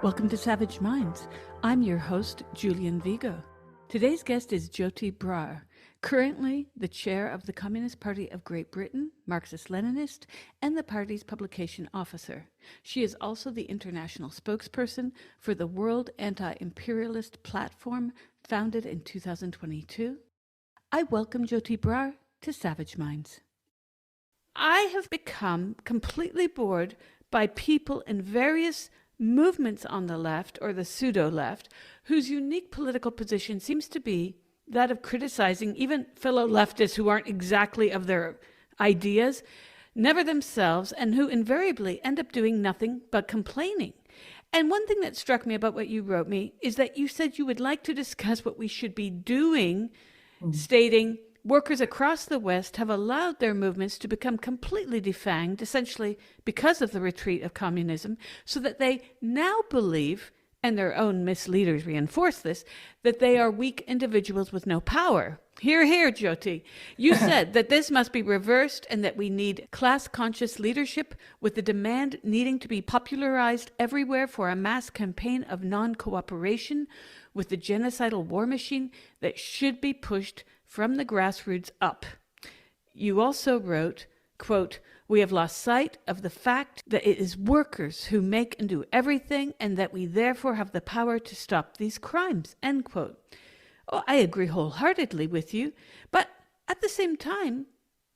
Welcome to Savage Minds. I'm your host, Julian Vigo. Today's guest is Joti Brar, currently the chair of the Communist Party of Great Britain, Marxist-Leninist, and the party's publication officer. She is also the international spokesperson for the World Anti-Imperialist Platform, founded in 2022. I welcome Joti Brar to Savage Minds. I have become completely bored by people in various movements on the left, or the pseudo-left, whose unique political position seems to be that of criticizing even fellow leftists who aren't exactly of their ideas, never themselves, and who invariably end up doing nothing but complaining. And one thing that struck me about what you wrote me is that you said you would like to discuss what we should be doing, stating, workers across the West have allowed their movements to become completely defanged, essentially because of the retreat of communism, so that they now believe, and their own misleaders reinforce this, that they are weak individuals with no power. Hear, hear, Joti. You said that this must be reversed and that we need class-conscious leadership, with the demand needing to be popularized everywhere for a mass campaign of non-cooperation with the genocidal war machine that should be pushed from the grassroots up. You also wrote, quote, "We have lost sight of the fact that it is workers who make and do everything, and that we therefore have the power to stop these crimes," end quote. Oh, I agree wholeheartedly with you, but at the same time,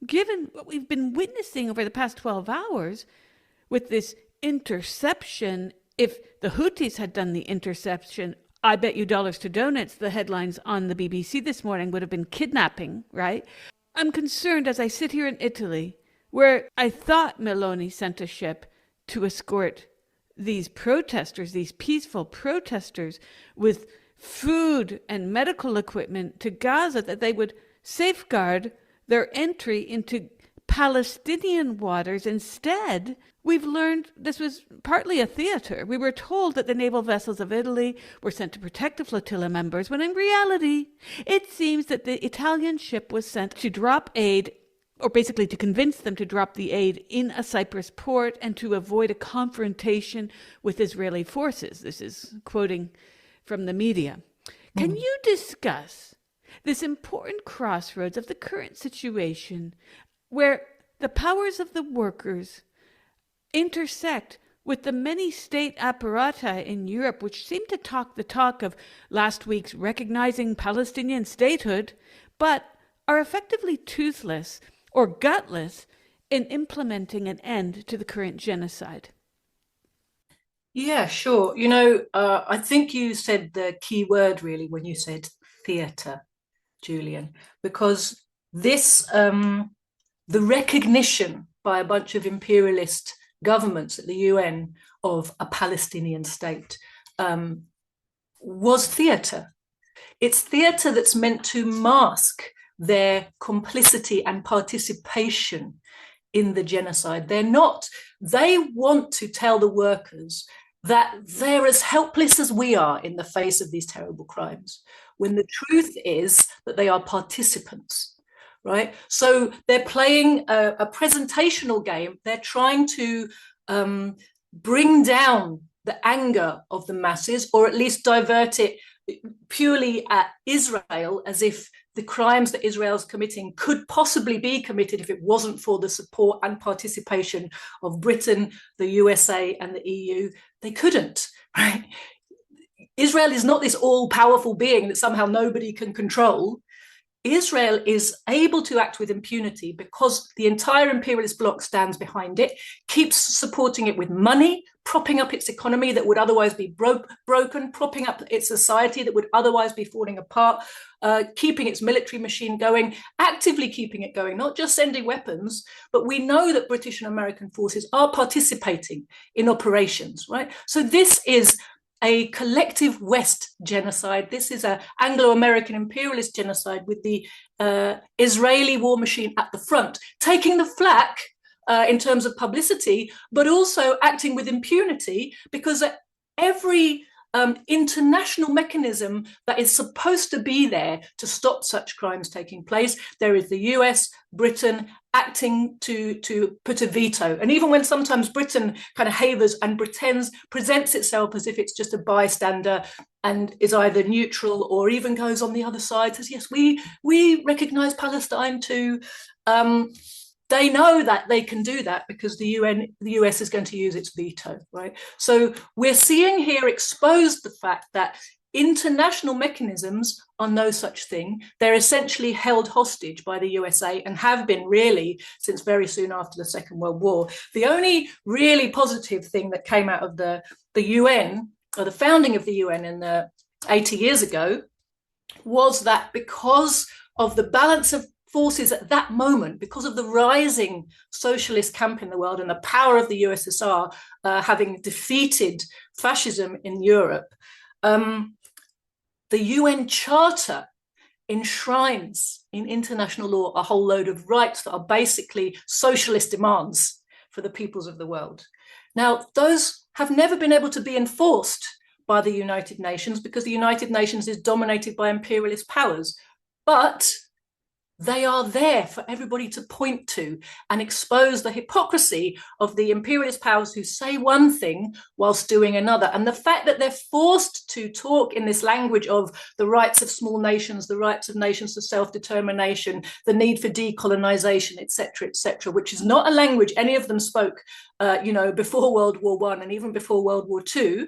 given what we've been witnessing over the past 12 hours with this interception, if the Houthis had done the interception, I bet you dollars to donuts the headlines on the BBC this morning would have been kidnapping, right? I'm concerned as I sit here in Italy, where I thought Meloni sent a ship to escort these protesters, these peaceful protesters, with food and medical equipment to Gaza, that they would safeguard their entry into Palestinian waters. Instead, we've learned this was partly a theater. We were told that the naval vessels of Italy were sent to protect the flotilla members, when in reality, it seems that the Italian ship was sent to drop aid, or basically to convince them to drop the aid in a Cyprus port and to avoid a confrontation with Israeli forces. This is quoting from the media. Can you discuss this important crossroads of the current situation, where the powers of the workers intersect with the many state apparati in Europe, which seem to talk the talk of last week's recognizing Palestinian statehood, but are effectively toothless or gutless in implementing an end to the current genocide? Yeah, sure. I think you said the key word really when you said theatre, Julian, because this, the recognition by a bunch of imperialist governments at the UN of a Palestinian state was theatre. It's theatre that's meant to mask their complicity and participation in the genocide. They want to tell the workers that they're as helpless as we are in the face of these terrible crimes, when the truth is that they are participants, right? So they're playing a presentational game. They're trying to bring down the anger of the masses, or at least divert it purely at Israel, as if the crimes that Israel's committing could possibly be committed if it wasn't for the support and participation of Britain, the USA, and the EU. They couldn't, right? Israel is not this all-powerful being that somehow nobody can control. Israel is able to act with impunity because the entire imperialist bloc stands behind it, keeps supporting it with money, propping up its economy that would otherwise be broken, propping up its society that would otherwise be falling apart, keeping its military machine going, actively keeping it going, not just sending weapons, but we know that British and American forces are participating in operations, right? So this is a collective West genocide. This is an Anglo-American imperialist genocide with the Israeli war machine at the front, taking the flak in terms of publicity, but also acting with impunity, because every international mechanism that is supposed to be there to stop such crimes taking place. There is the US, Britain acting to put a veto. And even when sometimes Britain kind of havers and presents itself as if it's just a bystander and is either neutral or even goes on the other side, says, yes, we recognize Palestine too. They know that they can do that because the US is going to use its veto, right? So we're seeing here exposed the fact that international mechanisms are no such thing. They're essentially held hostage by the USA and have been really since very soon after the Second World War. The only really positive thing that came out of the UN, or the founding of the UN in the 80 years ago, was that because of the balance of forces at that moment, because of the rising socialist camp in the world and the power of the USSR having defeated fascism in Europe, the UN Charter enshrines in international law a whole load of rights that are basically socialist demands for the peoples of the world. Now, those have never been able to be enforced by the United Nations because the United Nations is dominated by imperialist powers, but they are there for everybody to point to and expose the hypocrisy of the imperialist powers who say one thing whilst doing another. And the fact that they're forced to talk in this language of the rights of small nations, the rights of nations to self-determination, the need for decolonization, etc., which is not a language any of them spoke, before World War I and even before World War II.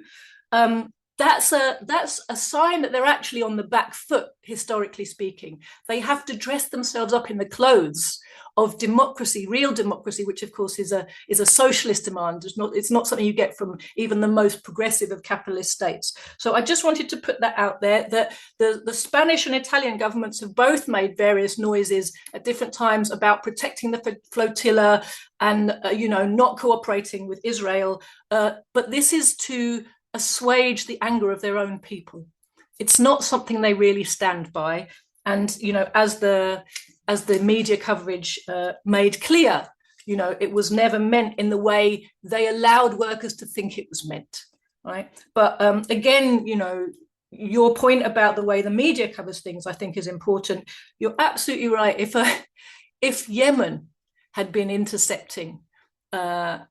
That's a sign that they're actually on the back foot, historically speaking. They have to dress themselves up in the clothes of democracy, real democracy, which of course is a socialist demand. It's not something you get from even the most progressive of capitalist states. So I just wanted to put that out there, that the Spanish and Italian governments have both made various noises at different times about protecting the flotilla and not cooperating with Israel. But this is to assuage the anger of their own people. It's not something they really stand by. And, as the media coverage made clear, it was never meant in the way they allowed workers to think it was meant, right? But again, your point about the way the media covers things, I think is important. You're absolutely right. If Yemen had been intercepting a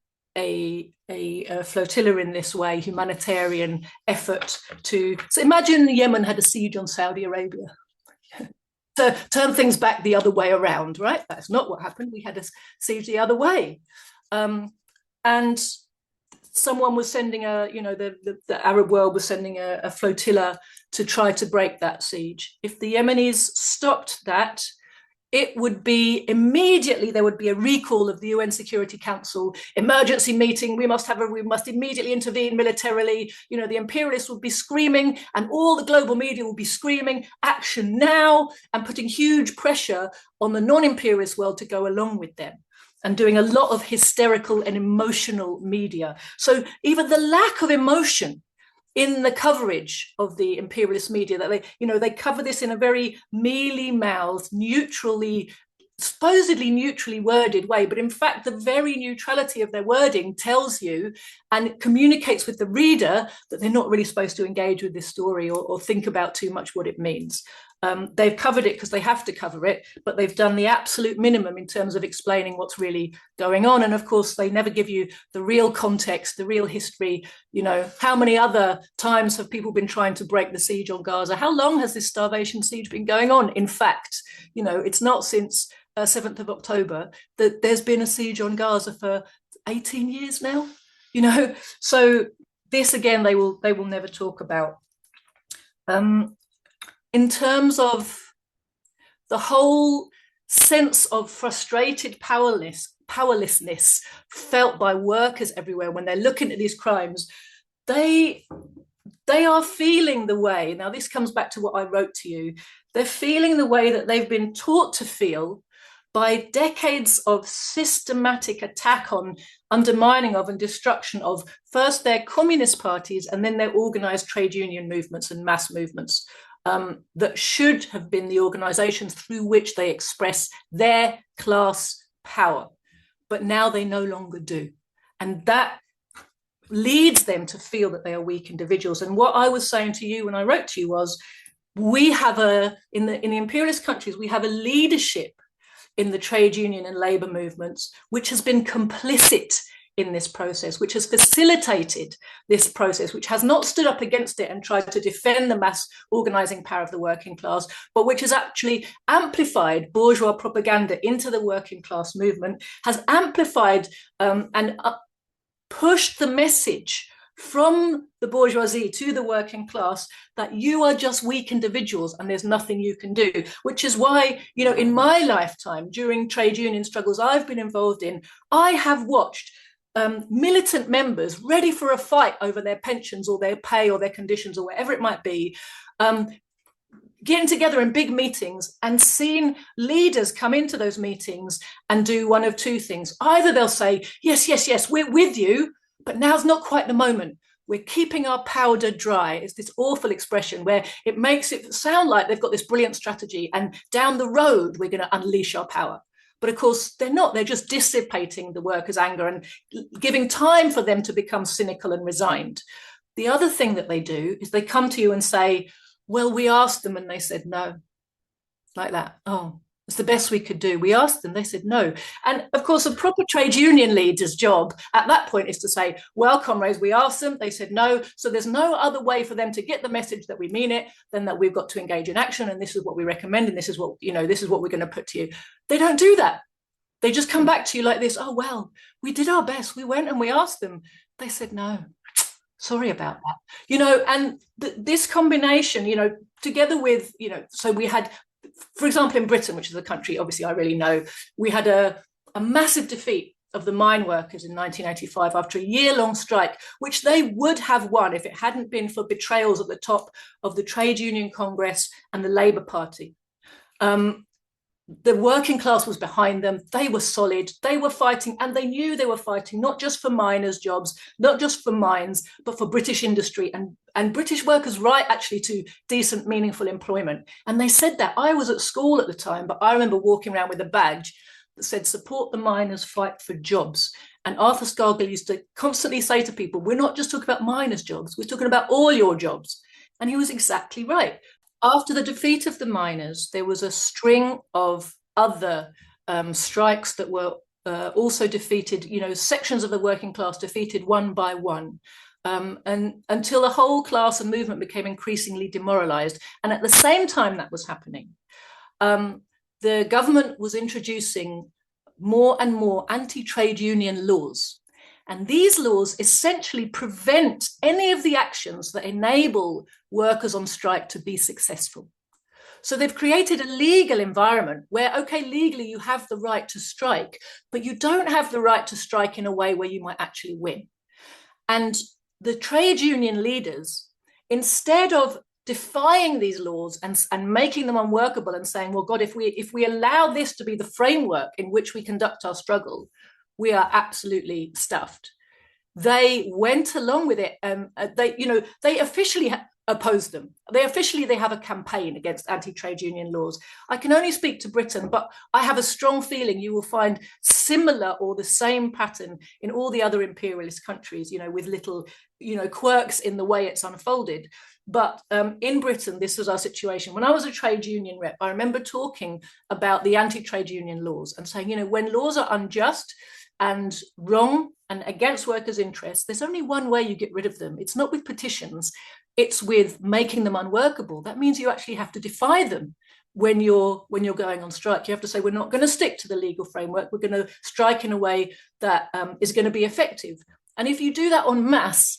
flotilla in this way, humanitarian effort so imagine Yemen had a siege on Saudi Arabia to turn things back the other way around, right? That's not what happened. We had a siege the other way. And someone was sending the Arab world was sending a flotilla to try to break that siege. If the Yemenis stopped that, it would be immediately, there would be a recall of the UN Security Council, emergency meeting, we must immediately intervene militarily. The imperialists would be screaming and all the global media will be screaming, action now, and putting huge pressure on the non-imperialist world to go along with them and doing a lot of hysterical and emotional media. So even the lack of emotion in the coverage of the imperialist media, that they cover this in a very mealy-mouthed, supposedly neutrally worded way, but in fact the very neutrality of their wording tells you and communicates with the reader that they're not really supposed to engage with this story or think about too much what it means. They've covered it because they have to cover it, but they've done the absolute minimum in terms of explaining what's really going on. And of course, they never give you the real context, the real history. How many other times have people been trying to break the siege on Gaza? How long has this starvation siege been going on? In fact, it's not since 7th of October that there's been a siege on Gaza for 18 years now. So this again, they will never talk about. In terms of the whole sense of frustrated powerlessness felt by workers everywhere when they're looking at these crimes, they are feeling the way, now this comes back to what I wrote to you, they're feeling the way that they've been taught to feel by decades of systematic attack on, undermining of and destruction of first their communist parties and then their organized trade union movements and mass movements. That should have been the organizations through which they express their class power. But now they no longer do. And that leads them to feel that they are weak individuals. And what I was saying to you when I wrote to you was, we have in the imperialist countries, we have a leadership in the trade union and labor movements, which has been complicit in this process, which has facilitated this process, which has not stood up against it and tried to defend the mass organizing power of the working class, but which has actually amplified bourgeois propaganda into the working class movement, has amplified and pushed the message from the bourgeoisie to the working class that you are just weak individuals and there's nothing you can do, which is why, in my lifetime, during trade union struggles I've been involved in, I have watched militant members ready for a fight over their pensions or their pay or their conditions or whatever it might be, getting together in big meetings and seeing leaders come into those meetings and do one of two things. Either they'll say, yes, we're with you, but now's not quite the moment. We're keeping our powder dry. It's this awful expression where it makes it sound like they've got this brilliant strategy and down the road, we're going to unleash our power. But of course, they're not. They're just dissipating the workers' anger and giving time for them to become cynical and resigned. The other thing that they do is they come to you and say, well, we asked them and they said no. Like that. Oh, it's the best we could do. We asked them, they said no. And of course, a proper trade union leader's job at that point is to say, well, comrades, we asked them, they said no. So there's no other way for them to get the message that we mean it than that we've got to engage in action. And this is what we recommend. And this is what, this is what we're going to put to you. They don't do that. They just come back to you like this. Oh, well, we did our best. We went and we asked them. They said no. Sorry about that. And this combination, together with, so we had, for example, in Britain, which is a country obviously I really know, we had a massive defeat of the mine workers in 1985 after a year-long strike, which they would have won if it hadn't been for betrayals at the top of the Trade Union Congress and the Labour Party. The working class was behind them. They were solid. They were fighting, and they knew they were fighting not just for miners' jobs, not just for mines, but for British industry and British workers' right actually to decent, meaningful employment. And they said that. I was at school at the time, but I remember walking around with a badge that said, support the miners' fight for jobs. And Arthur Scargill used to constantly say to people, we're not just talking about miners' jobs, we're talking about all your jobs. And he was exactly right. After the defeat of the miners, there was a string of other strikes that were also defeated, sections of the working class defeated one by one, and until the whole class and movement became increasingly demoralized. And at the same time that was happening, the government was introducing more and more anti-trade union laws. And these laws essentially prevent any of the actions that enable workers on strike to be successful. So they've created a legal environment where, okay, legally you have the right to strike, but you don't have the right to strike in a way where you might actually win. And the trade union leaders, instead of defying these laws and making them unworkable and saying, well, God, if we allow this to be the framework in which we conduct our struggle, we are absolutely stuffed. They went along with it. They officially opposed them. They have a campaign against anti-trade union laws. I can only speak to Britain, but I have a strong feeling you will find similar or the same pattern in all the other imperialist countries, with little, quirks in the way it's unfolded. But in Britain, this was our situation. When I was a trade union rep, I remember talking about the anti-trade union laws and saying, when laws are unjust and wrong and against workers' interests, there's only one way you get rid of them. It's not with petitions. It's with making them unworkable. That means you actually have to defy them when you're going on strike. You have to say, we're not going to stick to the legal framework. We're going to strike in a way that is going to be effective. And if you do that en masse,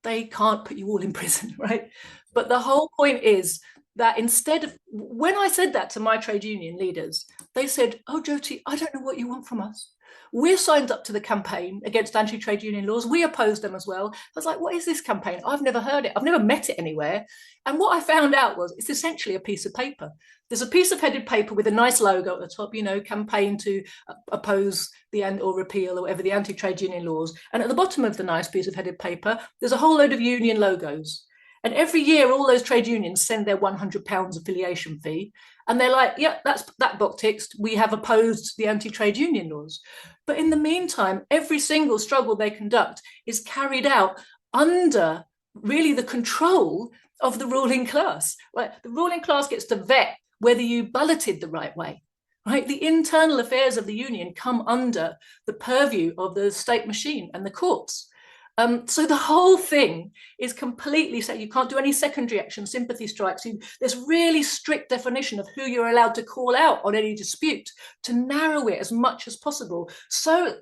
they can't put you all in prison, right? But the whole point is that instead of, when I said that to my trade union leaders, they said, oh, Joti, I don't know what you want from us. We're signed up to the campaign against anti-trade union laws. We oppose them as well. I was like, what is this campaign? I've never heard it. I've never met it anywhere. And what I found out was it's essentially a piece of paper. There's a piece of headed paper with a nice logo at the top, campaign to oppose the or repeal or whatever the anti-trade union laws. And at the bottom of the nice piece of headed paper, there's a whole load of union logos. And every year, all those trade unions send their £100 affiliation fee. And they're like, yeah, that box ticked. We have opposed the anti-trade union laws. But in the meantime, every single struggle they conduct is carried out under really the control of the ruling class. Right? The ruling class gets to vet whether you balloted the right way. Right? The internal affairs of the union come under the purview of the state machine and the courts. So the whole thing is completely set. You can't do any secondary action, sympathy strikes. There's really strict definition of who you're allowed to call out on any dispute to narrow it as much as possible. So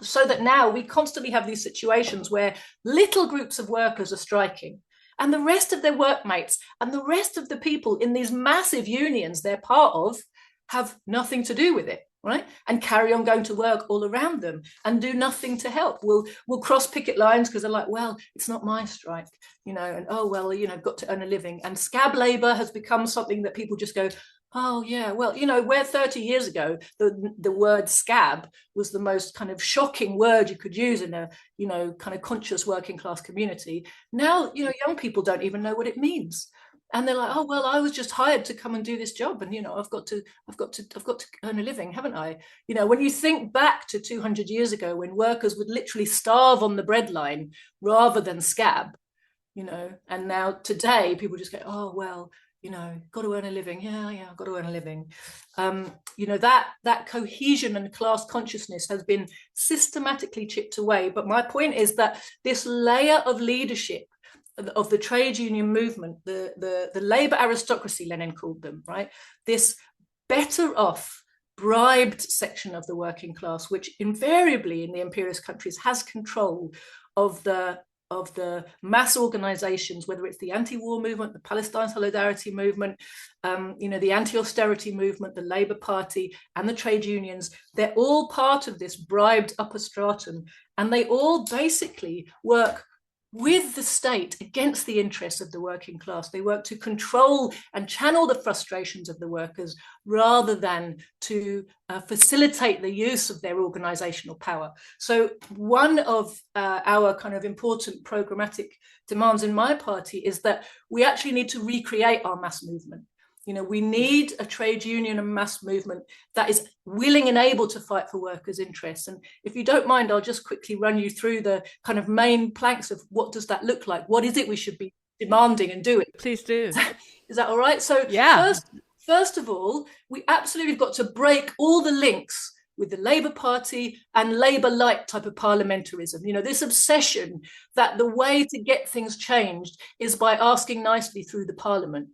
that now we constantly have these situations where little groups of workers are striking and the rest of their workmates and the rest of the people in these massive unions they're part of have nothing to do with it. Right, and carry on going to work all around them and do nothing to help. We'll cross picket lines because they're like, well, it's not my strike, and oh well, I've got to earn a living. And scab labour has become something that people just go, oh yeah, well, where 30 years ago the word scab was the most kind of shocking word you could use in a kind of conscious working class community. Now young people don't even know what it means. And they're like, oh well, I was just hired to come and do this job, and I've got to earn a living, haven't I? When you think back to 200 years ago, when workers would literally starve on the breadline rather than scab, and now today people just go, oh well, got to earn a living. Yeah, I've got to earn a living. That cohesion and class consciousness has been systematically chipped away. But my point is that this layer of leadership of the trade union movement, the labor aristocracy, Lenin called them, right? This better off, bribed section of the working class, which invariably in the imperialist countries has control of the mass organizations, whether it's the anti-war movement, the Palestine Solidarity movement, the anti-austerity movement, the Labour Party, and the trade unions. They're all part of this bribed upper stratum, and they all basically work with the state against the interests of the working class. They work to control and channel the frustrations of the workers rather than to facilitate the use of their organizational power. So one of our kind of important programmatic demands in my party is that we actually need to recreate our mass movement. We need a trade union and mass movement that is willing and able to fight for workers' interests. And if you don't mind, I'll just quickly run you through the kind of main planks of what does that look like? What is it we should be demanding and doing? Please do. Is that all right? So yeah. First of all, we absolutely have got to break all the links with the Labour Party and Labour-like type of parliamentarism. This obsession that the way to get things changed is by asking nicely through the parliament.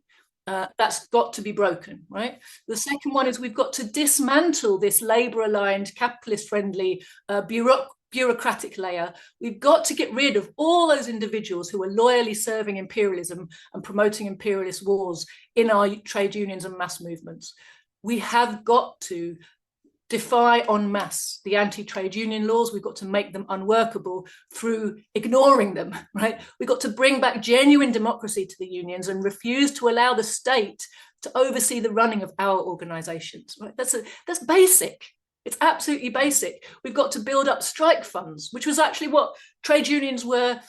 That's got to be broken, right? The second one is we've got to dismantle this Labour-aligned, capitalist-friendly, bureaucratic layer. We've got to get rid of all those individuals who are loyally serving imperialism and promoting imperialist wars in our trade unions and mass movements. We have got to defy en masse the anti-trade union laws. We've got to make them unworkable through ignoring them, right? We've got to bring back genuine democracy to the unions and refuse to allow the state to oversee the running of our organizations, right? That's basic. It's absolutely basic. We've got to build up strike funds, which was actually what trade unions were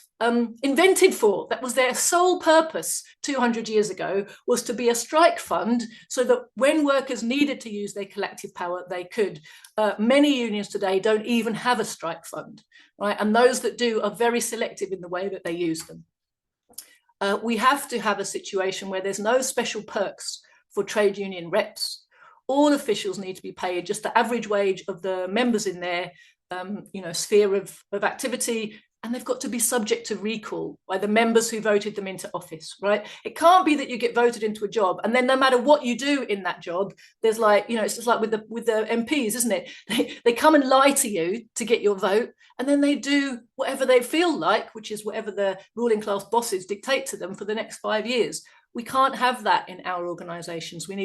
invented for. That was their sole purpose 200 years ago, was to be a strike fund so that when workers needed to use their collective power, they could. Many unions today don't even have a strike fund, right? And those that do are very selective in the way that they use them. We have to have a situation where there's no special perks for trade union reps. All officials need to be paid just the average wage of the members in their sphere of activity, and they've got to be subject to recall by the members who voted them into office, right? It can't be that you get voted into a job and then no matter what you do in that job, there's it's just like with the MPs, isn't it? They come and lie to you to get your vote, and then they do whatever they feel like, which is whatever the ruling class bosses dictate to them for the next 5 years. We can't have that in our organizations. We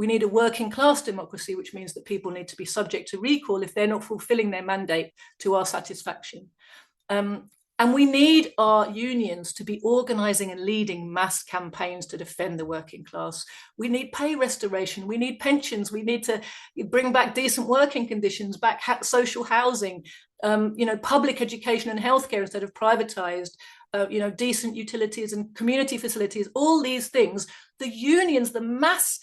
need a working class democracy, which means that people need to be subject to recall if they're not fulfilling their mandate to our satisfaction. And we need our unions to be organising and leading mass campaigns to defend the working class. We need pay restoration. We need pensions. We need to bring back decent working conditions, back social housing, public education and healthcare instead of privatised. decent utilities and community facilities, all these things, the unions, the mass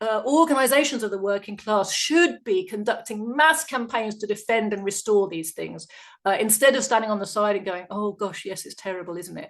organizations of the working class should be conducting mass campaigns to defend and restore these things, instead of standing on the side and going, oh gosh, yes, it's terrible, isn't it?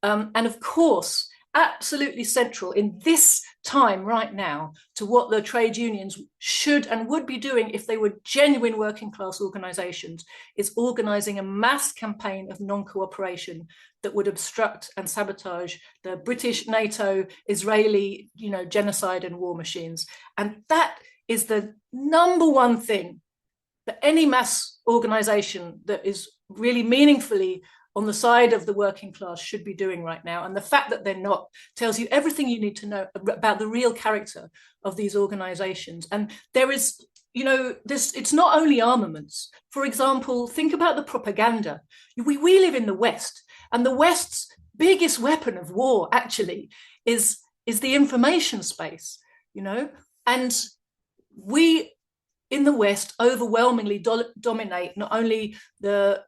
And of course, absolutely central in this time right now to what the trade unions should and would be doing if they were genuine working class organizations is organizing a mass campaign of non-cooperation that would obstruct and sabotage the British, NATO, Israeli, genocide and war machines. And that is the number one thing that any mass organization that is really meaningfully on the side of the working class should be doing right now. And the fact that they're not tells you everything you need to know about the real character of these organizations. And there is, it's not only armaments. For example, think about the propaganda. We live in the West, and the West's biggest weapon of war actually is the information space, and we in the West overwhelmingly dominate not only the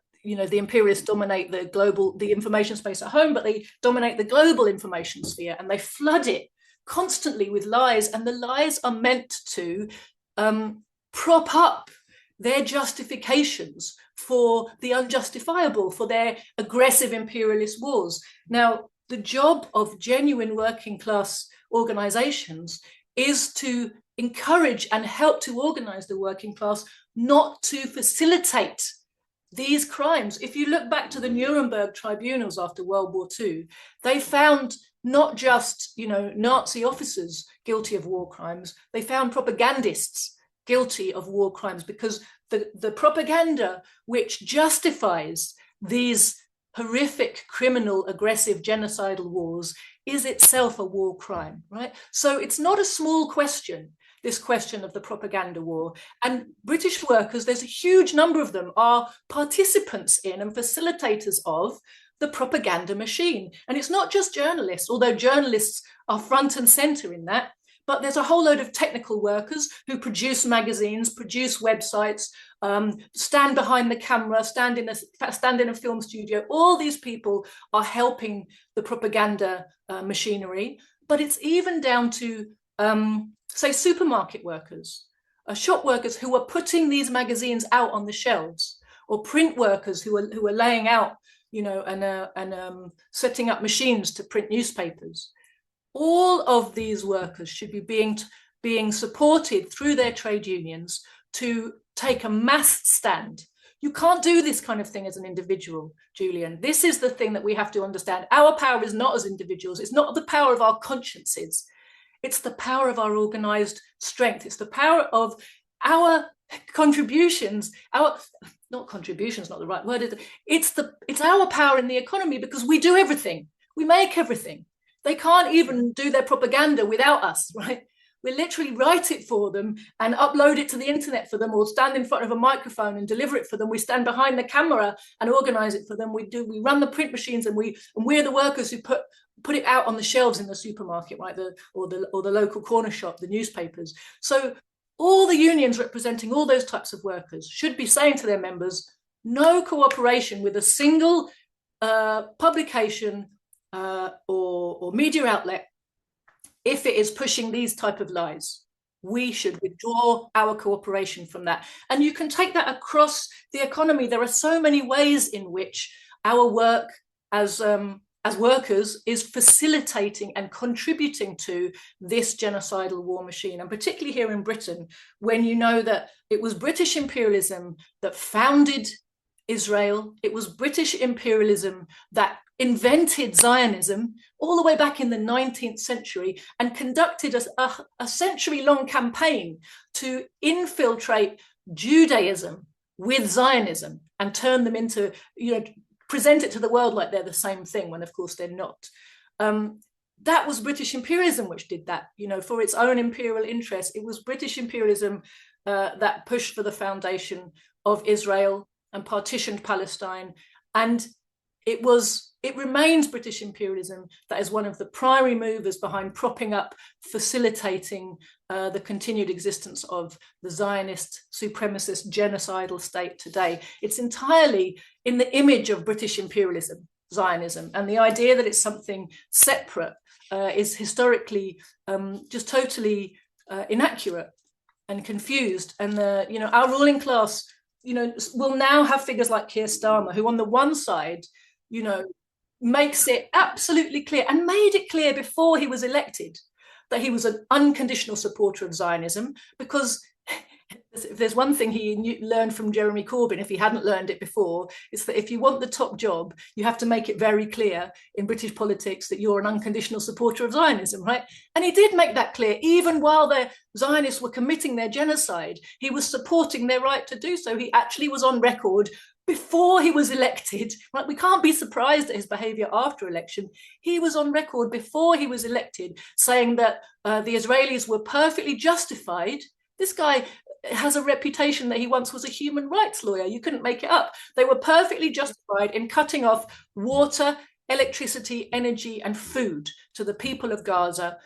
imperialists dominate the information space at home, but they dominate the global information sphere, and they flood it constantly with lies. And the lies are meant to prop up their justifications for the unjustifiable, for their aggressive imperialist wars. Now, the job of genuine working class organizations is to encourage and help to organize the working class, not to facilitate these crimes. If you look back to the Nuremberg tribunals after World War II, they found not just, Nazi officers guilty of war crimes, they found propagandists guilty of war crimes, because the propaganda which justifies these horrific, criminal, aggressive, genocidal wars is itself a war crime, right? So it's not a small question, this question of the propaganda war. And British workers, there's a huge number of them, are participants in and facilitators of the propaganda machine. And it's not just journalists, although journalists are front and center in that, but there's a whole load of technical workers who produce magazines, produce websites, stand behind the camera, stand in a film studio. All these people are helping the propaganda machinery. But it's even down to say supermarket workers, shop workers who are putting these magazines out on the shelves, or print workers who are laying out, and setting up machines to print newspapers. All of these workers should be being supported through their trade unions to take a mass stand. You can't do this kind of thing as an individual, Julian. This is the thing that we have to understand. Our power is not as individuals. It's not the power of our consciences. It's the power of our organized strength. It's the power of our contributions, not contributions, not the right word. It's our power in the economy, because we do everything. We make everything. They can't even do their propaganda without us, right? We literally write it for them and upload it to the internet for them, or stand in front of a microphone and deliver it for them. We stand behind the camera and organize it for them. We run the print machines, and we're the workers who put it out on the shelves in the supermarket, right? Or the local corner shop, the newspapers. So all the unions representing all those types of workers should be saying to their members, no cooperation with a single publication or media outlet if it is pushing these type of lies. We should withdraw our cooperation from that. And you can take that across the economy. There are so many ways in which our work as workers is facilitating and contributing to this genocidal war machine. And particularly here in Britain, when you know that it was British imperialism that founded Israel, it was British imperialism that invented Zionism all the way back in the 19th century, and conducted a century-long campaign to infiltrate Judaism with Zionism and turn them into, present it to the world like they're the same thing, when of course they're not. That was British imperialism which did that, for its own imperial interests. It was British imperialism that pushed for the foundation of Israel and partitioned Palestine. And it remains British imperialism that is one of the primary movers behind propping up, facilitating the continued existence of the Zionist, supremacist, genocidal state today. It's entirely in the image of British imperialism Zionism. And the idea that it's something separate is historically just totally inaccurate and confused. And our ruling class, will now have figures like Keir Starmer, who on the one side, makes it absolutely clear and made it clear before he was elected that he was an unconditional supporter of Zionism, because if there's one thing he learned from Jeremy Corbyn, if he hadn't learned it before, it's that if you want the top job, you have to make it very clear in British politics that you're an unconditional supporter of Zionism, right? And he did make that clear. Even while the Zionists were committing their genocide, he was supporting their right to do so. He actually was on record before he was elected, right? We can't be surprised at his behavior after election. He was on record before he was elected saying that the Israelis were perfectly justified. This guy has a reputation that he once was a human rights lawyer. You couldn't make it up. They were perfectly justified in cutting off water, electricity, energy, and food to the people of Gaza.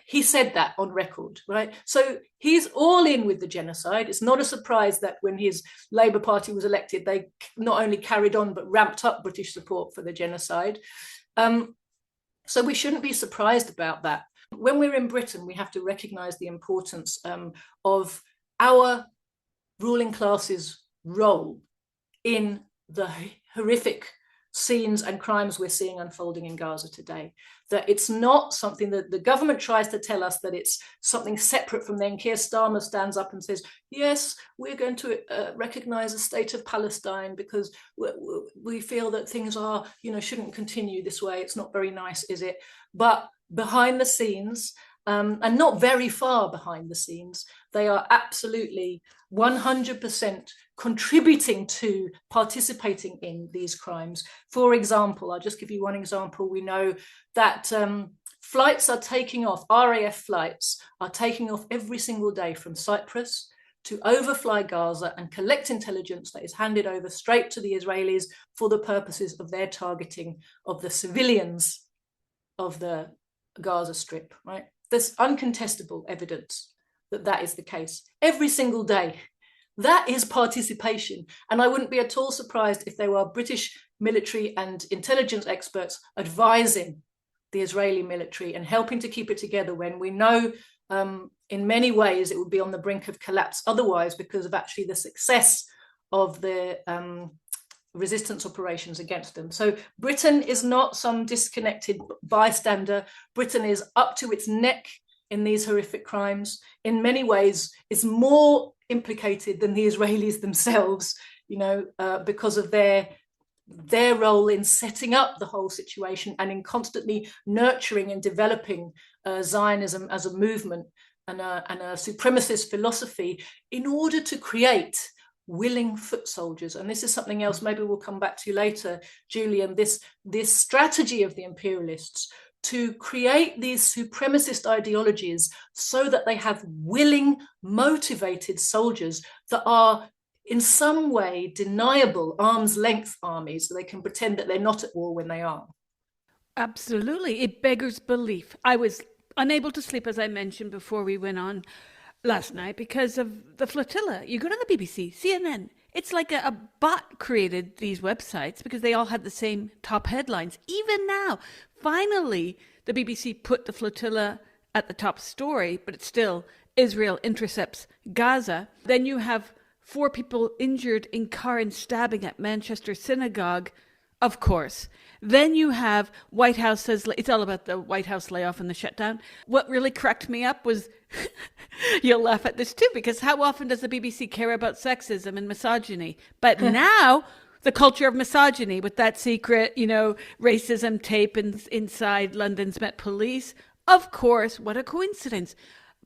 He said that on record, right? So he's all in with the genocide. It's not a surprise that when his Labour Party was elected, they not only carried on, but ramped up British support for the genocide. So we shouldn't be surprised about that. When we're in Britain, we have to recognise the importance of our ruling class's role in the horrific scenes and crimes we're seeing unfolding in Gaza today. That it's not something that the government tries to tell us that it's something separate from them. Keir Starmer stands up and says, yes, we're going to recognise a state of Palestine because we feel that things are, shouldn't continue this way. It's not very nice, is it? But behind the scenes, and not very far behind the scenes, they are absolutely 100% contributing to participating in these crimes. For example, I'll just give you one example. We know that flights are taking off, RAF flights are taking off every single day from Cyprus to overfly Gaza and collect intelligence that is handed over straight to the Israelis for the purposes of their targeting of the civilians of the Gaza Strip, right? There's uncontestable evidence that that is the case every single day. That is participation. And I wouldn't be at all surprised if there were British military and intelligence experts advising the Israeli military and helping to keep it together when we know in many ways it would be on the brink of collapse otherwise because of actually the success of the resistance operations against them. So Britain is not some disconnected bystander. Britain is up to its neck in these horrific crimes. In many ways, is more implicated than the Israelis themselves, because of their role in setting up the whole situation and in constantly nurturing and developing Zionism as a movement and a supremacist philosophy in order to create willing foot soldiers. And this is something else maybe we'll come back to later, Julian, this strategy of the imperialists to create these supremacist ideologies so that they have willing, motivated soldiers that are in some way deniable arm's length armies, so they can pretend that they're not at war when they are. Absolutely. It beggars belief. I was unable to sleep, as I mentioned before we went on last night, because of the flotilla. You go to the BBC, CNN, it's like a bot created these websites because they all had the same top headlines. Even now, finally, the BBC put the flotilla at the top story, but it's still Israel intercepts Gaza. Then you have 4 people injured in car and stabbing at Manchester synagogue, of course. Then you have White House says, it's all about the White House layoff and the shutdown. What really cracked me up was, you'll laugh at this too, because how often does the BBC care about sexism and misogyny? But now the culture of misogyny with that secret, racism tape inside London's Met Police. Of course, what a coincidence.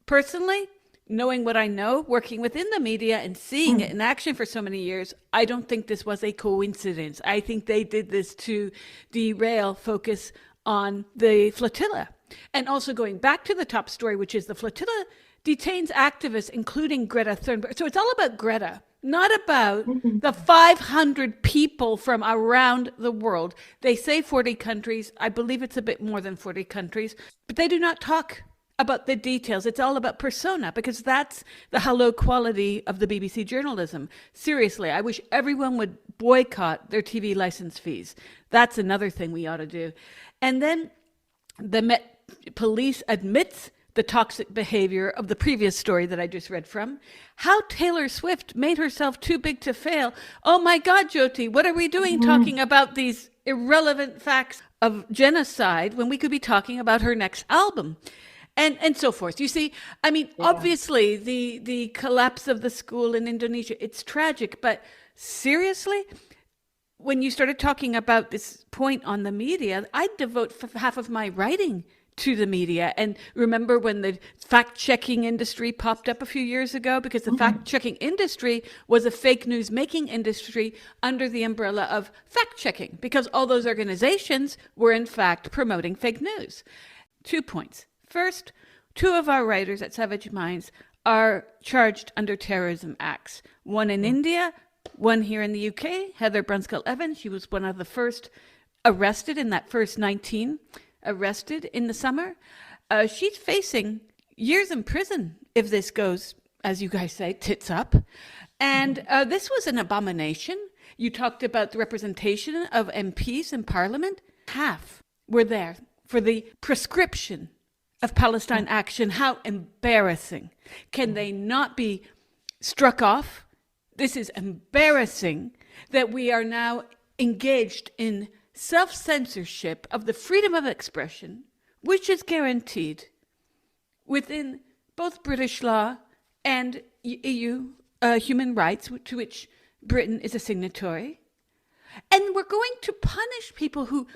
Personally, knowing what I know, working within the media and seeing it in action for so many years, I don't think this was a coincidence. I think they did this to derail focus on the flotilla. And also going back to the top story, which is the flotilla detains activists, including Greta Thunberg. So it's all about Greta, not about the 500 people from around the world. They say 40 countries. I believe it's a bit more than 40 countries, but they do not talk about the details. It's all about persona, because that's the hello quality of the BBC journalism. Seriously, I wish everyone would boycott their TV license fees. That's another thing we ought to do. And then the Met Police admits the toxic behavior of the previous story that I just read from. How Taylor Swift made herself too big to fail. Oh my God, Joti, what are we doing talking about these irrelevant facts of genocide when we could be talking about her next album? And so forth. You see, I mean, obviously the collapse of the school in Indonesia, it's tragic, but seriously, when you started talking about this point on the media, I'd devote half of my writing to the media. And remember when the fact-checking industry popped up a few years ago? Because the fact-checking industry was a fake news making industry under the umbrella of fact-checking, because all those organizations were in fact promoting fake news. 2 points. First, 2 of our writers at Savage Minds are charged under terrorism acts. One in India, one here in the UK, Heather Brunskill-Evans. She was one of the first arrested in that first 19 arrested in the summer. She's facing years in prison if this goes, as you guys say, tits up. And this was an abomination. You talked about the representation of MPs in Parliament. Half were there for the prescription of Palestine action. How embarrassing. Can they not be struck off? This is embarrassing that we are now engaged in self-censorship of the freedom of expression, which is guaranteed within both British law and EU human rights, to which Britain is a signatory. And we're going to punish people who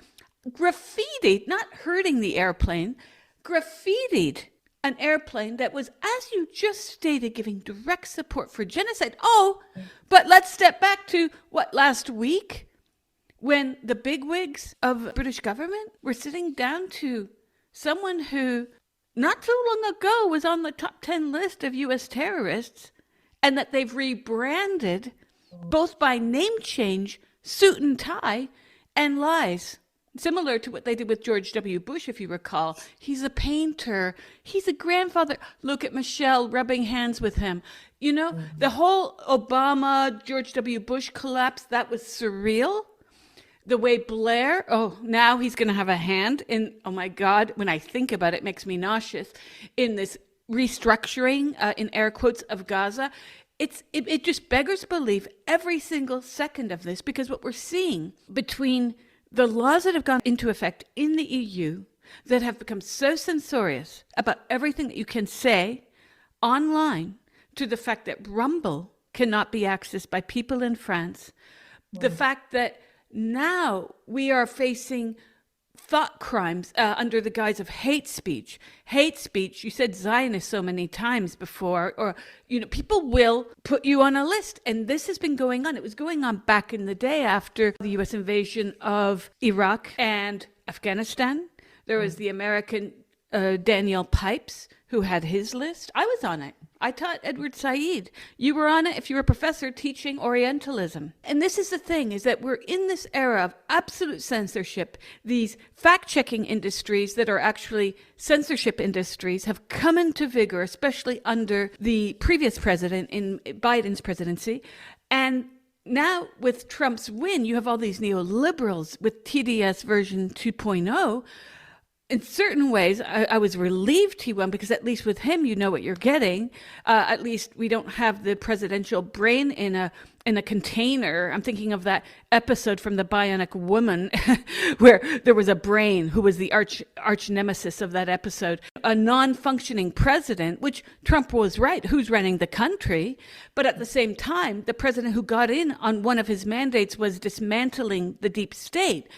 graffitied, not hurting the airplane, graffitied an airplane that was, as you just stated, giving direct support for genocide. Oh, but let's step back to last week, when the bigwigs of British government were sitting down to someone who not too long ago was on the top 10 list of US terrorists, and that they've rebranded both by name change, suit and tie, and lies. Similar to what they did with George W. Bush, if you recall. He's a painter. He's a grandfather. Look at Michelle rubbing hands with him. You know, the whole Obama, George W. Bush collapse, that was surreal. The way Blair, now he's going to have a hand in, oh my God, when I think about it, it makes me nauseous, in this restructuring, in air quotes, of Gaza. It just beggars belief every single second of this, because what we're seeing between the laws that have gone into effect in the EU that have become so censorious about everything that you can say online, to the fact that Rumble cannot be accessed by people in France, the fact that now we are facing thought crimes under the guise of hate speech. Hate speech, you said Zionist so many times before, or, you know, people will put you on a list. And this has been going on. It was going on back in the day after the US invasion of Iraq and Afghanistan. There was the American Daniel Pipes, who had his list. I was on it. I taught Edward Said. You were on it if you were a professor teaching Orientalism. And this is the thing, is that we're in this era of absolute censorship. These fact-checking industries that are actually censorship industries have come into vigor, especially under the previous president in Biden's presidency. And now with Trump's win, you have all these neoliberals with TDS version 2.0. In certain ways, I was relieved he won, because at least with him, you know what you're getting. At least we don't have the presidential brain in a container. I'm thinking of that episode from The Bionic Woman where there was a brain who was the arch nemesis of that episode. A non-functioning president, which Trump was right, who's running the country. But at the same time, the president who got in on one of his mandates was dismantling the deep state.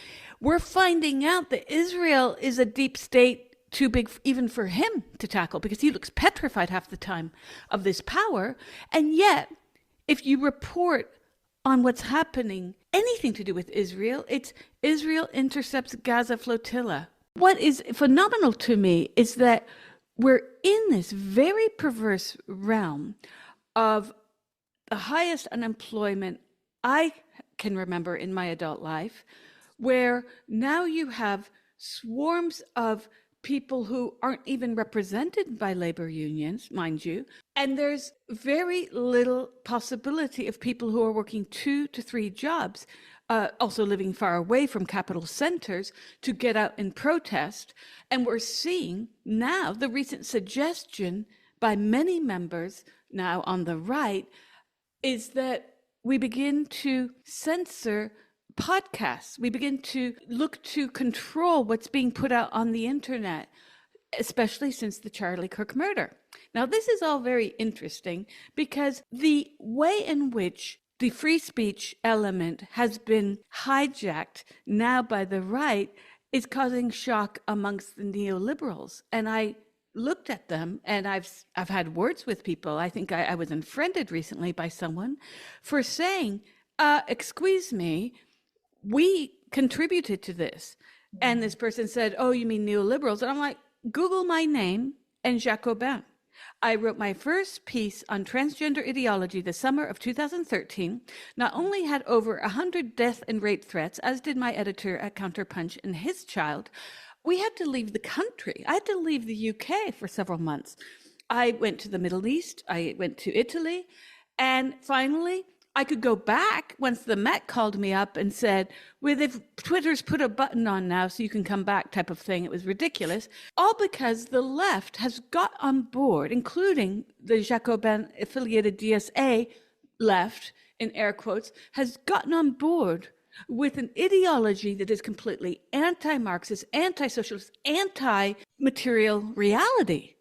We're finding out that Israel is a deep state too big even for him to tackle, because he looks petrified half the time of this power. And yet, if you report on what's happening, anything to do with Israel, it's Israel intercepts Gaza flotilla. What is phenomenal to me is that we're in this very perverse realm of the highest unemployment I can remember in my adult life, where now you have swarms of people who aren't even represented by labor unions, mind you. And there's very little possibility of people who are working 2 to 3 jobs, also living far away from capital centers, to get out and protest. And we're seeing now the recent suggestion by many members now on the right is that we begin to censor podcasts. We begin to look to control what's being put out on the internet, especially since the Charlie Kirk murder. Now, this is all very interesting because the way in which the free speech element has been hijacked now by the right is causing shock amongst the neoliberals. And I looked at them, and I've had words with people. I think I was unfriended recently by someone for saying, excuse me, we contributed to this. And this person said, oh, you mean neoliberals? And I'm like, Google my name and Jacobin. I wrote my first piece on transgender ideology the summer of 2013, not only had over 100 death and rape threats, as did my editor at Counterpunch and his child. We had to leave the country. I had to leave the UK for several months. I went to the Middle East. I went to Italy. And finally, I could go back once the Met called me up and said, well, if Twitter's put a button on now so you can come back type of thing. It was ridiculous. All because the left has got on board, including the Jacobin affiliated DSA left, in air quotes, has gotten on board with an ideology that is completely anti-Marxist, anti-socialist, anti-material reality.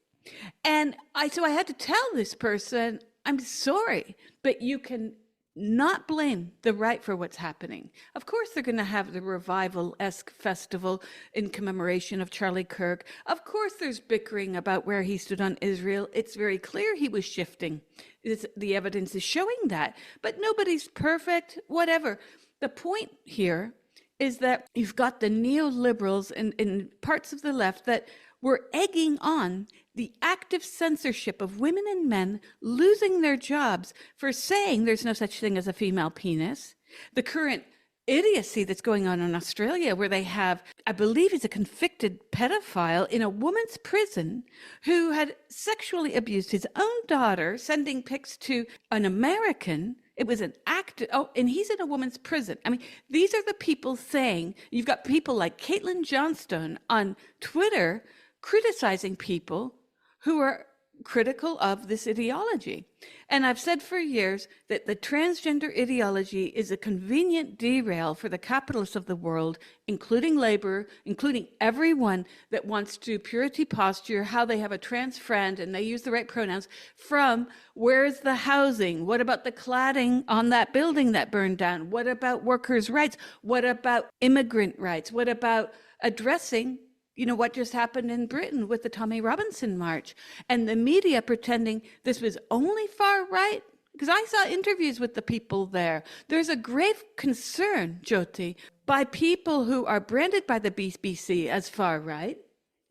And so I had to tell this person, I'm sorry, but you can not blame the right for what's happening. Of course, they're going to have the revival-esque festival in commemoration of Charlie Kirk. Of course, there's bickering about where he stood on Israel. It's very clear he was shifting. The evidence is showing that. But nobody's perfect, whatever. The point here is that you've got the neoliberals in parts of the left that were egging on the active censorship of women and men losing their jobs for saying there's no such thing as a female penis. The current idiocy that's going on in Australia, where they have, I believe he's a convicted pedophile in a woman's prison who had sexually abused his own daughter, sending pics to an American. It was an act. Oh, and he's in a woman's prison. I mean, these are the people saying, you've got people like Caitlin Johnstone on Twitter criticizing people who are critical of this ideology. And I've said for years that the transgender ideology is a convenient derail for the capitalists of the world, including labor, including everyone that wants to purity posture, how they have a trans friend and they use the right pronouns, from where's the housing? What about the cladding on that building that burned down? What about workers' rights? What about immigrant rights? What about addressing what just happened in Britain with the Tommy Robinson March, and the media pretending this was only far right? Because I saw interviews with the people there. There's a grave concern, Joti, by people who are branded by the BBC as far right,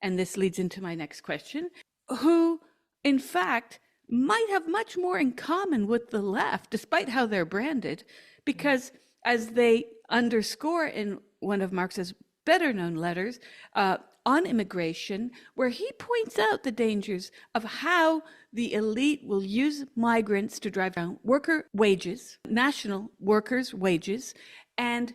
and this leads into my next question, who, in fact, might have much more in common with the left, despite how they're branded, because as they underscore in one of Marx's better known letters, on immigration, where he points out the dangers of how the elite will use migrants to drive down worker wages, national workers' wages, and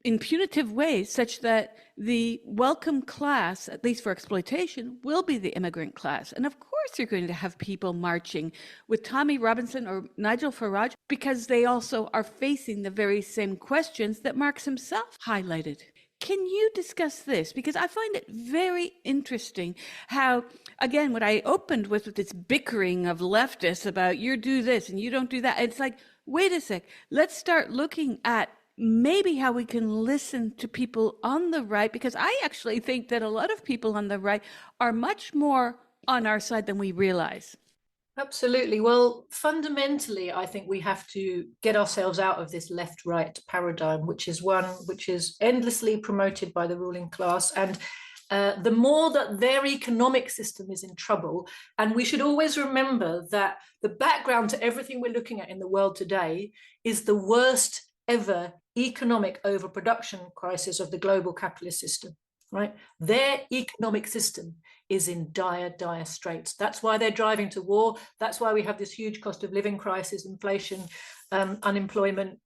in punitive ways such that the welcome class, at least for exploitation, will be the immigrant class. And of course you're going to have people marching with Tommy Robinson or Nigel Farage because they also are facing the very same questions that Marx himself highlighted. Can you discuss this? Because I find it very interesting how, again, what I opened with this bickering of leftists about you do this and you don't do that. It's like, wait a sec, let's start looking at maybe how we can listen to people on the right, because I actually think that a lot of people on the right are much more on our side than we realize. Absolutely. Well, fundamentally, I think we have to get ourselves out of this left-right paradigm, which is one which is endlessly promoted by the ruling class. And the more that their economic system is in trouble, and we should always remember that the background to everything we're looking at in the world today is the worst ever economic overproduction crisis of the global capitalist system. right? Their economic system is in dire, dire straits. That's why they're driving to war. That's why we have this huge cost of living crisis, inflation, unemployment,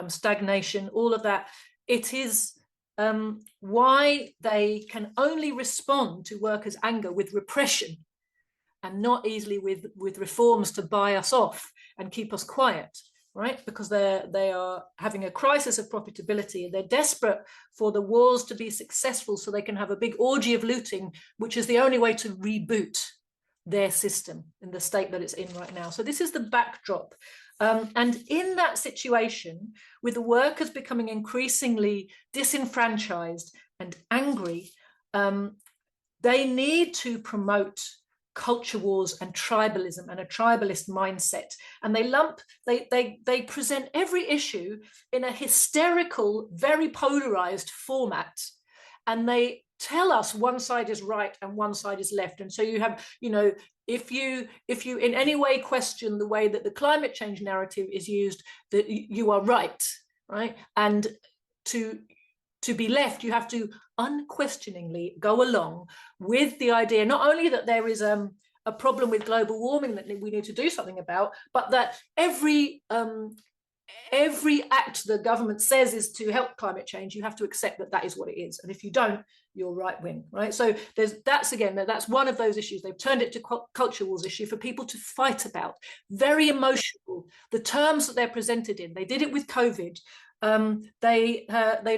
stagnation, all of that. It is why they can only respond to workers' anger with repression and not easily with reforms to buy us off and keep us quiet, right? Because they are having a crisis of profitability. They're desperate for the wars to be successful so they can have a big orgy of looting, which is the only way to reboot their system in the state that it's in right now. So this is the backdrop. And in that situation, with the workers becoming increasingly disenfranchised and angry, they need to promote culture wars and tribalism and a tribalist mindset. And they present every issue in a hysterical, very polarized format. And they tell us one side is right and one side is left. And so you have, if you in any way question the way that the climate change narrative is used, that you are right? And to be left, you have to unquestioningly go along with the idea, not only that there is a problem with global warming that we need to do something about, but that every act the government says is to help climate change, you have to accept that that is what it is. And if you don't, you're right wing, right? So that's one of those issues. They've turned it to culture wars issue for people to fight about. Very emotional, the terms that they're presented in. They did it with COVID. They've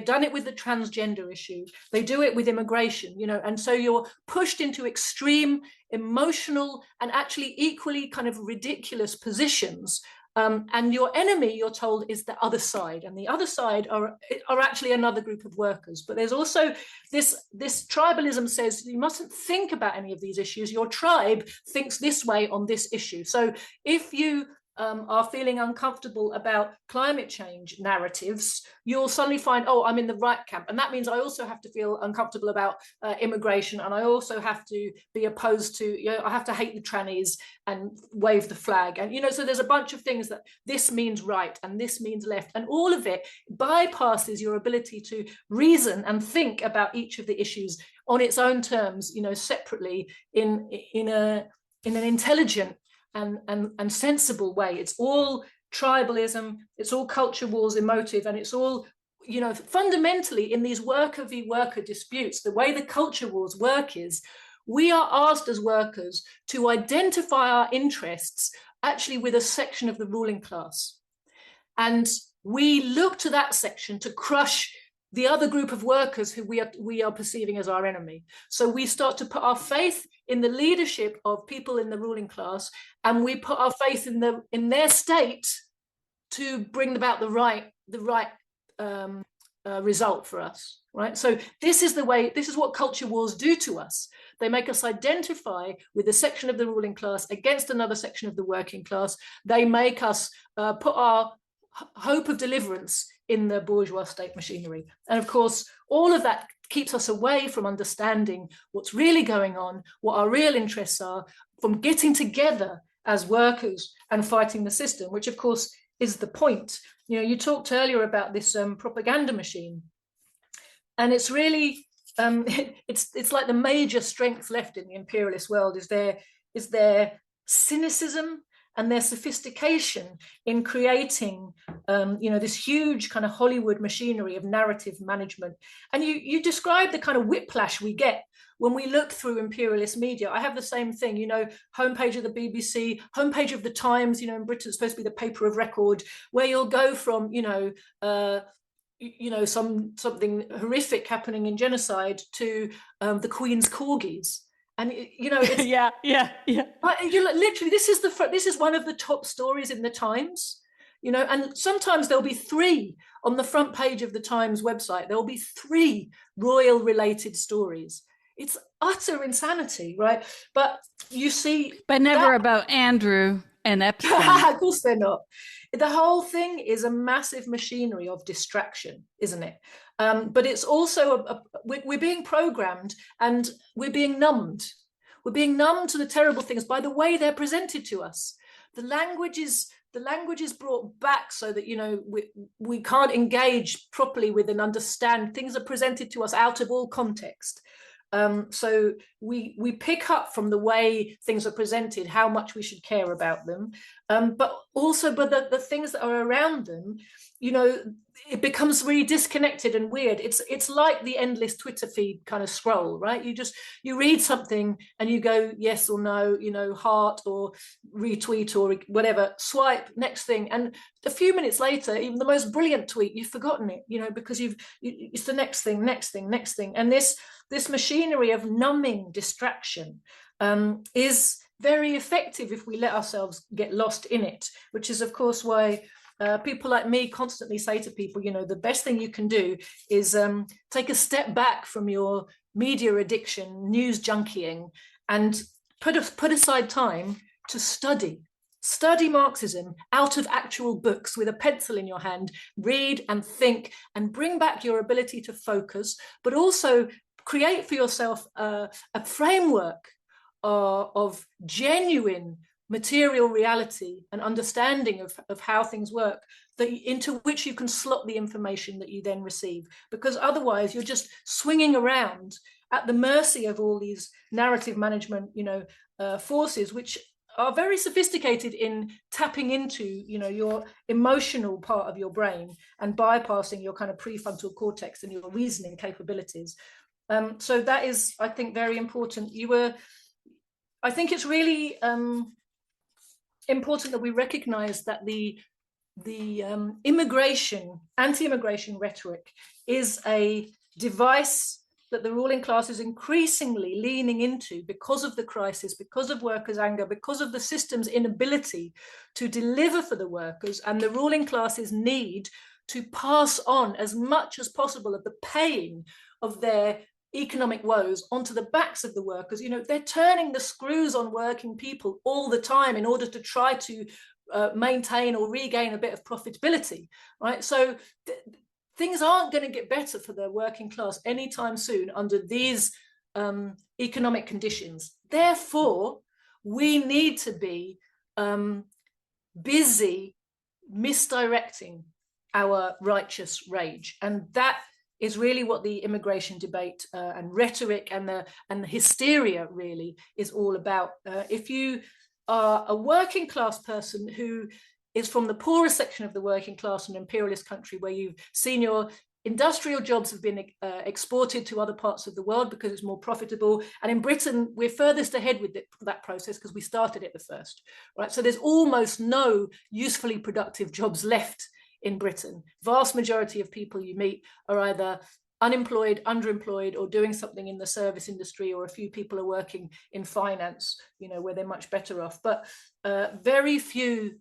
done it with the transgender issue. They do it with immigration, and so you're pushed into extreme emotional and actually equally kind of ridiculous positions. And your enemy, you're told, is the other side, and the other side are actually another group of workers. But there's also this tribalism says you mustn't think about any of these issues. Your tribe thinks this way on this issue. So if you are feeling uncomfortable about climate change narratives, you'll suddenly find, oh, I'm in the right camp. And that means I also have to feel uncomfortable about immigration. And I also have to be opposed to, I have to hate the trannies and wave the flag. And, so there's a bunch of things that this means right and this means left. And all of it bypasses your ability to reason and think about each of the issues on its own terms, separately in an intelligent and sensible way. It's all tribalism, it's all culture wars emotive, and it's all, fundamentally in these worker v worker disputes, the way the culture wars work is we are asked as workers to identify our interests actually with a section of the ruling class. And we look to that section to crush the other group of workers who we are perceiving as our enemy. So we start to put our faith in the leadership of people in the ruling class, and we put our faith in their state to bring about the right result for us, right? So this is what culture wars do to us. They make us identify with a section of the ruling class against another section of the working class. They make us put our hope of deliverance in the bourgeois state machinery. And of course, all of that keeps us away from understanding what's really going on, what our real interests are, from getting together as workers and fighting the system, which of course is the point. You talked earlier about this propaganda machine, and it's really, it's like the major strength left in the imperialist world is their cynicism and their sophistication in creating, this huge kind of Hollywood machinery of narrative management. And you describe the kind of whiplash we get when we look through imperialist media. I have the same thing, homepage of the BBC, homepage of the Times, in Britain it's supposed to be the paper of record, where you'll go from, something horrific happening in genocide to the Queen's corgis. And it's, yeah. Literally, this is one of the top stories in the Times, and sometimes there'll be 3 on the front page of the Times website. There'll be 3 royal related stories. It's utter insanity, right? But you see, but never about Andrew and Epstein. Of course they're not. The whole thing is a massive machinery of distraction, isn't it? But it's also we're being programmed and we're being numbed. We're being numbed to the terrible things by the way they're presented to us. The language is the language is brought back so that, you know, we can't engage properly with and understand. Things are presented to us out of all context. So we pick up from the way things are presented how much we should care about them, but also by the things that are around them. You know, it becomes really disconnected and weird. It's like the endless Twitter feed kind of scroll, right? You read something and you go yes or no, you know, heart or retweet or whatever, swipe, next thing, and a few minutes later, even the most brilliant tweet, you've forgotten it, you know, because it's the next thing, and this machinery of numbing distraction is very effective if we let ourselves get lost in it, which is, of course, why people like me constantly say to people, you know, the best thing you can do is take a step back from your media addiction, news junkying, and put aside time to study Marxism out of actual books with a pencil in your hand, read and think and bring back your ability to focus, but also create for yourself a framework of genuine material reality and understanding of how things work, into which you can slot the information that you then receive. Because otherwise you're just swinging around at the mercy of all these narrative management, you know, forces, which are very sophisticated in tapping into, you know, your emotional part of your brain and bypassing your kind of prefrontal cortex and your reasoning capabilities. So that is, I think, very important. I think it's really important that we recognize that the anti-immigration rhetoric is a device that the ruling class is increasingly leaning into because of the crisis, because of workers' anger, because of the system's inability to deliver for the workers, and the ruling class's need to pass on as much as possible of the pain of their economic woes onto the backs of the workers. You know, they're turning the screws on working people all the time in order to try to maintain or regain a bit of profitability, right? So things aren't going to get better for the working class anytime soon under these economic conditions. Therefore, we need to be busy misdirecting our righteous rage, and that is really what the immigration debate and rhetoric and the hysteria really is all about. If you are a working class person who is from the poorest section of the working class in an imperialist country, where you've seen your industrial jobs have been exported to other parts of the world because it's more profitable, and in Britain we're furthest ahead with that process because we started it the first, right? So there's almost no usefully productive jobs left in Britain. Vast majority of people you meet are either unemployed, underemployed, or doing something in the service industry, or a few people are working in finance, you know, where they're much better off. But very few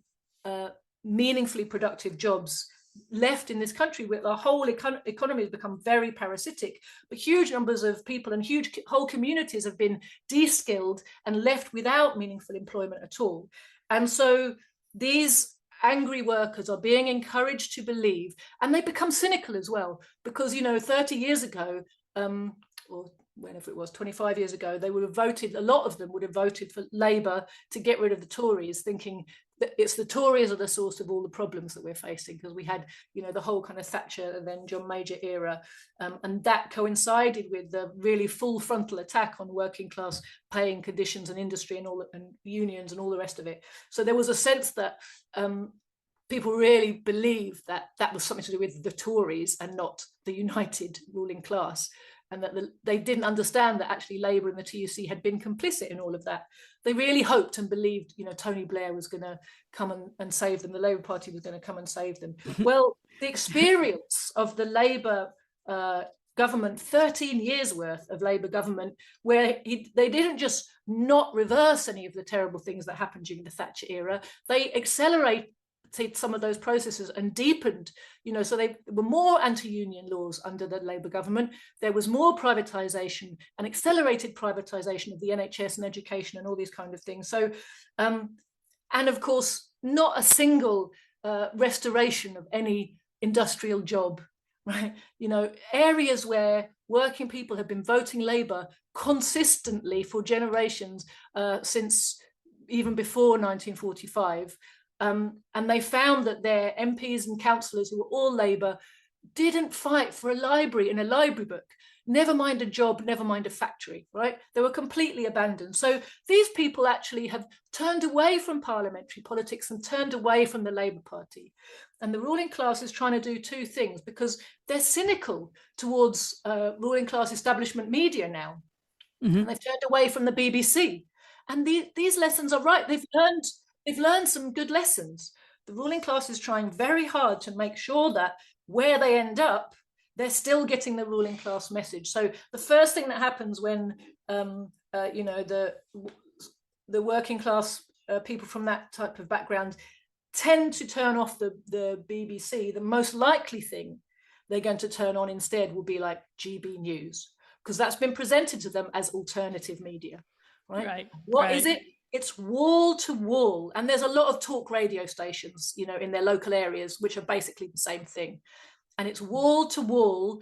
meaningfully productive jobs left in this country, where the whole economy has become very parasitic. But huge numbers of people and huge whole communities have been de-skilled and left without meaningful employment at all. And so these angry workers are being encouraged to believe, and they become cynical as well, because, you know, 30 years ago, or whenever it was, 25 years ago, they would have voted, a lot of them would have voted for Labour to get rid of the Tories, thinking that it's the Tories are the source of all the problems that we're facing, because we had, you know, the whole kind of Thatcher and then John Major era, and that coincided with the really full frontal attack on working class paying conditions and industry and unions and all the rest of it. So there was a sense that people really believed that that was something to do with the Tories and not the united ruling class, and that they didn't understand that actually Labour and the TUC had been complicit in all of that. They really hoped and believed, you know, Tony Blair was going to come and save them, the Labour Party was going to come and save them. Well, the experience of the Labour government, 13 years worth of Labour government, where they didn't just not reverse any of the terrible things that happened during the Thatcher era, they accelerated some of those processes and deepened, you know, so there were more anti-union laws under the Labour government. There was more privatisation and accelerated privatisation of the NHS and education and all these kind of things. So, and of course, not a single restoration of any industrial job, right? You know, areas where working people have been voting Labour consistently for generations since even before 1945, And they found that their MPs and councillors, who were all Labour, didn't fight for a library and a library book, never mind a job, never mind a factory, right? They were completely abandoned. So these people actually have turned away from parliamentary politics and turned away from the Labour Party. And the ruling class is trying to do two things, because they're cynical towards ruling class establishment media now. Mm-hmm. And they've turned away from the BBC. And these lessons are right. They've learned some good lessons. The ruling class is trying very hard to make sure that where they end up, they're still getting the ruling class message. So the first thing that happens when the working class people from that type of background tend to turn off the BBC, the most likely thing they're going to turn on instead will be like GB News, because that's been presented to them as alternative media, right? What is it? It's wall to wall. And there's a lot of talk radio stations, in their local areas, which are basically the same thing. And it's wall to wall,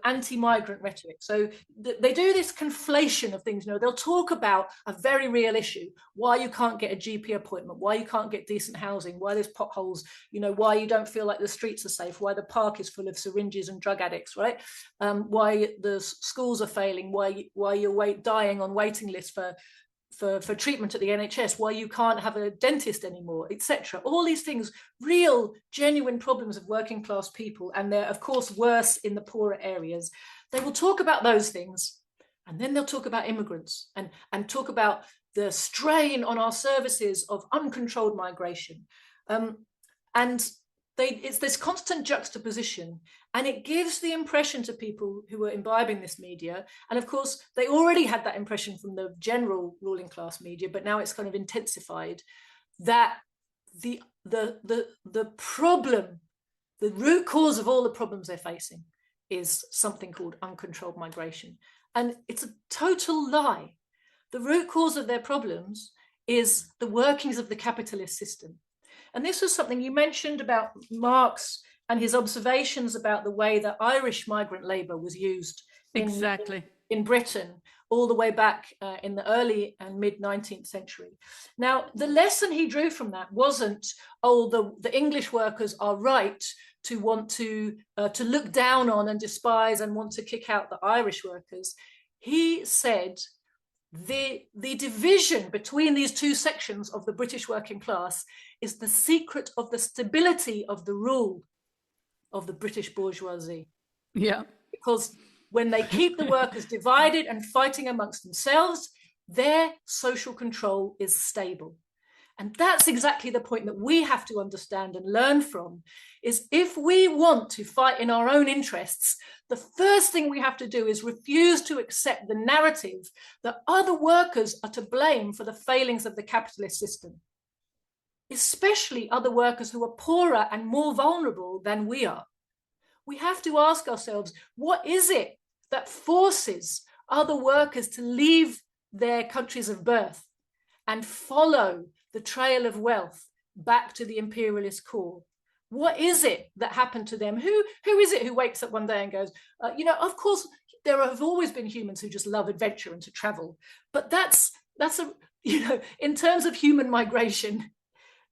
anti-migrant rhetoric. So they do this conflation of things. They'll talk about a very real issue, why you can't get a GP appointment, why you can't get decent housing, why there's potholes, why you don't feel like the streets are safe, why the park is full of syringes and drug addicts, right? Why the schools are failing, why you're dying on waiting lists for treatment at the NHS, why you can't have a dentist anymore, etc. All these things, real, genuine problems of working class people, and they're, of course, worse in the poorer areas. They will talk about those things, and then they'll talk about immigrants and talk about the strain on our services of uncontrolled migration. It's this constant juxtaposition, and it gives the impression to people who are imbibing this media, and of course they already had that impression from the general ruling class media, but now it's kind of intensified, that the problem, the root cause of all the problems they're facing is something called uncontrolled migration. And it's a total lie. The root cause of their problems is the workings of the capitalist system. And this was something you mentioned about Marx and his observations about the way that Irish migrant labour was used in Britain all the way back in the early and mid-19th century. Now, the lesson he drew from that wasn't, the English workers are right to want to look down on and despise and want to kick out the Irish workers. He said, the division between these two sections of the British working class is the secret of the stability of the rule of the British bourgeoisie. Yeah. Because when they keep the workers divided and fighting amongst themselves, their social control is stable. And that's exactly the point that we have to understand and learn from, is if we want to fight in our own interests, the first thing we have to do is refuse to accept the narrative that other workers are to blame for the failings of the capitalist system, especially other workers who are poorer and more vulnerable than we are. We have to ask ourselves, what is it that forces other workers to leave their countries of birth and follow the trail of wealth back to the imperialist core? What is it that happened to them? Who is it who wakes up one day and goes, of course, there have always been humans who just love adventure and to travel. But that's in terms of human migration,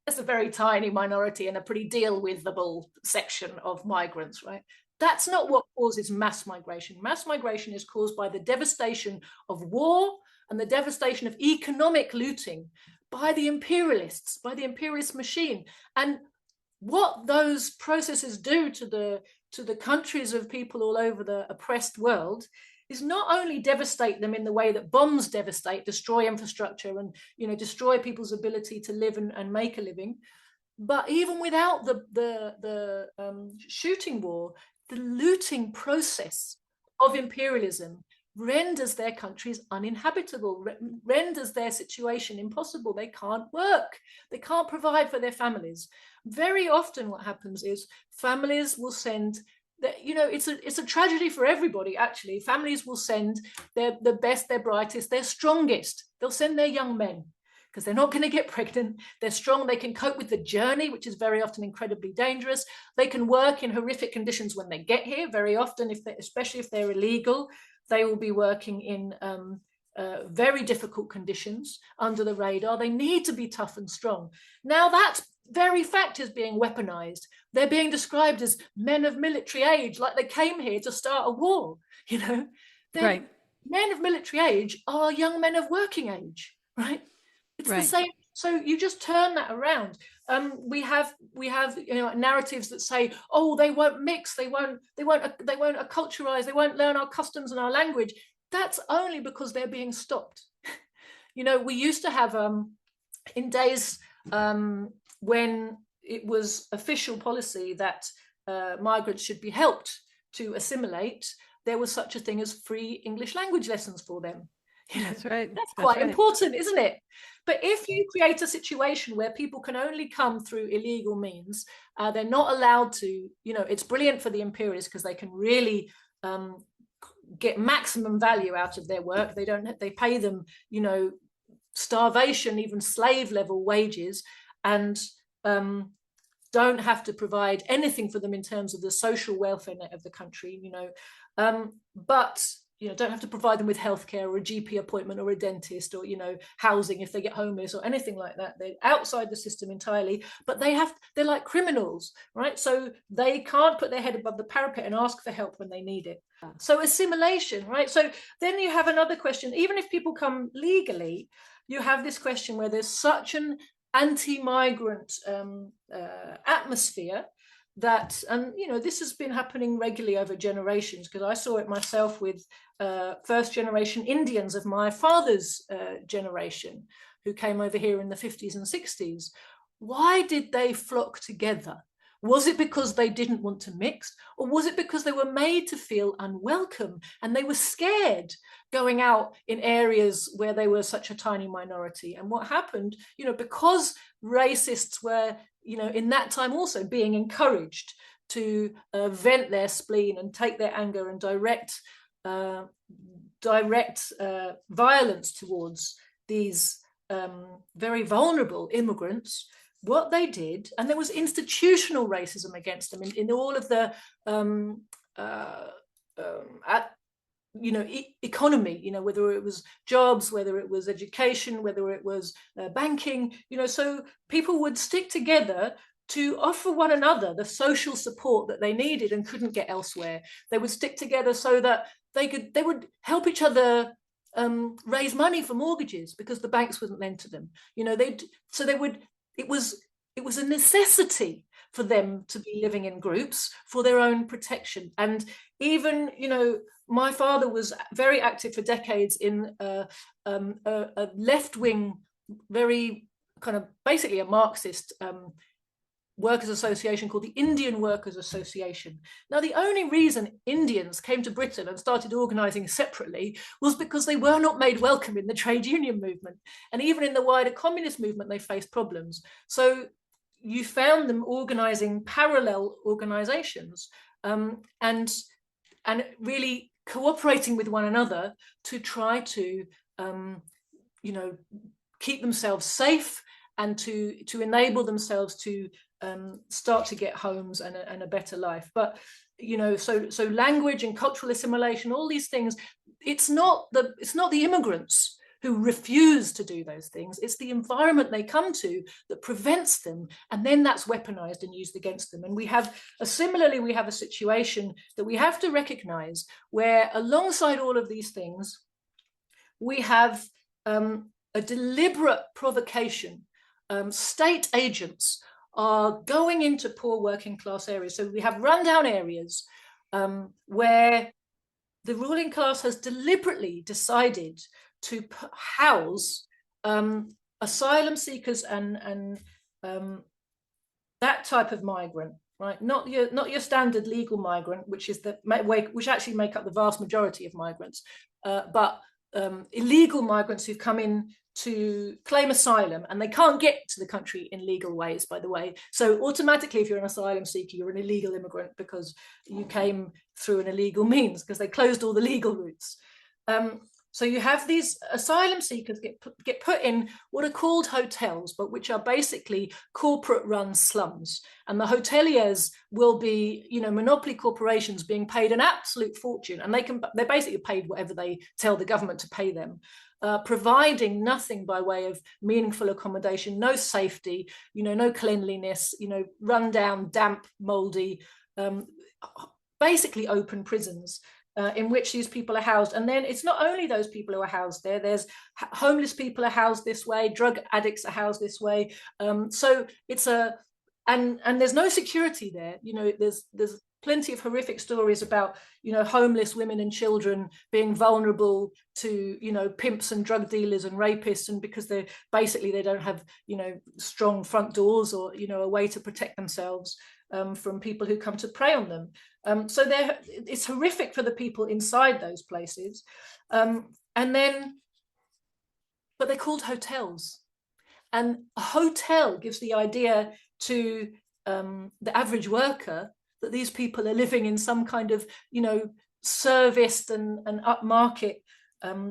that's a very tiny minority and a pretty deal-with-able section of migrants, right? That's not what causes mass migration. Mass migration is caused by the devastation of war and the devastation of economic looting by the imperialists, by the imperialist machine. And what those processes do to the countries of people all over the oppressed world is not only devastate them in the way that bombs devastate, destroy infrastructure and destroy people's ability to live and make a living, but even without the shooting war, the looting process of imperialism renders their countries uninhabitable, renders their situation impossible. They can't work, they can't provide for their families. Very often what happens is families will send, it's a tragedy for everybody, actually. Families will send the best, their brightest, their strongest. They'll send their young men because they're not going to get pregnant. They're strong. They can cope with the journey, which is very often incredibly dangerous. They can work in horrific conditions when they get here. Very often, especially if they're illegal, they will be working in very difficult conditions under the radar. They need to be tough and strong. Now that very fact is being weaponized. They're being described as men of military age, like they came here to start a war. You know, right. Men of military age are young men of working age, right? It's the same. So you just turn that around. We have narratives that say, oh, they won't mix, they won't acculturize, they won't learn our customs and our language. That's only because they're being stopped. We used to have in days when it was official policy that migrants should be helped to assimilate, there was such a thing as free English language lessons for them. That's right. That's quite important, isn't it? But if you create a situation where people can only come through illegal means, they're not allowed to, it's brilliant for the imperialists because they can really get maximum value out of their work. They pay them, starvation, even slave level wages, and don't have to provide anything for them in terms of the social welfare net of the country, but don't have to provide them with healthcare or a GP appointment or a dentist or housing if they get homeless or anything like that. They're outside the system entirely, but they're like criminals, right? So they can't put their head above the parapet and ask for help when they need it. So assimilation, right? So then you have another question. Even if people come legally, you have this question where there's such an anti-migrant atmosphere that, and this has been happening regularly over generations, because I saw it myself with first generation Indians of my father's generation who came over here in the 50s and 60s. Why did they flock together? Was it because they didn't want to mix, or was it because they were made to feel unwelcome and they were scared going out in areas where they were such a tiny minority? And what happened, because racists were, in that time also being encouraged to vent their spleen and take their anger and direct violence towards these very vulnerable immigrants, what they did, and there was institutional racism against them in all of the economy, whether it was jobs, whether it was education, whether it was banking, so people would stick together to offer one another the social support that they needed and couldn't get elsewhere. They would stick together so that they would help each other raise money for mortgages because the banks wouldn't lend to them. It was a necessity for them to be living in groups for their own protection. And even, my father was very active for decades in a left-wing, very kind of basically a Marxist workers' association called the Indian Workers' Association. Now, the only reason Indians came to Britain and started organizing separately was because they were not made welcome in the trade union movement. And even in the wider communist movement, they faced problems. So you found them organizing parallel organizations and really cooperating with one another to try to, keep themselves safe and to enable themselves to start to get homes and a better life. But so language and cultural assimilation, all these things, it's not the immigrants who refuse to do those things. It's the environment they come to that prevents them, and then that's weaponized and used against them. And we have a situation that we have to recognize, where alongside all of these things, we have a deliberate provocation. State agents are going into poor working class areas. So we have rundown areas where the ruling class has deliberately decided to house asylum seekers and that type of migrant, right? Not your standard legal migrant, which actually make up the vast majority of migrants, but illegal migrants who've come in to claim asylum, and they can't get to the country in legal ways, by the way. So automatically, if you're an asylum seeker, you're an illegal immigrant because you came through an illegal means, because they closed all the legal routes. So you have these asylum seekers get put in what are called hotels, but which are basically corporate-run slums. And the hoteliers will be, monopoly corporations being paid an absolute fortune, and they're basically paid whatever they tell the government to pay them, providing nothing by way of meaningful accommodation, no safety, no cleanliness, run-down, damp, mouldy, basically open prisons. In which these people are housed. And then it's not only those people who are housed there, there's homeless people are housed this way, drug addicts are housed this way. So it's and there's no security there. There's plenty of horrific stories about, homeless women and children being vulnerable to, pimps and drug dealers and rapists, and because they don't have, strong front doors or, a way to protect themselves from people who come to prey on them. So it's horrific for the people inside those places. But they're called hotels. And a hotel gives the idea to the average worker that these people are living in some kind of, serviced and upmarket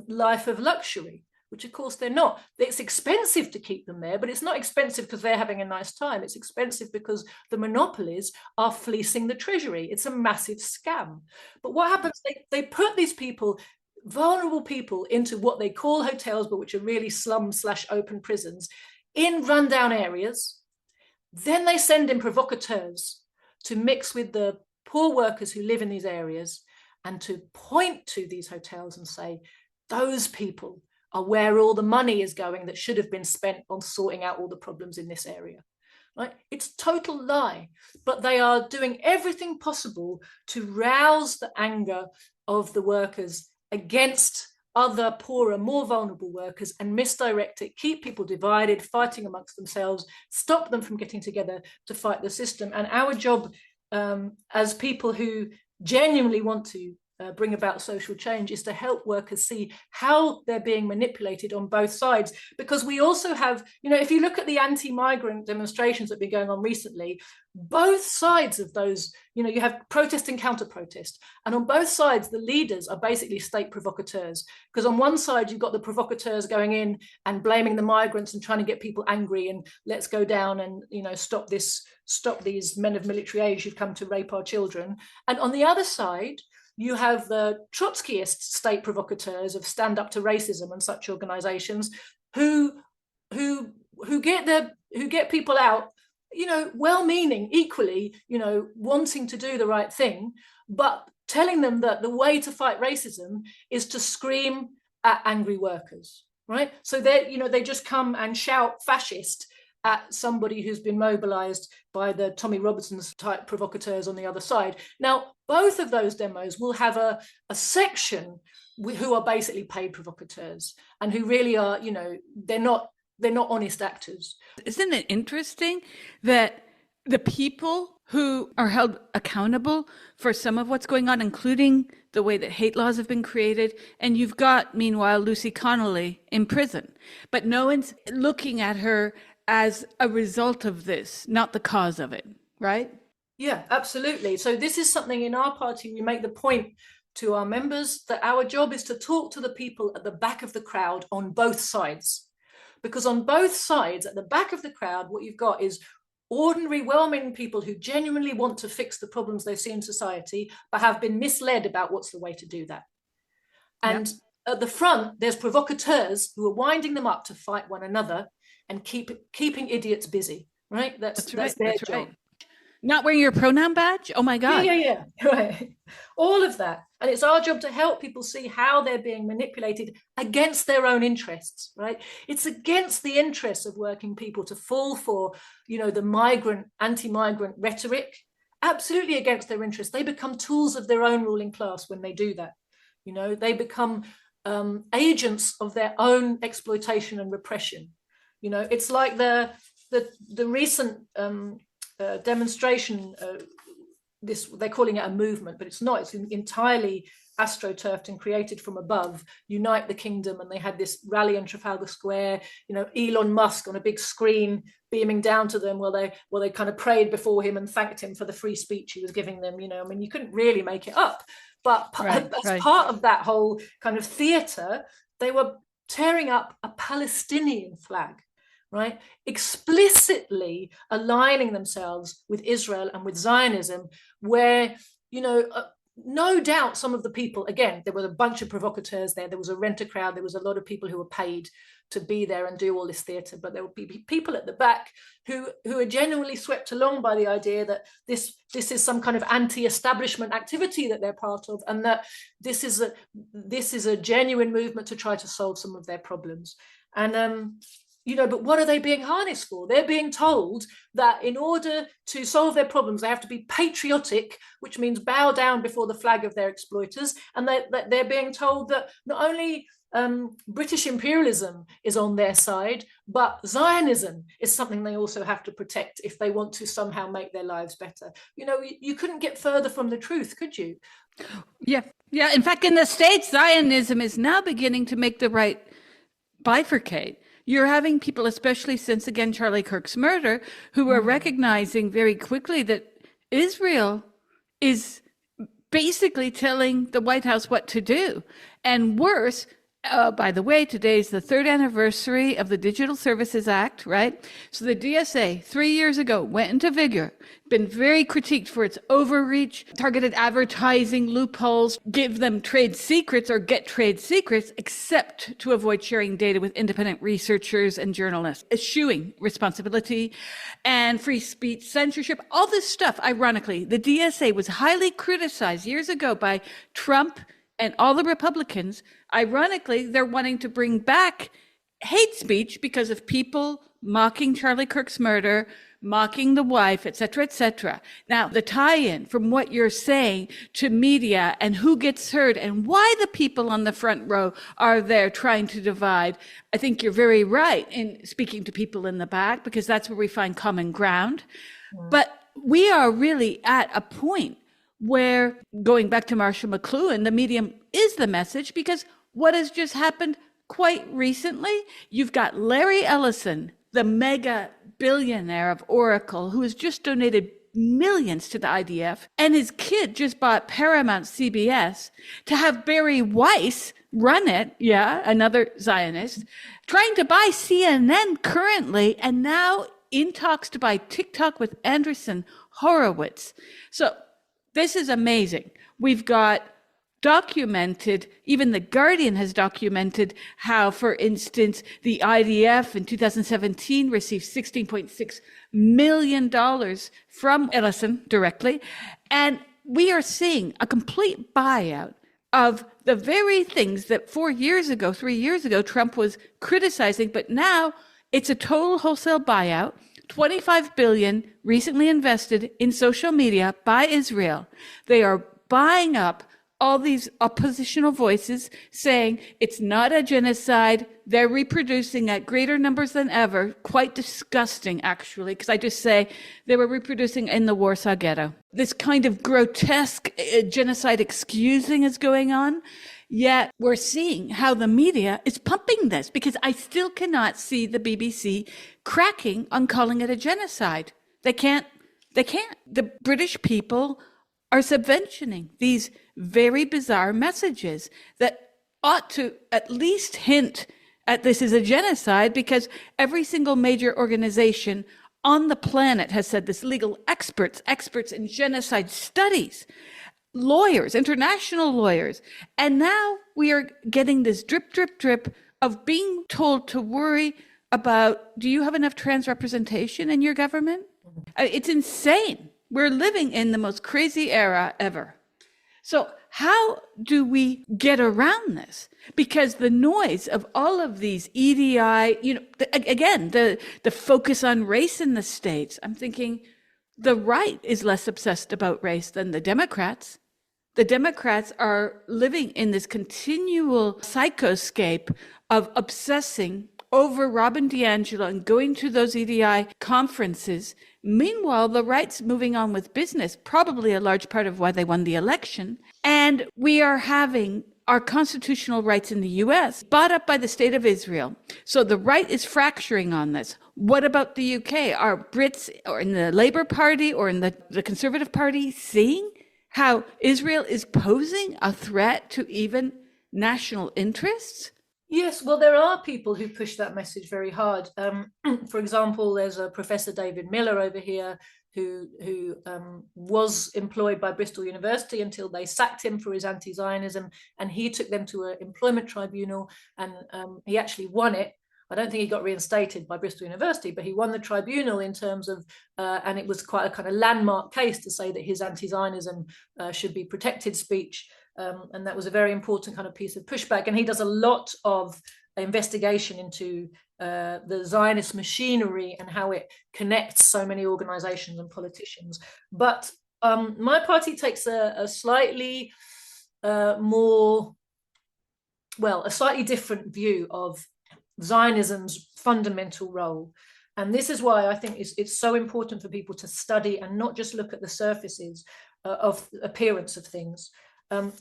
life of luxury, which of course they're not. It's expensive to keep them there, but it's not expensive because they're having a nice time. It's expensive because the monopolies are fleecing the treasury. It's a massive scam. But what happens, they put these people, vulnerable people, into what they call hotels, but which are really slum/open prisons in rundown areas. Then they send in provocateurs to mix with the poor workers who live in these areas and to point to these hotels and say, those people are where all the money is going that should have been spent on sorting out all the problems in this area. Right? It's total lie, but they are doing everything possible to rouse the anger of the workers against other poorer, more vulnerable workers and misdirect it, keep people divided, fighting amongst themselves, stop them from getting together to fight the system. And our job as people who genuinely want to bring about social change is to help workers see how they're being manipulated on both sides. Because we also have, if you look at the anti-migrant demonstrations that have been going on recently, both sides of those, you have protest and counter-protest. And on both sides, the leaders are basically state provocateurs. Because on one side, you've got the provocateurs going in and blaming the migrants and trying to get people angry and let's go down and, stop these men of military age who've come to rape our children. And on the other side, you have the Trotskyist state provocateurs of Stand Up to Racism and such organizations who get people out, well-meaning, equally, wanting to do the right thing, but telling them that the way to fight racism is to scream at angry workers, right? So they just come and shout fascist at somebody who's been mobilized by the Tommy Robinson's type provocateurs on the other side. Now, both of those demos will have a section who are basically paid provocateurs and who really are, they're not honest actors. Isn't it interesting that the people who are held accountable for some of what's going on, including the way that hate laws have been created, and you've got, meanwhile, Lucy Connolly in prison, but no one's looking at her as a result of this, not the cause of it, right? Yeah, absolutely. So this is something in our party, we make the point to our members that our job is to talk to the people at the back of the crowd on both sides. Because on both sides, at the back of the crowd, what you've got is ordinary, well-meaning people who genuinely want to fix the problems they see in society, but have been misled about what's the way to do that. And at the front, there's provocateurs who are winding them up to fight one another and keeping idiots busy, right? That's their job. Right. Not wearing your pronoun badge? Oh my God. Yeah. Right. All of that. And it's our job to help people see how they're being manipulated against their own interests, right? It's against the interests of working people to fall for, the migrant, anti-migrant rhetoric, absolutely against their interests. They become tools of their own ruling class when they do that. They become agents of their own exploitation and repression. It's like the recent demonstration, they're calling it a movement, but it's not. It's entirely astroturfed and created from above. Unite the Kingdom, and they had this rally in Trafalgar Square. Elon Musk on a big screen beaming down to them, while they kind of prayed before him and thanked him for the free speech he was giving them. You couldn't really make it up. But Right, as right. part of that whole kind of theater, they were tearing up a Palestinian flag, right? Explicitly aligning themselves with Israel and with Zionism, where, no doubt some of the people, again, there were a bunch of provocateurs there. There was a renter crowd. There was a lot of people who were paid to be there and do all this theatre, but there would be people at the back who are genuinely swept along by the idea that this is some kind of anti-establishment activity that they're part of, and that this is a genuine movement to try to solve some of their problems. And but what are they being harnessed for? They're being told that in order to solve their problems, they have to be patriotic, which means bow down before the flag of their exploiters. And they're being told that not only British imperialism is on their side, but Zionism is something they also have to protect if they want to somehow make their lives better. You couldn't get further from the truth, could you? Yeah. Yeah. In fact, in the States, Zionism is now beginning to make the right bifurcate. You're having people, especially since, again, Charlie Kirk's murder, who are recognizing very quickly that Israel is basically telling the White House what to do. And worse, by the way, today's the 3rd anniversary of the Digital Services Act, right? So the DSA 3 years ago went into vigor, been very critiqued for its overreach, targeted advertising loopholes, give them trade secrets or get trade secrets, except to avoid sharing data with independent researchers and journalists, eschewing responsibility and free speech censorship, all this stuff. Ironically, the DSA was highly criticized years ago by Trump and all the Republicans. Ironically, they're wanting to bring back hate speech because of people mocking Charlie Kirk's murder, mocking the wife, et cetera, et cetera. Now, the tie-in from what you're saying to media and who gets heard and why the people on the front row are there trying to divide, I think you're very right in speaking to people in the back, because that's where we find common ground. But we are really at a point where, going back to Marshall McLuhan, the medium is the message, because what has just happened quite recently, you've got Larry Ellison, the mega billionaire of Oracle, who has just donated millions to the IDF, and his kid just bought Paramount CBS, to have Barry Weiss run it, another Zionist, trying to buy CNN currently, and now in talks to buy TikTok with Andreessen Horowitz. So this is amazing. We've got documented, even The Guardian has documented how, for instance, the IDF in 2017 received $16.6 million from Ellison directly. And we are seeing a complete buyout of the very things that 3 years ago, Trump was criticizing, but now it's a total wholesale buyout. $25 billion recently invested in social media by Israel. They are buying up all these oppositional voices saying it's not a genocide. They're reproducing at greater numbers than ever. Quite disgusting, actually, because I just say they were reproducing in the Warsaw Ghetto. This kind of grotesque genocide excusing is going on. Yet we're seeing how the media is pumping this, because I still cannot see the BBC cracking on calling it a genocide. They can't. The British people are subventioning these very bizarre messages that ought to at least hint at this is a genocide, because every single major organization on the planet has said this. Legal experts in genocide studies, lawyers, international lawyers. And now we are getting this drip, drip, drip of being told to worry about, do you have enough trans representation in your government? It's insane. We're living in the most crazy era ever. So how do we get around this? Because the noise of all of these EDI, again, the focus on race in the States, I'm thinking the right is less obsessed about race than the Democrats. The Democrats are living in this continual psychoscape of obsessing over Robin DiAngelo and going to those EDI conferences. Meanwhile, the right's moving on with business, probably a large part of why they won the election. And we are having our constitutional rights in the US bought up by the state of Israel. So the right is fracturing on this. What about the UK? Are Brits or in the Labour Party or in the Conservative Party seeing How Israel is posing a threat to even national interests? Yes, well, there are people who push that message very hard. For example, there's a Professor David Miller over here who was employed by Bristol University until they sacked him for his anti-Zionism, and he took them to an employment tribunal, and he actually won it. I don't think he got reinstated by Bristol University, but he won the tribunal in terms of, and it was quite a kind of landmark case to say that his anti-Zionism should be protected speech. And that was a very important kind of piece of pushback. And he does a lot of investigation into the Zionist machinery and how it connects so many organizations and politicians. But my party takes a slightly a slightly different view of Zionism's fundamental role. And this is why I think it's so important for people to study and not just look at the surfaces of appearance of things.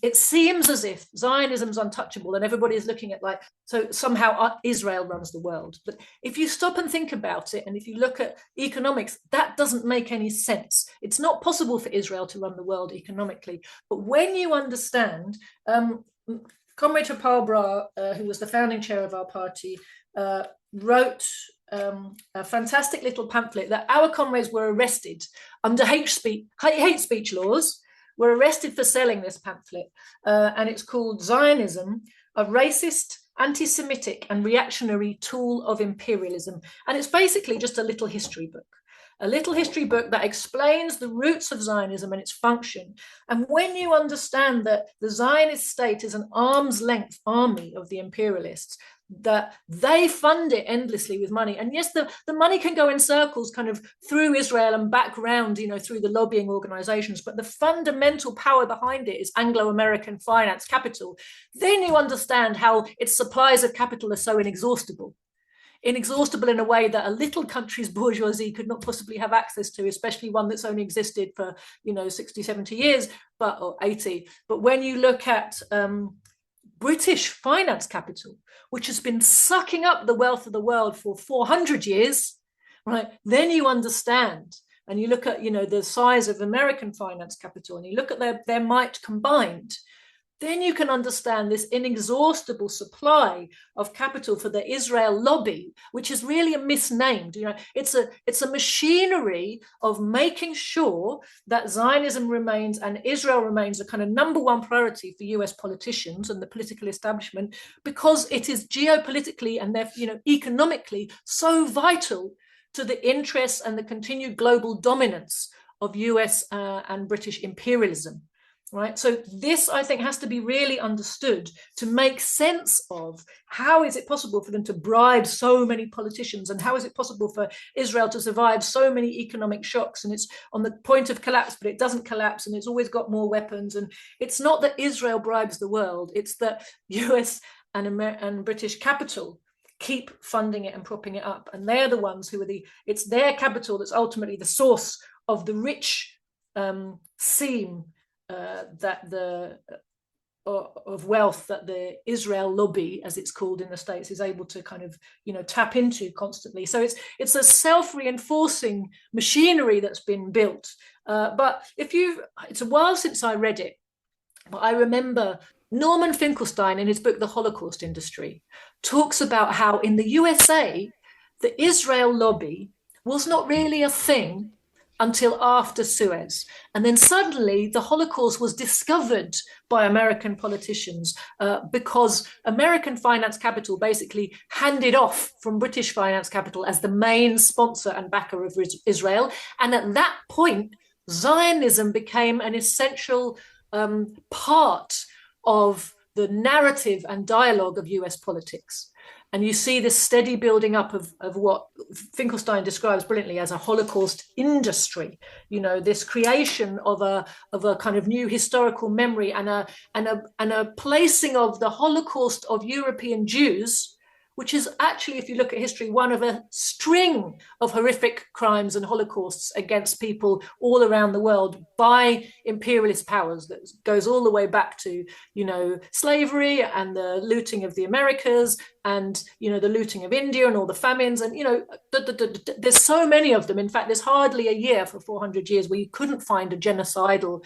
It seems as if Zionism's untouchable and everybody is looking at so somehow Israel runs the world. But if you stop and think about it, and if you look at economics, that doesn't make any sense. It's not possible for Israel to run the world economically. But when you understand, Comrade Joti Brar, who was the founding chair of our party, wrote a fantastic little pamphlet that our comrades were arrested under hate speech laws, were arrested for selling this pamphlet, and it's called Zionism, a racist, anti-Semitic and reactionary tool of imperialism. And it's basically just a little history book that explains the roots of Zionism and its function. And when you understand that the Zionist state is an arm's length army of the imperialists, that they fund it endlessly with money. And yes, the money can go in circles kind of through Israel and back around, through the lobbying organizations, but the fundamental power behind it is Anglo-American finance capital. Then you understand how its supplies of capital are so inexhaustible in a way that a little country's bourgeoisie could not possibly have access to, especially one that's only existed for 60, 70 years, or 80. But when you look at British finance capital, which has been sucking up the wealth of the world for 400 years, right? Then you understand, and you look at the size of American finance capital, and you look at their might combined. Then you can understand this inexhaustible supply of capital for the Israel lobby, which is really a misnamed. It's a machinery of making sure that Zionism remains and Israel remains a kind of number one priority for US politicians and the political establishment, because it is geopolitically and economically so vital to the interests and the continued global dominance of US and British imperialism. Right. So this, I think, has to be really understood to make sense of how is it possible for them to bribe so many politicians, and how is it possible for Israel to survive so many economic shocks, and it's on the point of collapse, but it doesn't collapse, and it's always got more weapons. And it's not that Israel bribes the world, it's that US and British capital keep funding it and propping it up, and they're the ones who it's their capital that's ultimately the source of the rich seam of wealth that the Israel lobby, as it's called in the States, is able to kind of tap into constantly. So it's a self-reinforcing machinery that's been built. But it's a while since I read it, but I remember Norman Finkelstein in his book The Holocaust Industry talks about how in the USA the Israel lobby was not really a thing until after Suez. And then suddenly the Holocaust was discovered by American politicians because American finance capital basically handed off from British finance capital as the main sponsor and backer of Israel. And at that point, Zionism became an essential part of the narrative and dialogue of US politics. And you see this steady building up of what Finkelstein describes brilliantly as a Holocaust industry. This creation of a kind of new historical memory and a placing of the Holocaust of European Jews, which is actually, if you look at history, one of a string of horrific crimes and holocausts against people all around the world by imperialist powers that goes all the way back to, slavery and the looting of the Americas, and, the looting of India and all the famines, and, there's so many of them. In fact, there's hardly a year for 400 years where you couldn't find a genocidal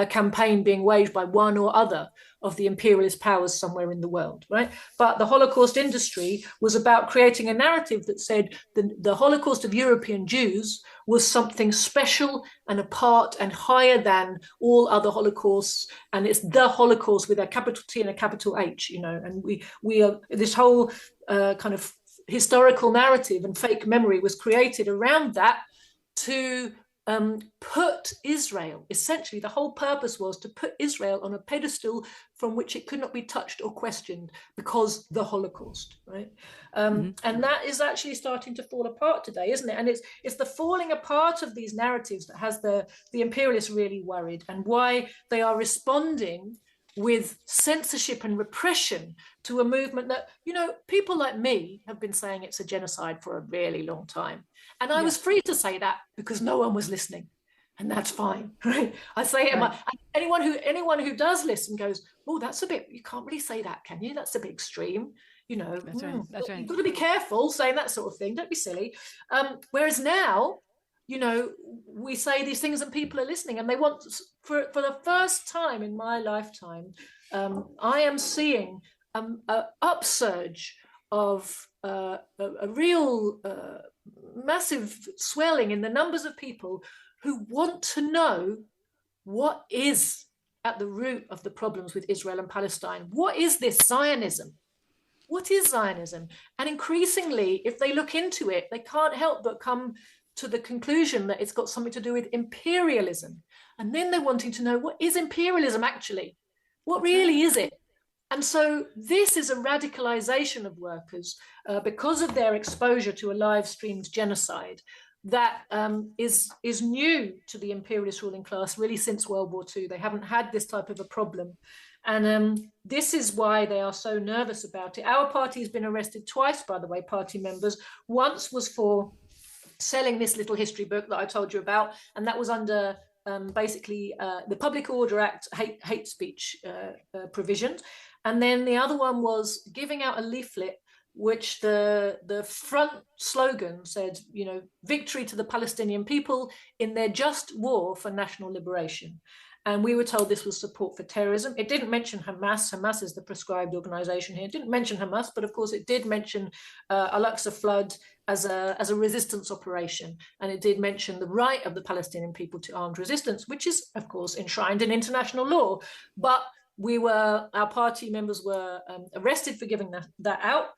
campaign being waged by one or other of the imperialist powers somewhere in the world, right? But the Holocaust industry was about creating a narrative that said the Holocaust of European Jews was something special and apart and higher than all other Holocausts, and it's the Holocaust with a capital T and a capital H, and we are this whole kind of historical narrative and fake memory was created around that to put Israel, essentially the whole purpose was to put Israel on a pedestal from which it could not be touched or questioned because the Holocaust, right? And that is actually starting to fall apart today, isn't it? And it's the falling apart of these narratives that has the imperialists really worried, and why they are responding with censorship and repression to a movement that, people like me have been saying it's a genocide for a really long time. And I was free to say that because no one was listening. And that's fine, right? I say it. Right. Anyone who does listen goes, oh, that's a bit, you can't really say that, can you? That's a bit extreme. That's right. That's right. You've got to be careful saying that sort of thing. Don't be silly. Whereas now, we say these things and people are listening, and they want, for the first time in my lifetime, I am seeing an upsurge of a real massive swelling in the numbers of people who want to know what is at the root of the problems with Israel and Palestine. What is this Zionism? What is Zionism? And increasingly, if they look into it, they can't help but come to the conclusion that it's got something to do with imperialism. And then they're wanting to know, what is imperialism actually? What really is it? And so this is a radicalization of workers because of their exposure to a live streamed genocide that is new to the imperialist ruling class really since World War II. They haven't had this type of a problem. And this is why they are so nervous about it. Our party has been arrested twice, by the way, party members. Once was for selling this little history book that I told you about, and that was under basically the Public Order Act hate speech provisions. And then the other one was giving out a leaflet which the front slogan said, victory to the Palestinian people in their just war for national liberation. And we were told this was support for terrorism. It didn't mention Hamas. Hamas is the prescribed organization here. It didn't mention Hamas, but of course it did mention Al-Aqsa flood as a resistance operation. And it did mention the right of the Palestinian people to armed resistance, which is, of course, enshrined in international law. But our party members were arrested for giving that out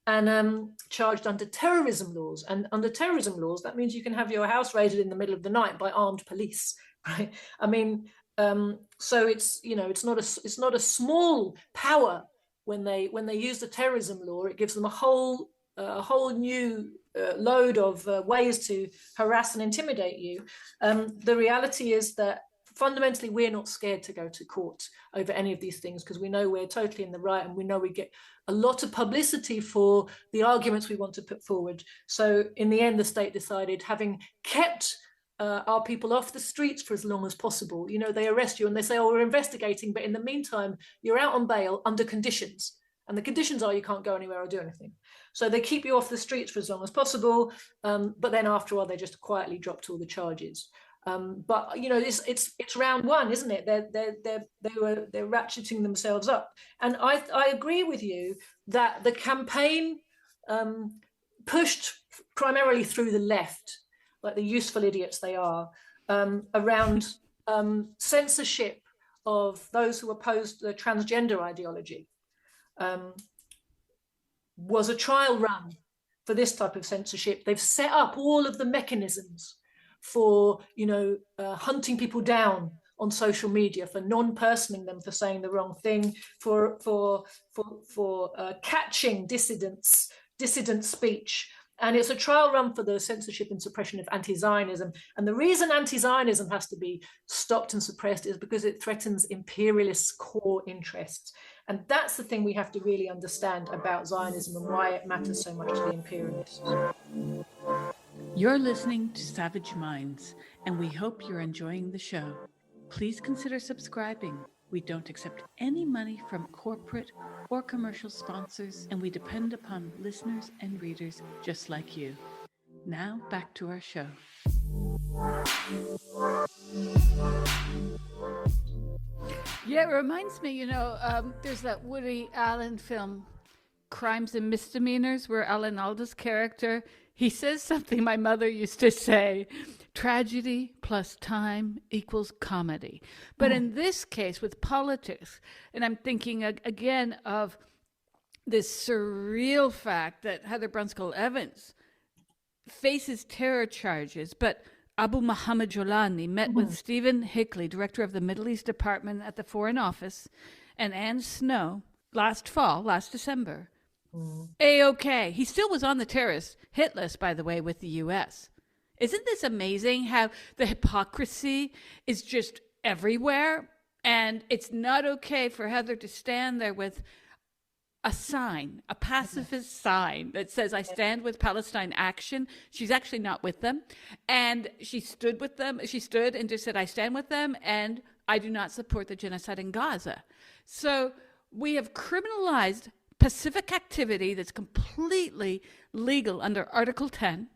and charged under terrorism laws. And under terrorism laws, that means you can have your house raided in the middle of the night by armed police, right? I mean, so it's it's not a small power when they use the terrorism law. It gives them a whole new load of ways to harass and intimidate you. The reality is that fundamentally, we're not scared to go to court over any of these things because we know we're totally in the right, and we know we get a lot of publicity for the arguments we want to put forward. So in the end, the state decided, having kept our people off the streets for as long as possible, they arrest you and they say, oh, we're investigating, but in the meantime, you're out on bail under conditions. And the conditions are you can't go anywhere or do anything. So they keep you off the streets for as long as possible. But then after a while, they just quietly dropped all the charges. But it's round one, isn't it? They're ratcheting themselves up, and I agree with you that the campaign pushed primarily through the left, like the useful idiots they are, around censorship of those who opposed the transgender ideology. Was a trial run for this type of censorship. They've set up all of the mechanisms for hunting people down on social media, for non-personing them for saying the wrong thing, for catching dissident speech. And it's a trial run for the censorship and suppression of anti-Zionism. And the reason anti-Zionism has to be stopped and suppressed is because it threatens imperialist core interests. And that's the thing we have to really understand about Zionism and why it matters so much to the imperialists. You're listening to Savage Minds, and we hope you're enjoying the show. Please consider subscribing. We don't accept any money from corporate or commercial sponsors, and we depend upon listeners and readers just like you. Now, back to our show. Yeah, it reminds me, there's that Woody Allen film, Crimes and Misdemeanors, where Alan Alda's character, he says something my mother used to say, tragedy plus time equals comedy. But in this case, with politics, and I'm thinking again of this surreal fact that Heather Brunskill Evans faces terror charges, but Abu Muhammad Jolani met with Stephen Hickley, director of the Middle East Department at the Foreign Office, and Ann Snow last December. A-OK. He still was on the terrorist hit list, by the way, with the U.S. Isn't this amazing how the hypocrisy is just everywhere? And it's not okay for Heather to stand there with a sign, a pacifist sign that says, I stand with Palestine Action. She's actually not with them. And she stood with them. She stood and just said, I stand with them, and I do not support the genocide in Gaza. So we have criminalized pacific activity that's completely legal under Article 10.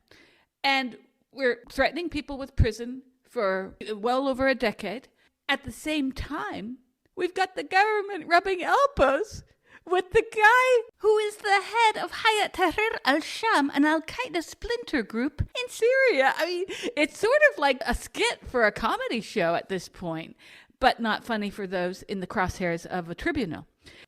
And we're threatening people with prison for well over a decade. At the same time, we've got the government rubbing elbows with the guy who is the head of Hayat Tahrir al-Sham, an al-Qaeda splinter group in Syria. I mean, it's sort of like a skit for a comedy show at this point, but not funny for those in the crosshairs of a tribunal.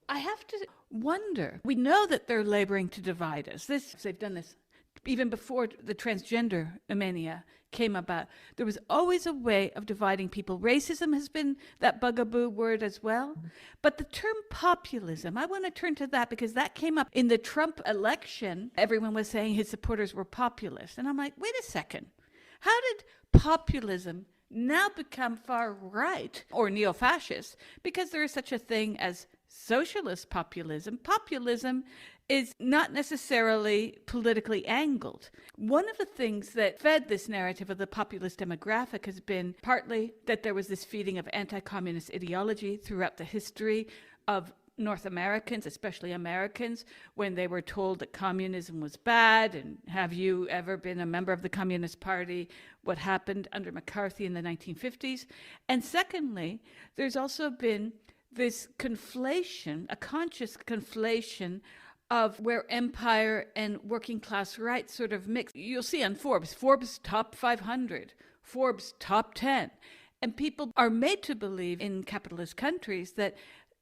I have to wonder, we know that they're laboring to divide us. They've done this even before the transgender mania came about. There was always a way of dividing people. Racism has been that bugaboo word as well. But the term populism, I want to turn to that because that came up in the Trump election. Everyone was saying his supporters were populist. And I'm like, wait a second. How did populism now become far right or neo-fascist? Because there is such a thing as socialist populism. Populism is not necessarily politically angled. One of the things that fed this narrative of the populist demographic has been partly that there was this feeding of anti-communist ideology throughout the history of North Americans, especially Americans, when they were told that communism was bad. And have you ever been a member of the Communist Party? What happened under McCarthy in the 1950s? And secondly, there's also been this conflation, a conscious conflation of where empire and working class rights sort of mix. You'll see on Forbes top 500, Forbes top 10. And people are made to believe in capitalist countries that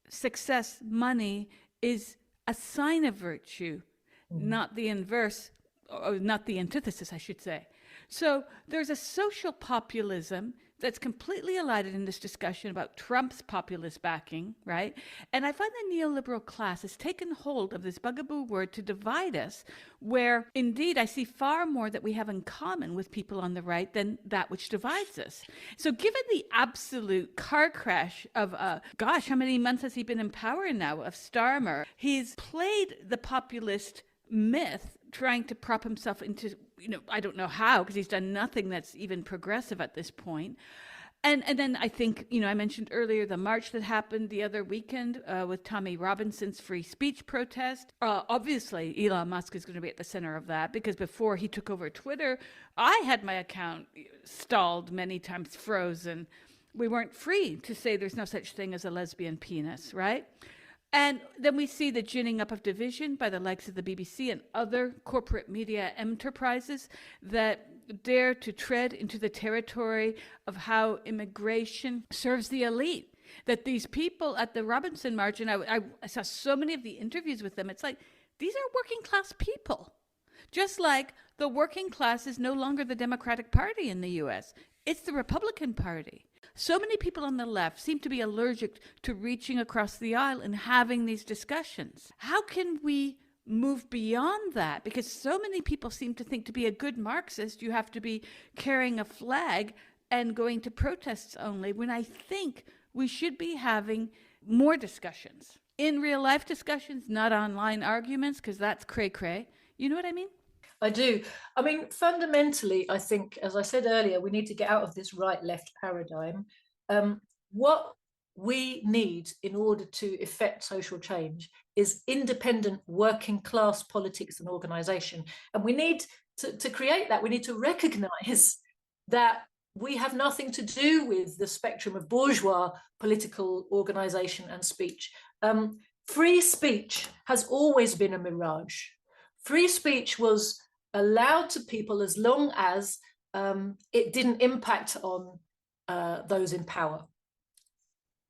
success, money is a sign of virtue, not the inverse, or not the antithesis, I should say. So there's a social populism that's completely elided in this discussion about Trump's populist backing, right? And I find the neoliberal class has taken hold of this bugaboo word to divide us, where indeed I see far more that we have in common with people on the right than that which divides us. So given the absolute car crash of, how many months has he been in power now, of Starmer, he's played the populist myth, trying to prop himself into, I don't know how, because he's done nothing that's even progressive at this point. And then I think, I mentioned earlier the march that happened the other weekend with Tommy Robinson's free speech protest. Obviously, Elon Musk is going to be at the center of that, because before he took over Twitter, I had my account stalled many times, frozen. We weren't free to say there's no such thing as a lesbian penis, right? And then we see the ginning up of division by the likes of the BBC and other corporate media enterprises that dare to tread into the territory of how immigration serves the elite. That these people at the Robinson March, and I saw so many of the interviews with them, it's like, these are working class people. Just like the working class is no longer the Democratic Party in the US, it's the Republican Party. So many people on the left seem to be allergic to reaching across the aisle and having these discussions. How can we move beyond that? Because so many people seem to think to be a good Marxist, you have to be carrying a flag and going to protests only, when I think we should be having more discussions. In real life discussions, not online arguments, because that's cray-cray. You know what I mean? I do. I mean, fundamentally, I think, as I said earlier, we need to get out of this right-left paradigm. What we need in order to effect social change is independent working class politics and organization. And we need to create that. We need to recognize that we have nothing to do with the spectrum of bourgeois political organization and speech. Free speech has always been a mirage. Free speech was allowed to people as long as it didn't impact on those in power.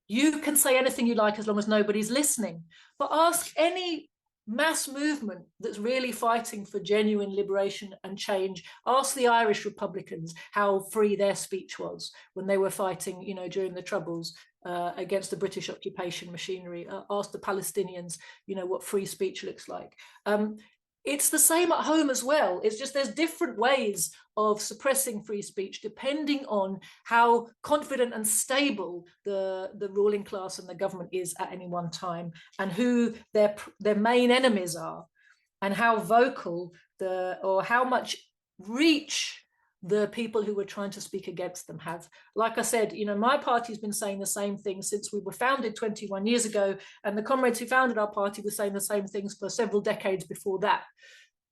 You can say anything you like as long as nobody's listening. But ask any mass movement that's really fighting for genuine liberation and change. Ask the Irish Republicans how free their speech was when they were fighting, you know, during the Troubles against the British occupation machinery. Ask the Palestinians, you know, what free speech looks like. It's the same at home as well. It's just there's different ways of suppressing free speech depending on how confident and stable the ruling class and the government is at any one time, and who their main enemies are, and how vocal or how much reach the people who were trying to speak against them have. Like I said, you know, my party's been saying the same thing since we were founded 21 years ago, and the comrades who founded our party were saying the same things for several decades before that.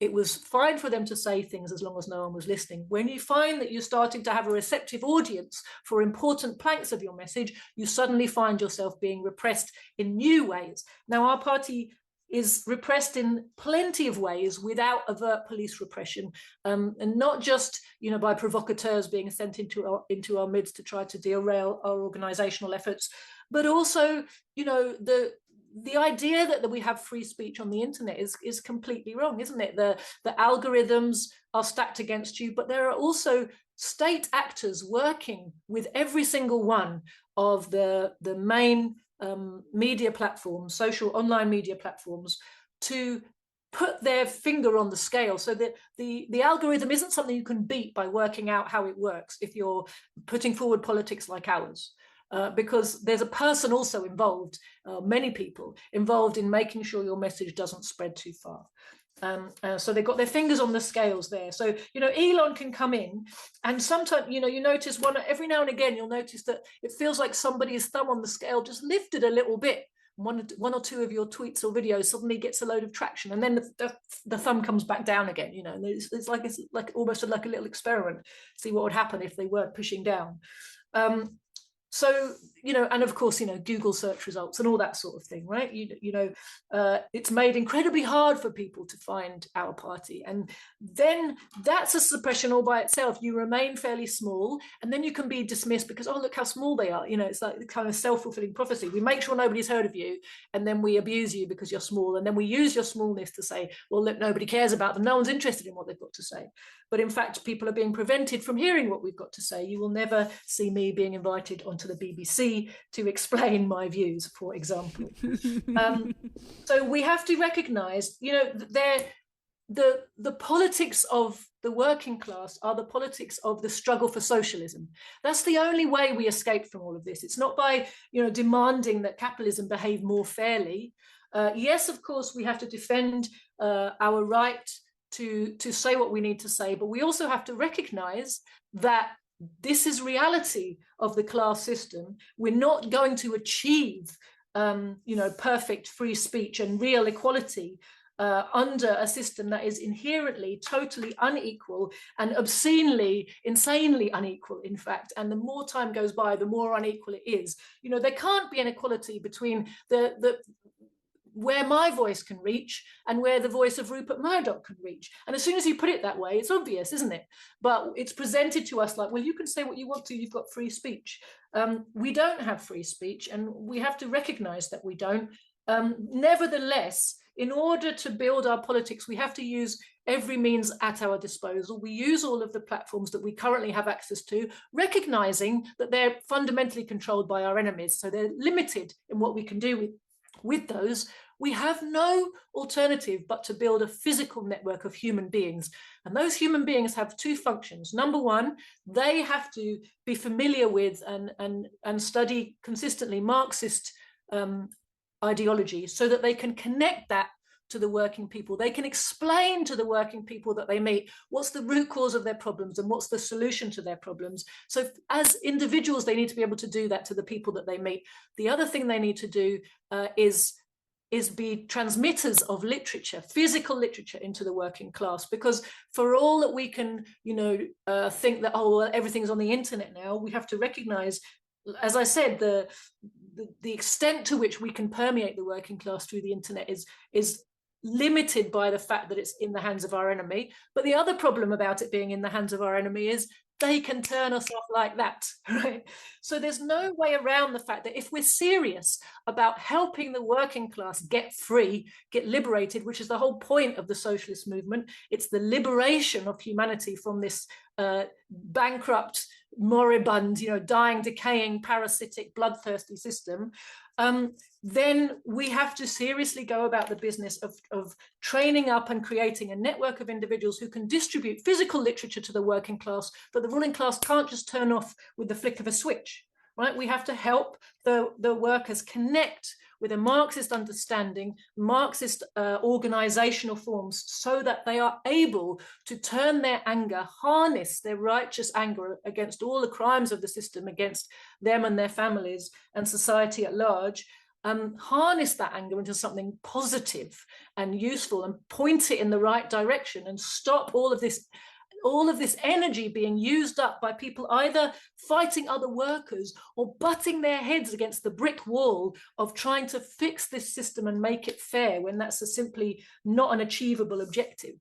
It was fine for them to say things as long as no one was listening. When you find that you're starting to have a receptive audience for important planks of your message, you suddenly find yourself being repressed in new ways. Now, our party is repressed in plenty of ways without overt police repression, and not just, you know, by provocateurs being sent into our midst to try to derail our organizational efforts, but also, you know, the idea that we have free speech on the internet is completely wrong, isn't it? The algorithms are stacked against you, but there are also state actors working with every single one of the main media platforms, social online media platforms, to put their finger on the scale, so that the algorithm isn't something you can beat by working out how it works if you're putting forward politics like ours. Because there's a person also involved, many people involved in making sure your message doesn't spread too far. So they've got their fingers on the scales there. So, you know, Elon can come in, and sometimes, you know, you notice every now and again, you'll notice that it feels like somebody's thumb on the scale just lifted a little bit. One or two of your tweets or videos suddenly gets a load of traction, and then the thumb comes back down again, you know, and it's like almost like a little experiment, see what would happen if they weren't pushing down. So, you know, and of course, you know, Google search results and all that sort of thing, right? It's made incredibly hard for people to find our party. And then that's a suppression all by itself. You remain fairly small, and then you can be dismissed because, oh, look how small they are. You know, it's like the kind of self-fulfilling prophecy. We make sure nobody's heard of you, and then we abuse you because you're small. And then we use your smallness to say, well, look, nobody cares about them. No one's interested in what they've got to say. But in fact, people are being prevented from hearing what we've got to say. You will never see me being invited onto the BBC to explain my views, for example. So we have to recognize, you know, the politics of the working class are the politics of the struggle for socialism. That's the only way we escape from all of this. It's not by, you know, demanding that capitalism behave more fairly. Yes, of course, we have to defend our right to say what we need to say, but we also have to recognize that this is reality of the class system. We're not going to achieve, you know, perfect free speech and real equality under a system that is inherently totally unequal and obscenely, insanely unequal, in fact. And the more time goes by, the more unequal it is. You know, there can't be an equality between where my voice can reach and where the voice of Rupert Murdoch can reach. And as soon as you put it that way, it's obvious, isn't it? But it's presented to us like, well, you can say what you want to, you've got free speech. We don't have free speech, and we have to recognize that we don't. Nevertheless, in order to build our politics, we have to use every means at our disposal. We use all of the platforms that we currently have access to, recognizing that they're fundamentally controlled by our enemies. So they're limited in what we can do with those. We have no alternative but to build a physical network of human beings. And those human beings have two functions. Number one, they have to be familiar with and study consistently Marxist ideology, so that they can connect that to the working people. They can explain to the working people that they meet what's the root cause of their problems and what's the solution to their problems. So as individuals, they need to be able to do that to the people that they meet. The other thing they need to do is be transmitters of literature, physical literature, into the working class. Because for all that we can, think that, oh, well, everything's on the internet now, we have to recognize, as I said, the extent to which we can permeate the working class through the internet is limited by the fact that it's in the hands of our enemy. But the other problem about it being in the hands of our enemy is they can turn us off like that, right? So there's no way around the fact that if we're serious about helping the working class get free, get liberated, which is the whole point of the socialist movement, it's the liberation of humanity from this bankrupt, moribund, dying, decaying, parasitic, bloodthirsty system, then we have to seriously go about the business of training up and creating a network of individuals who can distribute physical literature to the working class, but the ruling class can't just turn off with the flick of a switch, right? We have to help the workers connect with a Marxist understanding, Marxist organizational forms, so that they are able to turn their anger, harness their righteous anger against all the crimes of the system, against them and their families and society at large, harness that anger into something positive and useful and point it in the right direction and stop all of this energy being used up by people either fighting other workers or butting their heads against the brick wall of trying to fix this system and make it fair, when that's simply not an achievable objective.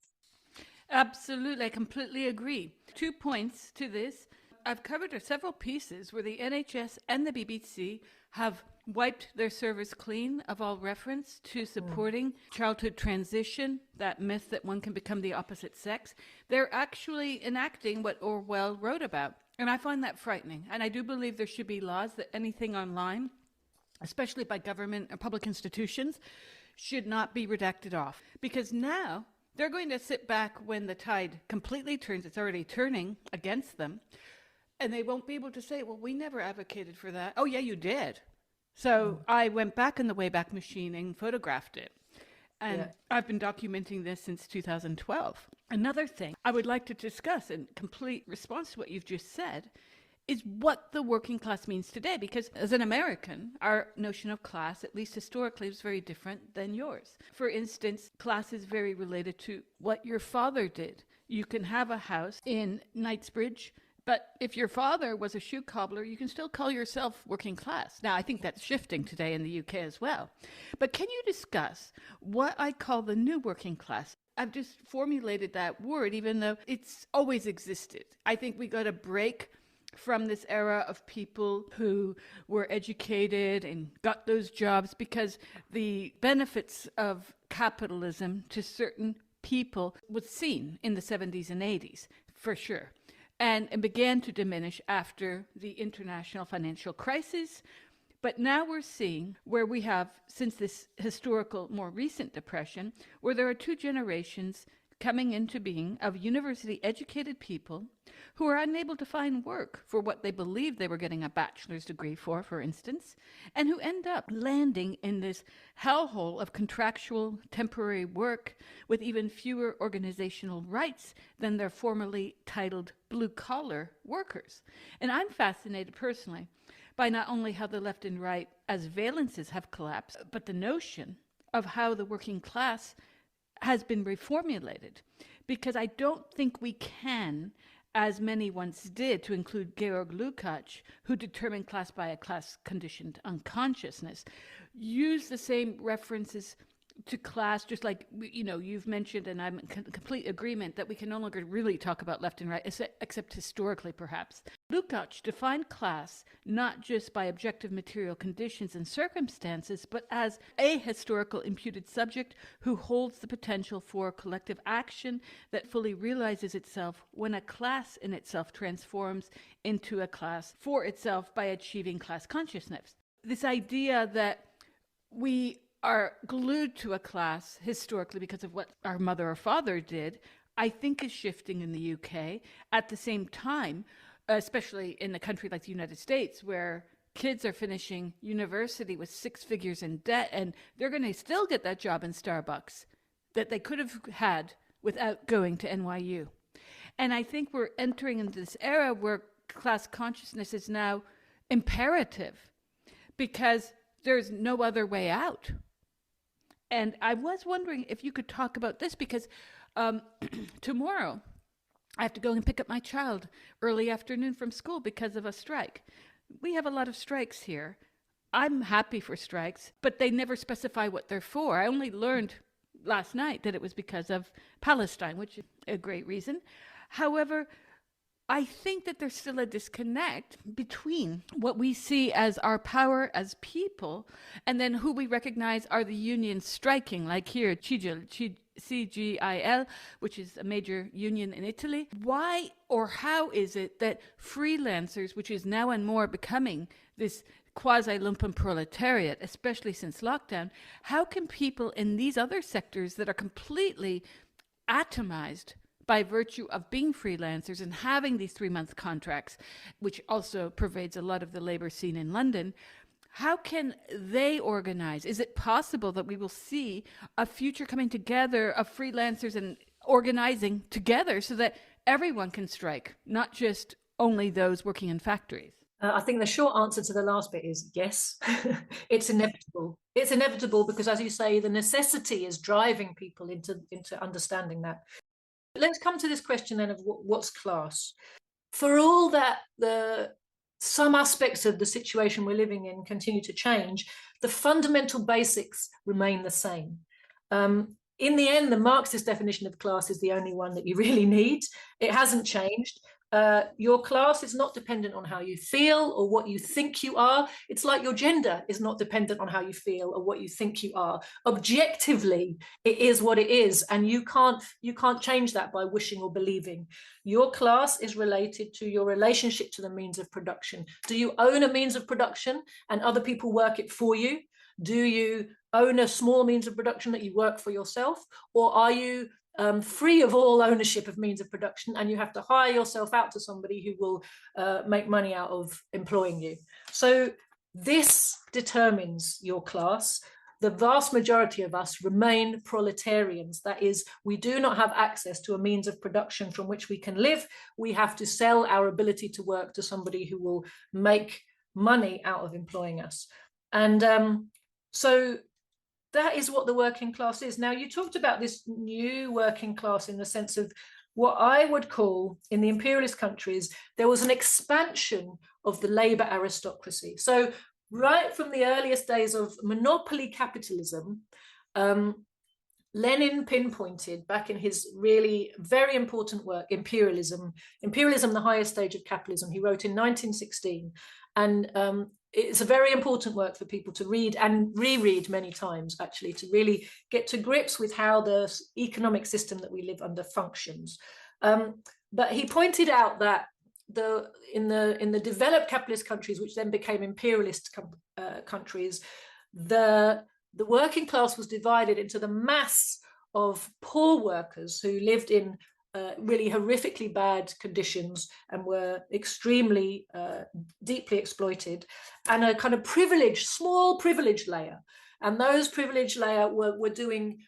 Absolutely, I completely agree. 2 points to this. I've covered several pieces where the NHS and the BBC have wiped their servers clean of all reference to supporting childhood transition, that myth that one can become the opposite sex. They're actually enacting what Orwell wrote about. And I find that frightening. And I do believe there should be laws that anything online, especially by government or public institutions, should not be redacted off. Because now they're going to sit back when the tide completely turns. It's already turning against them. And they won't be able to say, well, we never advocated for that. Oh, yeah, you did. So I went back in the Wayback Machine and photographed it. And I've been documenting this since 2012. Another thing I would like to discuss in complete response to what you've just said is what the working class means today. Because as an American, our notion of class, at least historically, is very different than yours. For instance, class is very related to what your father did. You can have a house in Knightsbridge, but if your father was a shoe cobbler, you can still call yourself working class. Now, I think that's shifting today in the UK as well. But can you discuss what I call the new working class? I've just formulated that word, even though it's always existed. I think we got to break from this era of people who were educated and got those jobs, because the benefits of capitalism to certain people was seen in the 70s and 80s, for sure. And it began to diminish after the international financial crisis. But now we're seeing where we have, since this historical, more recent depression, where there are two generations coming into being of university-educated people who are unable to find work for what they believed they were getting a bachelor's degree for instance, and who end up landing in this hellhole of contractual temporary work with even fewer organizational rights than their formerly titled blue-collar workers. And I'm fascinated personally by not only how the left and right as valences have collapsed, but the notion of how the working class has been reformulated, because I don't think we can, as many once did, to include Georg Lukács, who determined class by a class-conditioned unconsciousness, use the same references to class, just like, you've mentioned, and I'm in complete agreement, that we can no longer really talk about left and right, except historically, perhaps. Lukács defined class not just by objective material conditions and circumstances, but as a historical imputed subject who holds the potential for collective action that fully realizes itself when a class in itself transforms into a class for itself by achieving class consciousness. This idea that we are glued to a class historically because of what our mother or father did, I think is shifting in the UK. At the same time, especially in a country like the United States, where kids are finishing university with 6 figures in debt, and they're going to still get that job in Starbucks that they could have had without going to NYU. And I think we're entering into this era where class consciousness is now imperative because there's no other way out. And I was wondering if you could talk about this because tomorrow I have to go and pick up my child early afternoon from school because of a strike. We have a lot of strikes here. I'm happy for strikes, but they never specify what they're for. I only learned last night that it was because of Palestine, which is a great reason. However, I think that there's still a disconnect between what we see as our power as people and then who we recognize are the unions striking, like here, CGIL, which is a major union in Italy. Why or how is it that freelancers, which is now and more becoming this quasi-lumpen proletariat, especially since lockdown, how can people in these other sectors that are completely atomized by virtue of being freelancers and having these 3-month contracts, which also pervades a lot of the labor scene in London, how can they organize? Is it possible that we will see a future coming together of freelancers and organizing together so that everyone can strike, not just only those working in factories? I think the short answer to the last bit is yes. It's inevitable. It's inevitable because, as you say, the necessity is driving people into understanding that. Let's come to this question then of what's class. For all that some aspects of the situation we're living in continue to change, the fundamental basics remain the same. In the end, the Marxist definition of class is the only one that you really need. It hasn't changed. Your class is not dependent on how you feel or what you think you are. It's like your gender is not dependent on how you feel or what you think you are. Objectively, it is what it is, and you can't change that by wishing or believing. Your class is related to your relationship to the means of production. Do you own a means of production and other people work it for you? Do you own a small means of production that you work for yourself, or are you free of all ownership of means of production and you have to hire yourself out to somebody who will make money out of employing you? So this determines your class. The vast majority of us remain proletarians. That is, we do not have access to a means of production from which we can live. We have to sell our ability to work to somebody who will make money out of employing us. And so that is what the working class is. Now, you talked about this new working class in the sense of what I would call, in the imperialist countries, there was an expansion of the labor aristocracy. So right from the earliest days of monopoly capitalism, Lenin pinpointed back in his really very important work, Imperialism, the highest stage of capitalism, he wrote in 1916. And it's a very important work for people to read and reread many times, actually, to really get to grips with how the economic system that we live under functions. But he pointed out that in the developed capitalist countries, which then became imperialist countries, the working class was divided into the mass of poor workers who lived in really horrifically bad conditions and were extremely deeply exploited, and a kind of privileged, small privileged layer. And those privileged layer were doing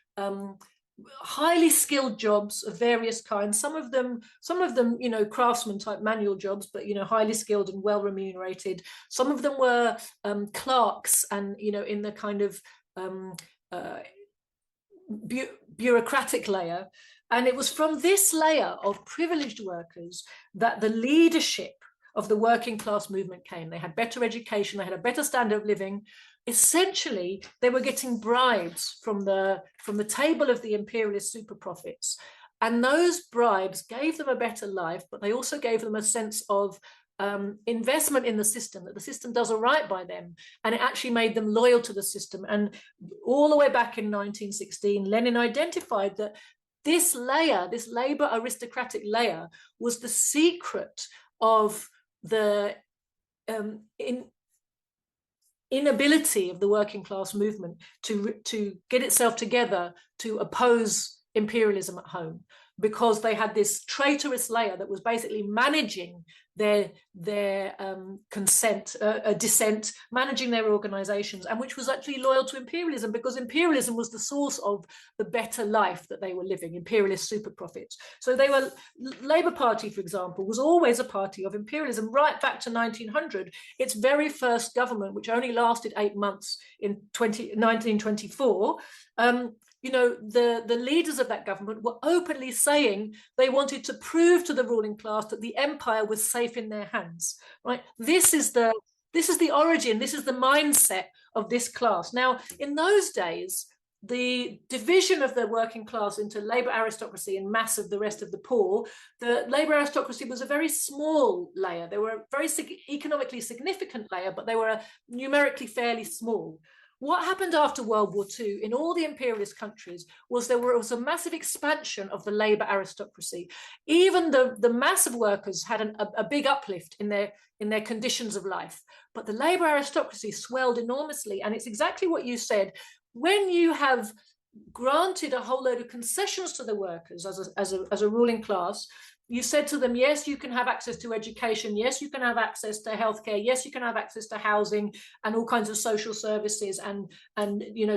highly skilled jobs of various kinds. Some of them, craftsman type manual jobs, but highly skilled and well remunerated. Some of them were clerks, and in the kind of bureaucratic layer. And it was from this layer of privileged workers that the leadership of the working class movement came. They had better education, they had a better standard of living. Essentially, they were getting bribes from the table of the imperialist super profits. And those bribes gave them a better life, but they also gave them a sense of investment in the system, that the system does all right by them, and it actually made them loyal to the system. And all the way back in 1916, Lenin identified that this layer, this labor aristocratic layer, was the secret of the inability of the working class movement to get itself together to oppose imperialism at home. because they had this traitorous layer that was basically managing their dissent, managing their organizations, and which was actually loyal to imperialism, because imperialism was the source of the better life that they were living, imperialist super profits. So they were, Labour Party, for example, was always a party of imperialism right back to 1900. Its very first government, which only lasted 8 months in 1924, the leaders of that government were openly saying they wanted to prove to the ruling class that the empire was safe in their hands. Right? This is the origin. This is the mindset of this class. Now, in those days, the division of the working class into Labour aristocracy and mass of the rest of the poor, the Labour aristocracy was a very small layer. They were a very economically significant layer, but they were numerically fairly small. What happened after World War II in all the imperialist countries was there was a massive expansion of the Labour aristocracy. Even the mass of workers had a big uplift in their conditions of life. But the Labour aristocracy swelled enormously. And it's exactly what you said. When you have granted a whole load of concessions to the workers as a ruling class, you said to them, yes, you can have access to education. Yes, you can have access to healthcare. Yes, you can have access to housing and all kinds of social services and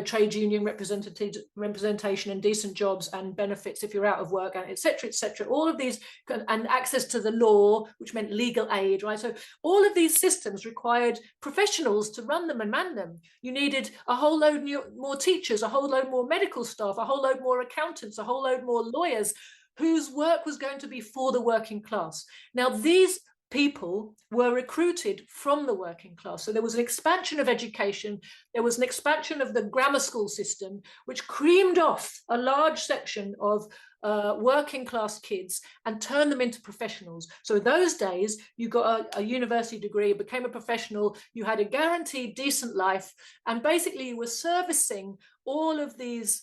trade union representation and decent jobs and benefits if you're out of work, and et cetera, all of these, and access to the law, which meant legal aid, right? So all of these systems required professionals to run them and man them. You needed a whole load more teachers, a whole load more medical staff, a whole load more accountants, a whole load more lawyers, whose work was going to be for the working class. Now, these people were recruited from the working class. So there was an expansion of education. There was an expansion of the grammar school system, which creamed off a large section of working class kids and turned them into professionals. So in those days, you got a university degree, became a professional, you had a guaranteed decent life, and basically you were servicing all of these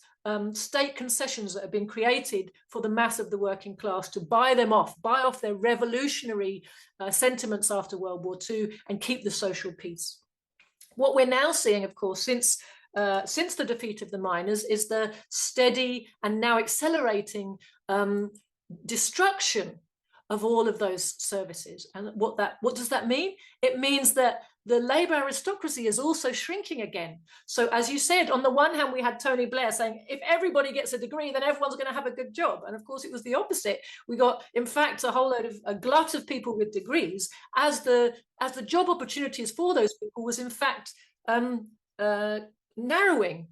state concessions that have been created for the mass of the working class to buy off their revolutionary sentiments after World War II and keep the social peace. What we're now seeing, of course, since the defeat of the miners, is the steady and now accelerating destruction of all of those services. And what does that mean? It means that the Labour aristocracy is also shrinking again. So as you said, on the one hand, we had Tony Blair saying, if everybody gets a degree, then everyone's going to have a good job. And of course, it was the opposite. We got, in fact, a glut of people with degrees as the job opportunities for those people was, in fact, narrowing.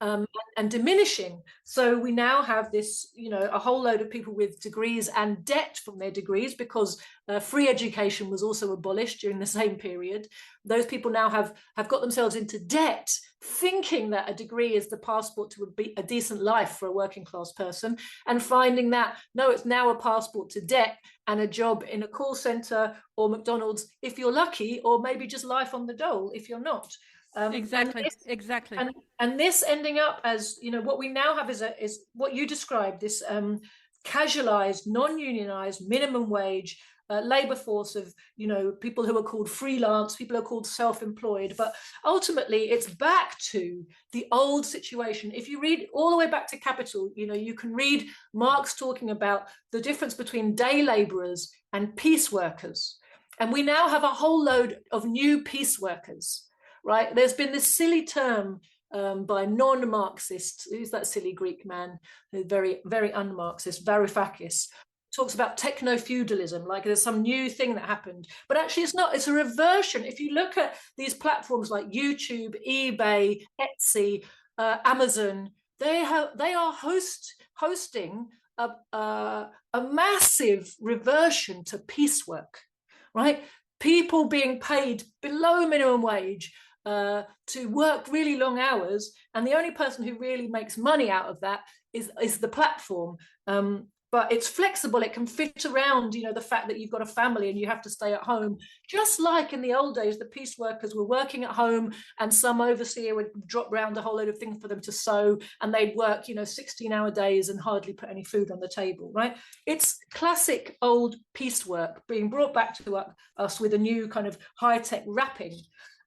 And diminishing. So we now have this, a whole load of people with degrees and debt from their degrees, because free education was also abolished during the same period. Those people now have got themselves into debt, thinking that a degree is the passport to a decent life for a working class person, and finding that, no, it's now a passport to debt and a job in a call center or McDonald's if you're lucky, or maybe just life on the dole if you're not. Exactly. And this ending up as, what we now have is what you described, this casualized, non-unionized, minimum wage labor force of, people who are called freelance, people who are called self-employed. But ultimately, it's back to the old situation. If you read all the way back to Capital, you can read Marx talking about the difference between day laborers and piece workers. And we now have a whole load of new piece workers. Right? There's been this silly term by non-Marxists. Who's that silly Greek man? Very, very un-Marxist, Varoufakis, talks about techno-feudalism, like there's some new thing that happened. But actually it's not. It's a reversion. If you look at these platforms like YouTube, eBay, Etsy, Amazon, they are hosting a massive reversion to piecework, right? People being paid below minimum wage to work really long hours, and the only person who really makes money out of that is the platform. But it's flexible. It can fit around, the fact that you've got a family and you have to stay at home. Just like in the old days, the piece workers were working at home and some overseer would drop round a whole load of things for them to sew, and they'd work, 16-hour days and hardly put any food on the table, right? It's classic old piecework being brought back to us with a new kind of high-tech wrapping.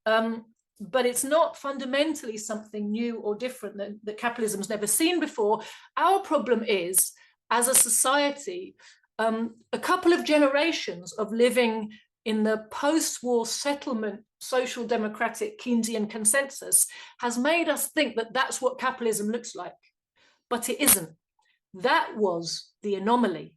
But it's not fundamentally something new or different that capitalism's never seen before. Our problem is as a society, a couple of generations of living in the post-war settlement social democratic Keynesian consensus has made us think that that's what capitalism looks like. But it isn't. That was the anomaly.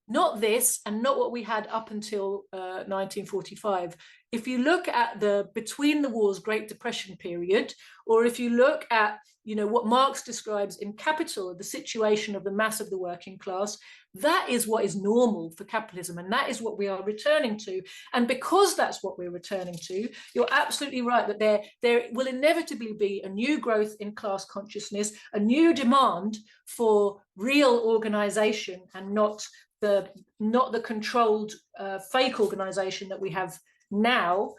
Not this, and not what we had up until 1945. If you look at the between the wars Great Depression period, or if you look at what Marx describes in Capital, the situation of the mass of the working class, that is what is normal for capitalism, and that is what we are returning to. And because that's what we're returning to, you're absolutely right that there will inevitably be a new growth in class consciousness, a new demand for real organization, and not the controlled fake organization that we have now.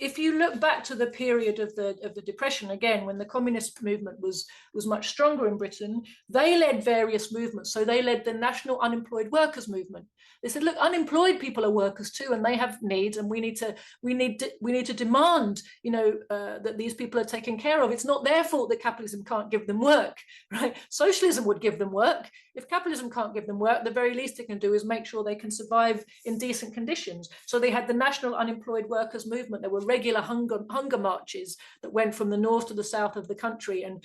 If you look back to the period of the Depression, again, when the communist movement was much stronger in Britain, they led various movements. So they led the National Unemployed Workers Movement. They said, look, unemployed people are workers too, and they have needs, and we need to demand, that these people are taken care of. It's not their fault that capitalism can't give them work, right? Socialism would give them work. If capitalism can't give them work, the very least it can do is make sure they can survive in decent conditions. So they had the National Unemployed Workers Movement. There were regular hunger marches that went from the north to the south of the country and,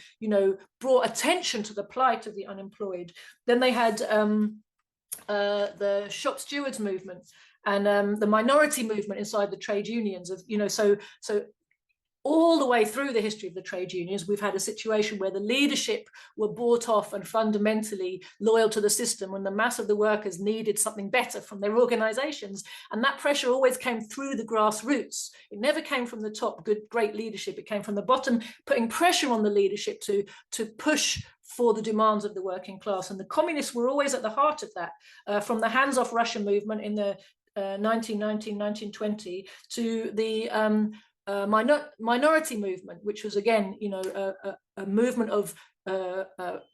brought attention to the plight of the unemployed. Then they had the shop stewards movement and the minority movement inside the trade unions of, so all the way through the history of the trade unions, we've had a situation where the leadership were bought off and fundamentally loyal to the system when the mass of the workers needed something better from their organizations. And that pressure always came through the grassroots. It never came from the top, great leadership. It came from the bottom, putting pressure on the leadership to push for the demands of the working class. And the communists were always at the heart of that, from the hands-off Russia movement in the 1919, 1920 to the minority movement, which was again, a movement of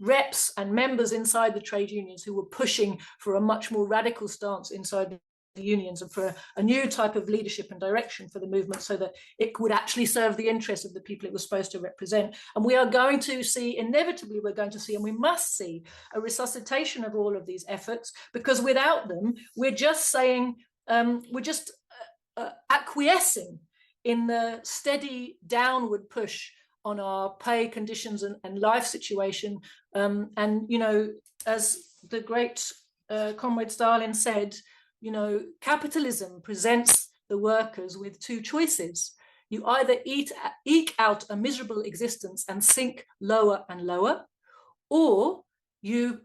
reps and members inside the trade unions who were pushing for a much more radical stance inside the unions and for a new type of leadership and direction for the movement so that it would actually serve the interests of the people it was supposed to represent. And we are going to see, inevitably we're going to see, and we must see, a resuscitation of all of these efforts, because without them, we're just saying, we're just acquiescing in the steady downward push on our pay conditions and life situation. And, as the great Comrade Stalin said, capitalism presents the workers with two choices. You either eke out a miserable existence and sink lower and lower, or you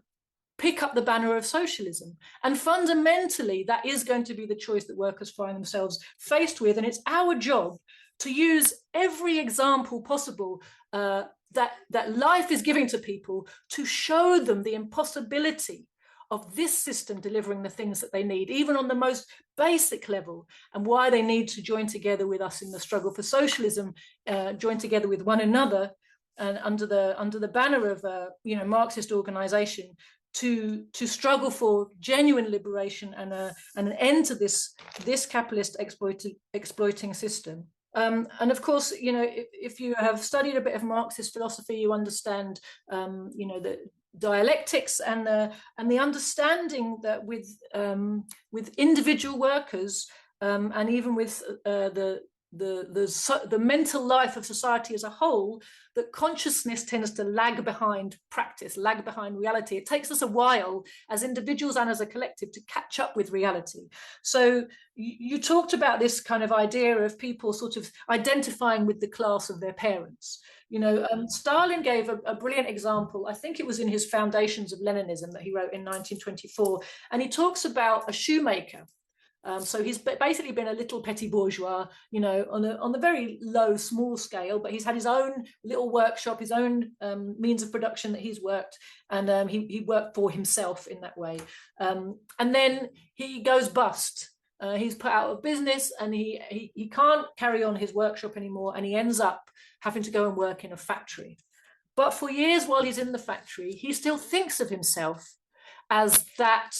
pick up the banner of socialism. And fundamentally, that is going to be the choice that workers find themselves faced with. And it's our job to use every example possible that life is giving to people to show them the impossibility of this system delivering the things that they need, even on the most basic level, and why they need to join together with us in the struggle for socialism, join together with one another, and under the banner of Marxist organization, to struggle for genuine liberation and an end to this capitalist exploiting system. And of course, if you have studied a bit of Marxist philosophy, you understand, the dialectics and the understanding that with individual workers and even with the mental life of society as a whole, that consciousness tends to lag behind practice, lag behind reality. It takes us a while as individuals and as a collective to catch up with reality. So you talked about this kind of idea of people sort of identifying with the class of their parents. Stalin gave a brilliant example. I think it was in his Foundations of Leninism that he wrote in 1924. And he talks about a shoemaker. So he's basically been a little petty bourgeois, on a very low, small scale, but he's had his own little workshop, his own means of production that he's worked, and he worked for himself in that way. And then he goes bust. He's put out of business, and he can't carry on his workshop anymore, and he ends up having to go and work in a factory. But for years while he's in the factory, he still thinks of himself as that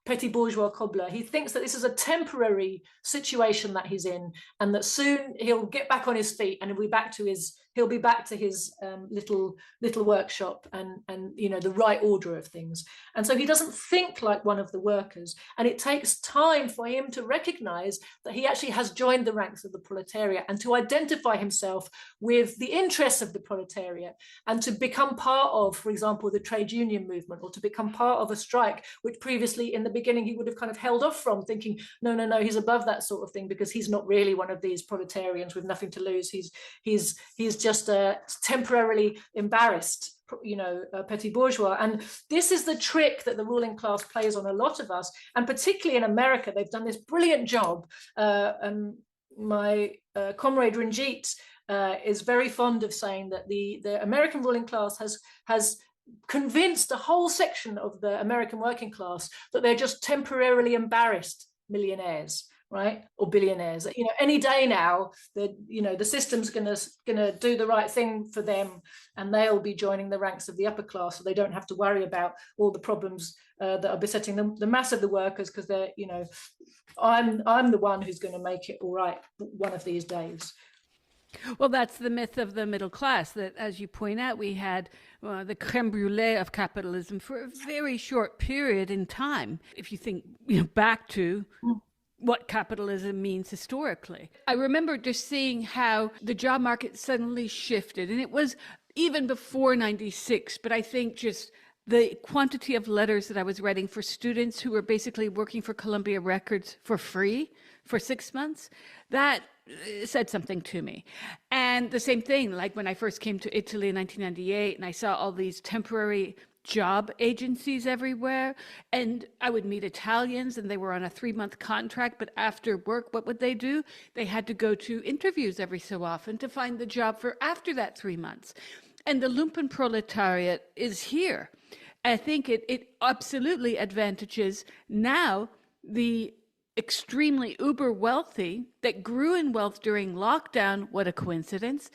petty bourgeois cobbler. He thinks that this is a temporary situation that he's in, and that soon he'll get back on his feet and he'll be back to his he'll be back to his little workshop and the right order of things. And so he doesn't think like one of the workers, and it takes time for him to recognize that he actually has joined the ranks of the proletariat and to identify himself with the interests of the proletariat and to become part of, for example, the trade union movement, or to become part of a strike, which previously in the beginning he would have kind of held off from, thinking, no, he's above that sort of thing because he's not really one of these proletarians with nothing to lose. He's just temporarily embarrassed, petit bourgeois. And this is the trick that the ruling class plays on a lot of us, and particularly in America, they've done this brilliant job. My comrade Ranjit is very fond of saying that the American ruling class has convinced a whole section of the American working class that they're just temporarily embarrassed millionaires, right, or billionaires. Any day now, the system's gonna do the right thing for them, and they'll be joining the ranks of the upper class, so they don't have to worry about all the problems that are besetting the mass of the workers, because they're, I'm the one who's going to make it all right one of these days. Well, that's the myth of the middle class, that, as you point out, we had the creme brulee of capitalism for a very short period in time. If you think back to what capitalism means historically. I remember just seeing how the job market suddenly shifted, and it was even before 96, but I think just the quantity of letters that I was writing for students who were basically working for Columbia Records for free for 6 months, that said something to me. And the same thing, like when I first came to Italy in 1998 and I saw all these temporary job agencies everywhere, and I would meet Italians and they were on a 3-month contract, but after work, what would they do? They had to go to interviews every so often to find the job for after that 3 months. And the lumpen proletariat is here. I think it absolutely advantages now the extremely uber wealthy that grew in wealth during lockdown. What a coincidence.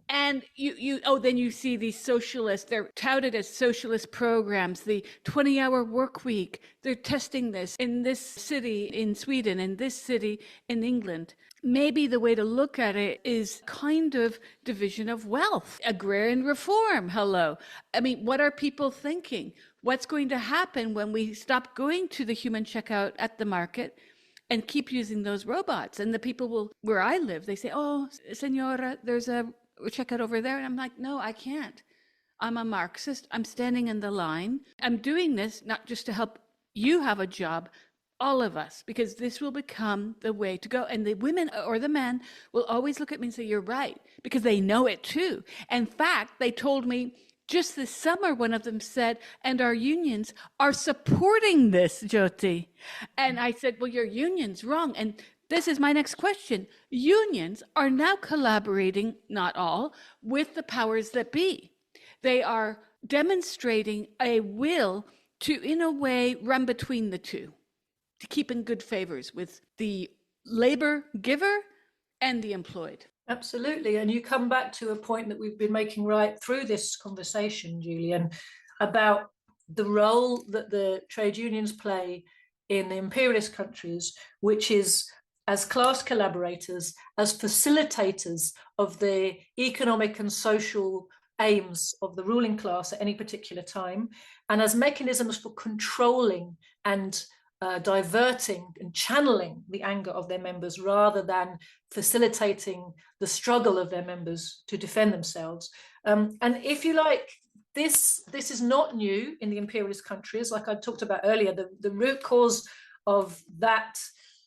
And then you see these socialists, they're touted as socialist programs, the 20-hour work week. They're testing this in this city in Sweden, in this city in England. Maybe the way to look at it is kind of division of wealth, agrarian reform. Hello. I mean, what are people thinking? What's going to happen when we stop going to the human checkout at the market and keep using those robots? And the people will, where I live, they say, oh, senora, there's a checkout over there. And I'm like, no, I can't. I'm a Marxist. I'm standing in the line. I'm doing this not just to help you have a job, all of us, because this will become the way to go. And the women or the men will always look at me and say, you're right, because they know it too. In fact, they told me just this summer, one of them said, and our unions are supporting this, Joti. And I said, well, your union's wrong. And this is my next question. Unions are now collaborating, not all, with the powers that be. They are demonstrating a will to, in a way, run between the two, to keep in good favors with the labor giver and the employed. Absolutely. And you come back to a point that we've been making right through this conversation, Julian, about the role that the trade unions play in the imperialist countries, which is as class collaborators, as facilitators of the economic and social aims of the ruling class at any particular time, and as mechanisms for controlling and diverting and channeling the anger of their members, rather than facilitating the struggle of their members to defend themselves. And if you like, this is not new in the imperialist countries. Like I talked about earlier, the root cause of that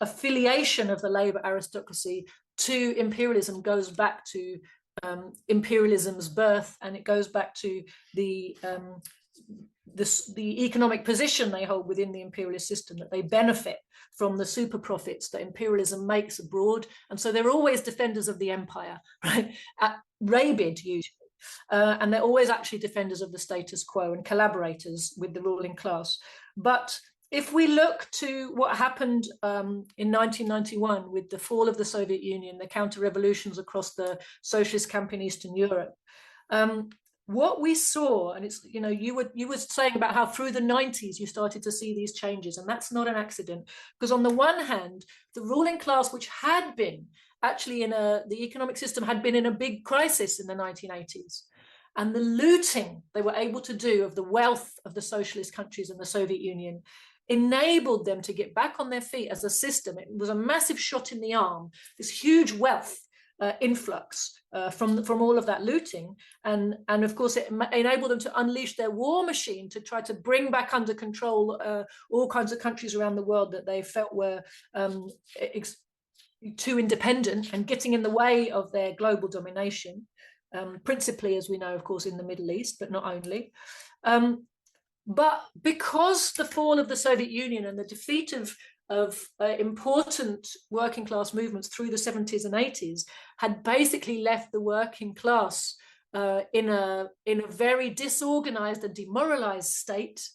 affiliation of the labor aristocracy to imperialism goes back to imperialism's birth, and it goes back to the economic position they hold within the imperialist system, that they benefit from the super profits that imperialism makes abroad. And so they're always defenders of the empire, right? Rabid usually. And they're always actually defenders of the status quo and collaborators with the ruling class. But if we look to what happened in 1991 with the fall of the Soviet Union, the counter-revolutions across the socialist camp in Eastern Europe, what we saw, and it's, you were saying about how through the 90s you started to see these changes, and that's not an accident, because on the one hand, the ruling class, which had been actually the economic system had been in a big crisis in the 1980s, and the looting they were able to do of the wealth of the socialist countries and the Soviet Union enabled them to get back on their feet as a system. It was a massive shot in the arm, this huge wealth influx from all of that looting, and of course it enabled them to unleash their war machine to try to bring back under control all kinds of countries around the world that they felt were too independent and getting in the way of their global domination, principally, as we know, of course, in the Middle East, but not only. But because the fall of the Soviet Union and the defeat of important working class movements through the 70s and 80s had basically left the working class in a very disorganized and demoralized state,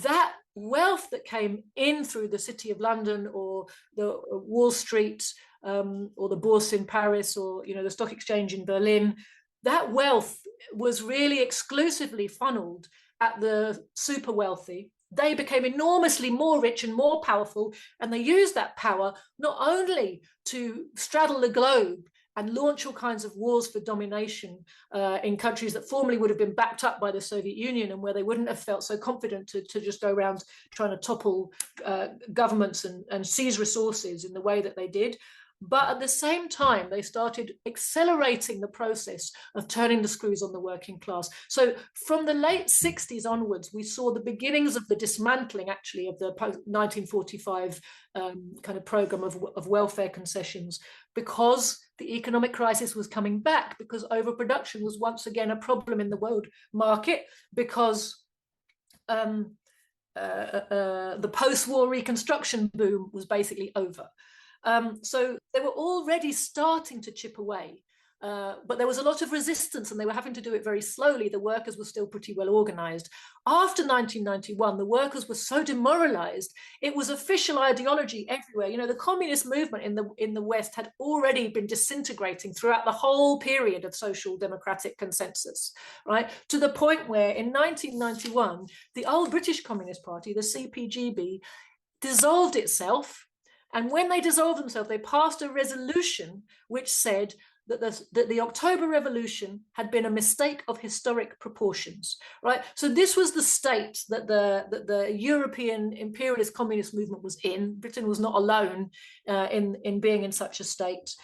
that wealth that came in through the City of London or the Wall Street or the Bourse in Paris or the stock exchange in Berlin, that wealth was really exclusively funneled at the super wealthy. They became enormously more rich and more powerful, and they used that power not only to straddle the globe and launch all kinds of wars for domination in countries that formerly would have been backed up by the Soviet Union and where they wouldn't have felt so confident to just go around trying to topple governments and seize resources in the way that they did. But at the same time, they started accelerating the process of turning the screws on the working class. So from the late 60s onwards, we saw the beginnings of the dismantling, actually, of the 1945 kind of program of welfare concessions, because the economic crisis was coming back, because overproduction was once again a problem in the world market, because the post-war reconstruction boom was basically over. So they were already starting to chip away, but there was a lot of resistance and they were having to do it very slowly. The workers were still pretty well organized. After 1991, the workers were so demoralized, it was official ideology everywhere. The communist movement in the West had already been disintegrating throughout the whole period of social democratic consensus, right? To the point where in 1991, the old British Communist Party, the CPGB, dissolved itself. And when they dissolved themselves, they passed a resolution which said that the October Revolution had been a mistake of historic proportions, right? So this was the state that the European imperialist communist movement was in. Britain was not alone in being in such a state.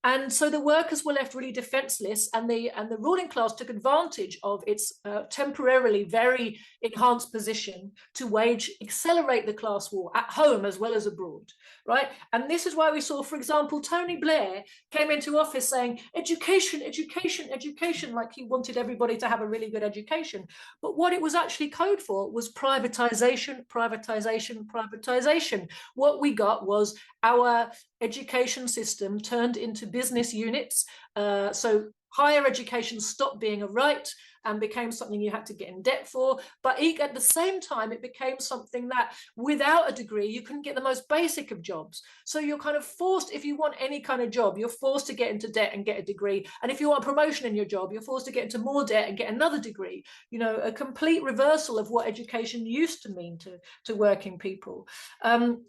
And so the workers were left really defenseless, and the ruling class took advantage of its temporarily very enhanced position to accelerate the class war at home as well as abroad, right? And this is why we saw, for example, Tony Blair came into office saying education, education, education, like he wanted everybody to have a really good education. But what it was actually code for was privatization, privatization, privatization. What we got was our education system turned into business units. So higher education stopped being a right and became something you had to get in debt for. But at the same time, it became something that without a degree, you couldn't get the most basic of jobs. So you're kind of forced, if you want any kind of job, you're forced to get into debt and get a degree. And if you want a promotion in your job, you're forced to get into more debt and get another degree. A complete reversal of what education used to mean to working people. And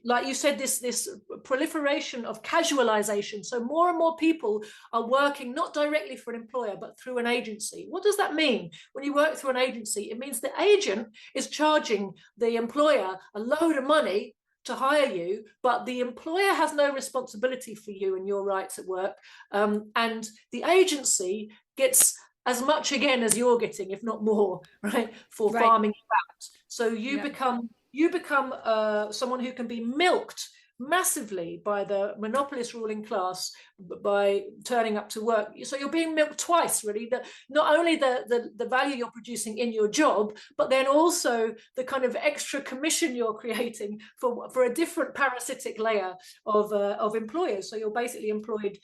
like you said, this proliferation of casualization. So more and more people are working not directly for an employer, but through an agency. What does that mean? When you work through an agency, it means the agent is charging the employer a load of money to hire you, but the employer has no responsibility for you and your rights at work. And the agency gets as much again as you're getting, if not more, right, for farming you out. So you become someone who can be milked massively by the monopolist ruling class by turning up to work. So you're being milked twice, really. Not only the value you're producing in your job, but then also the kind of extra commission you're creating for a different parasitic layer of employers. So you're basically employed,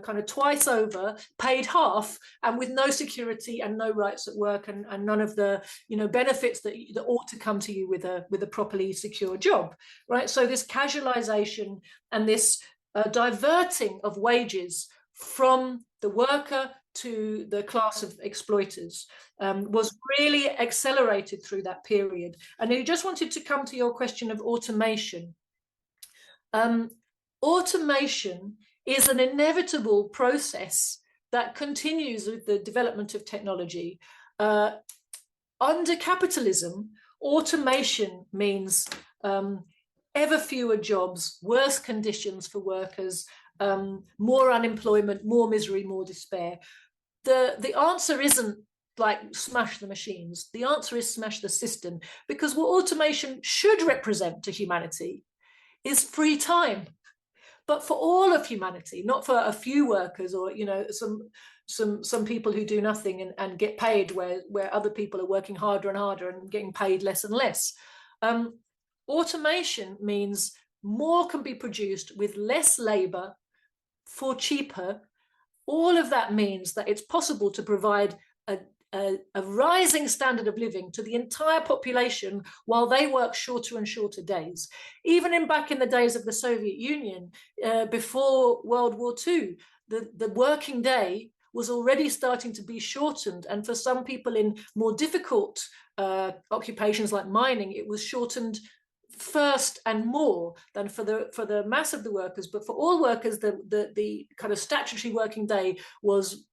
kind of twice over, paid half, and with no security and no rights at work, and none of the benefits that ought to come to you with a properly secure job, right? So this casualization and this diverting of wages from the worker to the class of exploiters was really accelerated through that period. And I just wanted to come to your question of automation. Automation is an inevitable process that continues with the development of technology. Under capitalism, automation means ever fewer jobs, worse conditions for workers, more unemployment, more misery, more despair. The answer isn't like smash the machines. The answer is smash the system, because what automation should represent to humanity is free time, but for all of humanity, not for a few workers or some people who do nothing and get paid where other people are working harder and harder and getting paid less and less. Automation means more can be produced with less labor for cheaper. All of that means that it's possible to provide a rising standard of living to the entire population while they work shorter and shorter days. Even back in the days of the Soviet Union, before World War II, the working day was already starting to be shortened. And for some people in more difficult occupations like mining, it was shortened first and more than for the mass of the workers. But for all workers, the kind of statutory working day was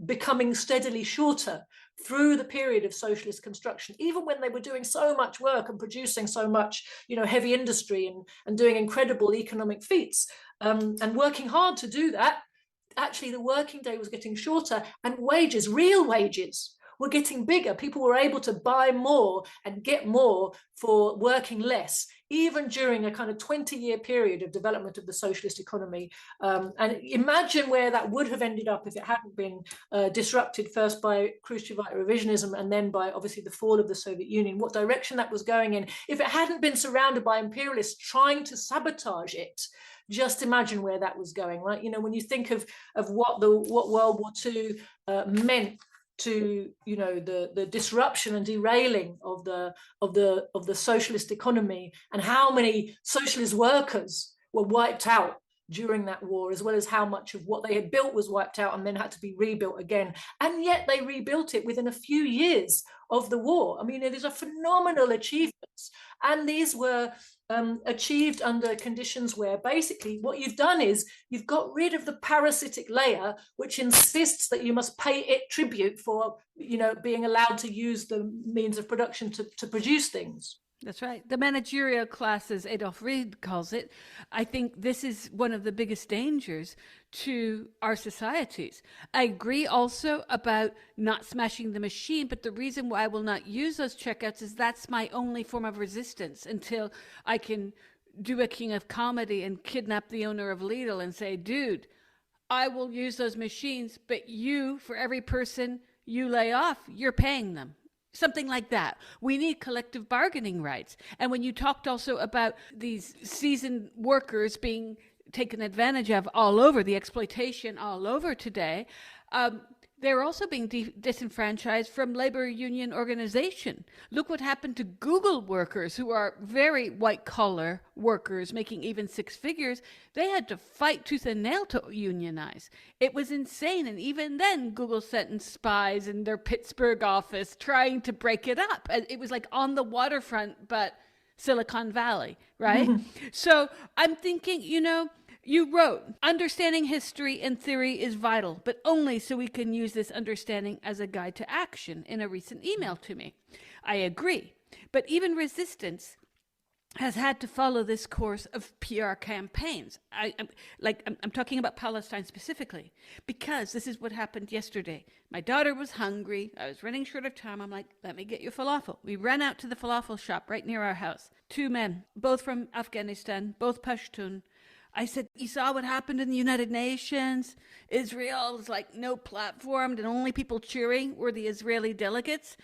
becoming steadily shorter through the period of socialist construction, even when they were doing so much work and producing so much, heavy industry and doing incredible economic feats, and working hard to do that. Actually, the working day was getting shorter, and wages, real wages, were getting bigger. People were able to buy more and get more for working less, even during a kind of 20-year period of development of the socialist economy. And imagine where that would have ended up if it hadn't been disrupted first by Khrushchevite revisionism and then by obviously the fall of the Soviet Union, what direction that was going in. If it hadn't been surrounded by imperialists trying to sabotage it, just imagine where that was going, right? When you think of what World War II meant to the disruption and derailing of the socialist economy, and how many socialist workers were wiped out during that war, as well as how much of what they had built was wiped out and then had to be rebuilt again. And yet they rebuilt it within a few years of the war. I mean, these are phenomenal achievements, and these were achieved under conditions where basically what you've done is you've got rid of the parasitic layer, which insists that you must pay it tribute for, being allowed to use the means of production to produce things. That's right. The managerial class, as Adolf Reed calls it. I think this is one of the biggest dangers to our societies. I agree also about not smashing the machine, but the reason why I will not use those checkouts is that's my only form of resistance until I can do a King of Comedy and kidnap the owner of Lidl and say, dude, I will use those machines, but you, for every person you lay off, you're paying them. Something like that. We need collective bargaining rights. And when you talked also about these seasoned workers being taken advantage of all over, the exploitation all over today, they're also being disenfranchised from labor union organization. Look what happened to Google workers, who are very white-collar workers making even six figures. They had to fight tooth and nail to unionize. It was insane. And even then, Google sent in spies in their Pittsburgh office trying to break it up. It was like on the waterfront, but Silicon Valley, right? So I'm thinking, you wrote, understanding history and theory is vital, but only so we can use this understanding as a guide to action, in a recent email to me. I agree. But even resistance has had to follow this course of PR campaigns. I'm talking about Palestine specifically, because this is what happened yesterday. My daughter was hungry. I was running short of time. I'm like, let me get you falafel. We ran out to the falafel shop right near our house. Two men, both from Afghanistan, both Pashtun. I said, you saw what happened in the United Nations? Israel's like no platform, and only people cheering were the Israeli delegates.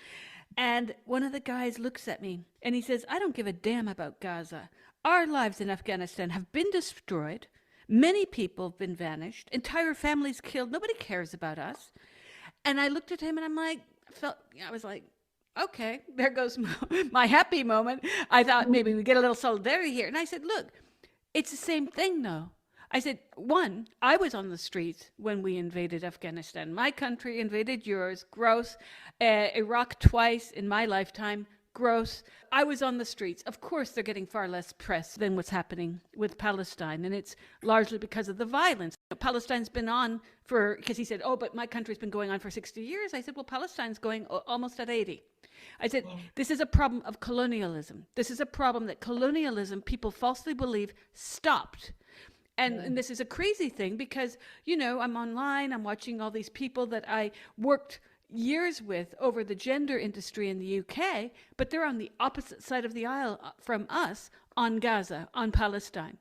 And one of the guys looks at me and he says, I don't give a damn about Gaza. Our lives in Afghanistan have been destroyed. Many people have been vanished. Entire families killed. Nobody cares about us. And I looked at him and I was like, okay, there goes my happy moment. I thought maybe we get a little solidarity here. And I said, look, it's the same thing, though. I said, one, I was on the streets when we invaded Afghanistan. My country invaded yours. Gross. Iraq twice in my lifetime. Gross. I was on the streets. Of course, they're getting far less press than what's happening with Palestine, and it's largely because of the violence. Palestine's been on because he said, oh, but my country's been going on for 60 years. I said, well, Palestine's going almost at 80. I said, this is a problem of colonialism. This is a problem that colonialism, people falsely believe, stopped. And this is a crazy thing because, I'm online, I'm watching all these people that I worked years with over the gender industry in the UK, but they're on the opposite side of the aisle from us on Gaza, on Palestine.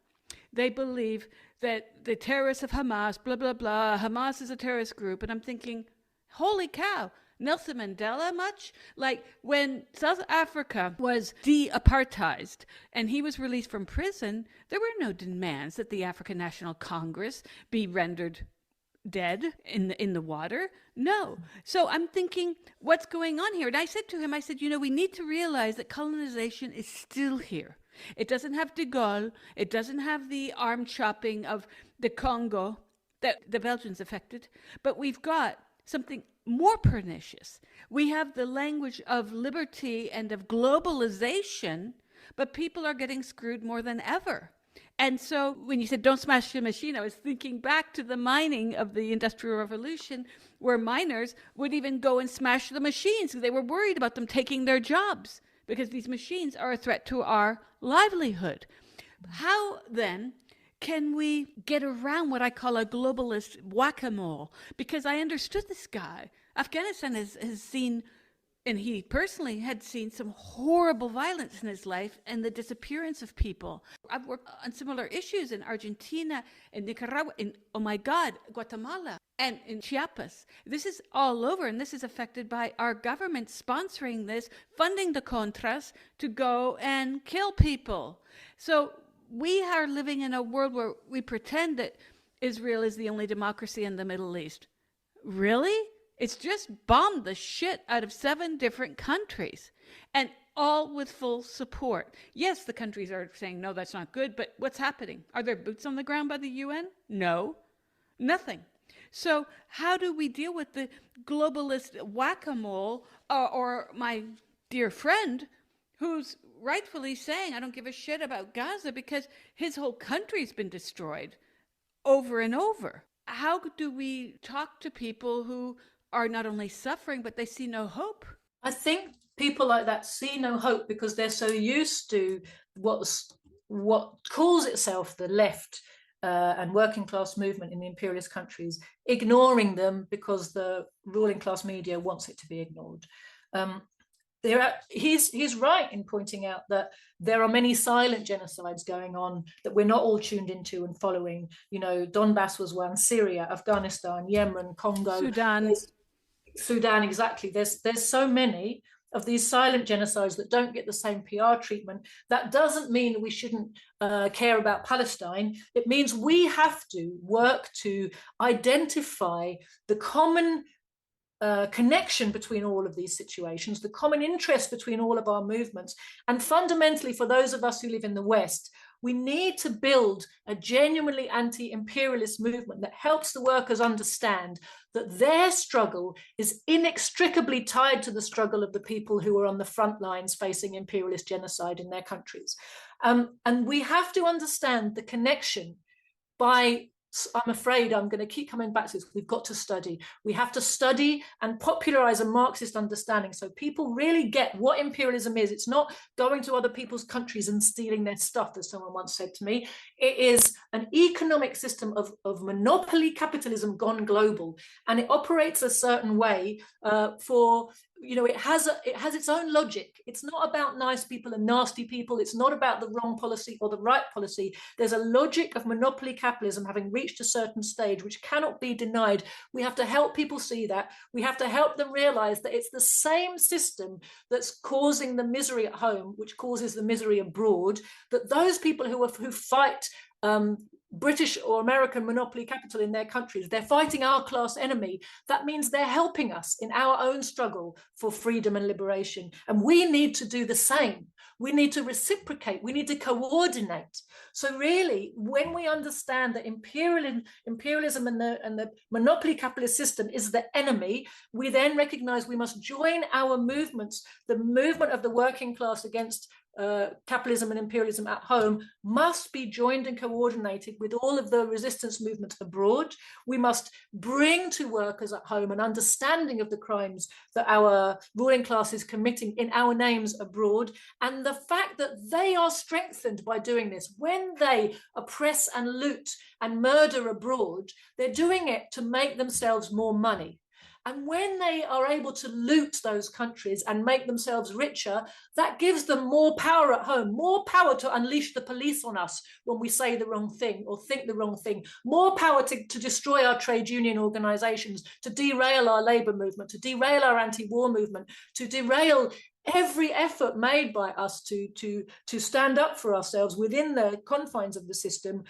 They believe that the terrorists of Hamas, blah, blah, blah, Hamas is a terrorist group. And I'm thinking, holy cow, Nelson Mandela much? Like when South Africa was de-apartheidized and he was released from prison, there were no demands that the African National Congress be rendered dead in the water. No. So I'm thinking, what's going on here? And I said to him, we need to realize that colonization is still here. It doesn't have de Gaulle. It doesn't have the arm chopping of the Congo that the Belgians affected. But we've got something more pernicious. We have the language of liberty and of globalization, but people are getting screwed more than ever. And so when you said don't smash the machine, I was thinking back to the mining of the Industrial Revolution, where miners would even go and smash the machines because they were worried about them taking their jobs, because these machines are a threat to our livelihood. How then can we get around what I call a globalist whack-a-mole? Because I understood this guy. Afghanistan has seen, and he personally had seen, some horrible violence in his life and the disappearance of people. I've worked on similar issues in Argentina, in Nicaragua, in, oh my God, Guatemala, and in Chiapas. This is all over, and this is affected by our government sponsoring this, funding the Contras to go and kill people. So we are living in a world where we pretend that Israel is the only democracy in the Middle East. Really? It's just bombed the shit out of 7 different countries, and all with full support. Yes, the countries are saying, no, that's not good, but what's happening? Are there boots on the ground by the UN? No, nothing. So how do we deal with the globalist whack-a-mole, or my dear friend who's rightfully saying, I don't give a shit about Gaza because his whole country's been destroyed over and over? How do we talk to people who are not only suffering, but they see no hope? I think people like that see no hope because they're so used to what calls itself the left and working class movement in the imperialist countries, ignoring them because the ruling class media wants it to be ignored. He's right in pointing out that there are many silent genocides going on that we're not all tuned into and following. Donbass was one, Syria, Afghanistan, Yemen, Congo, Sudan, exactly. There's so many of these silent genocides that don't get the same PR treatment. That doesn't mean we shouldn't care about Palestine. It means we have to work to identify the common connection between all of these situations, the common interest between all of our movements. And fundamentally, for those of us who live in the West, we need to build a genuinely anti-imperialist movement that helps the workers understand that their struggle is inextricably tied to the struggle of the people who are on the front lines facing imperialist genocide in their countries. And we have to understand the connection by, I'm afraid I'm going to keep coming back to this. We've got to study. We have to study and popularize a Marxist understanding so people really get what imperialism is. It's not going to other people's countries and stealing their stuff, as someone once said to me. It is an economic system of monopoly capitalism gone global, and it operates a certain way it has its own logic. It's not about nice people and nasty people. It's not about the wrong policy or the right policy. There's a logic of monopoly capitalism having reached a certain stage which cannot be denied. We have to help people see that. We have to help them realize that it's the same system that's causing the misery at home, which causes the misery abroad, that those people who fight British or American monopoly capital in their countries, they're fighting our class enemy. That means they're helping us in our own struggle for freedom and liberation. And we need to do the same. we need to reciprocate, we need to coordinate. So really, when we understand that imperialism and the monopoly capitalist system is the enemy, we then recognize we must join our movements. The movement of the working class against capitalism and imperialism at home must be joined and coordinated with all of the resistance movements abroad. We must bring to workers at home an understanding of the crimes that our ruling class is committing in our names abroad, and the fact that they are strengthened by doing this. When they oppress and loot and murder abroad, they're doing it to make themselves more money. And when they are able to loot those countries and make themselves richer, that gives them more power at home, more power to unleash the police on us when we say the wrong thing or think the wrong thing, more power to destroy our trade union organizations, to derail our labor movement, to derail our anti-war movement, to derail every effort made by us to stand up for ourselves within the confines of the system.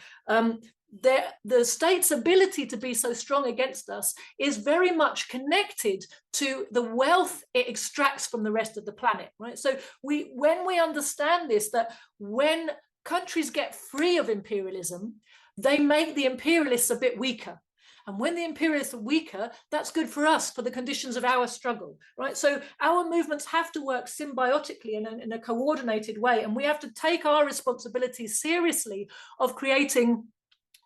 The state's ability to be so strong against us is very much connected to the wealth it extracts from the rest of the planet, right? So when we understand this, that when countries get free of imperialism, they make the imperialists a bit weaker. And when the imperialists are weaker, that's good for us, for the conditions of our struggle, right? So our movements have to work symbiotically in a coordinated way. And we have to take our responsibility seriously of creating,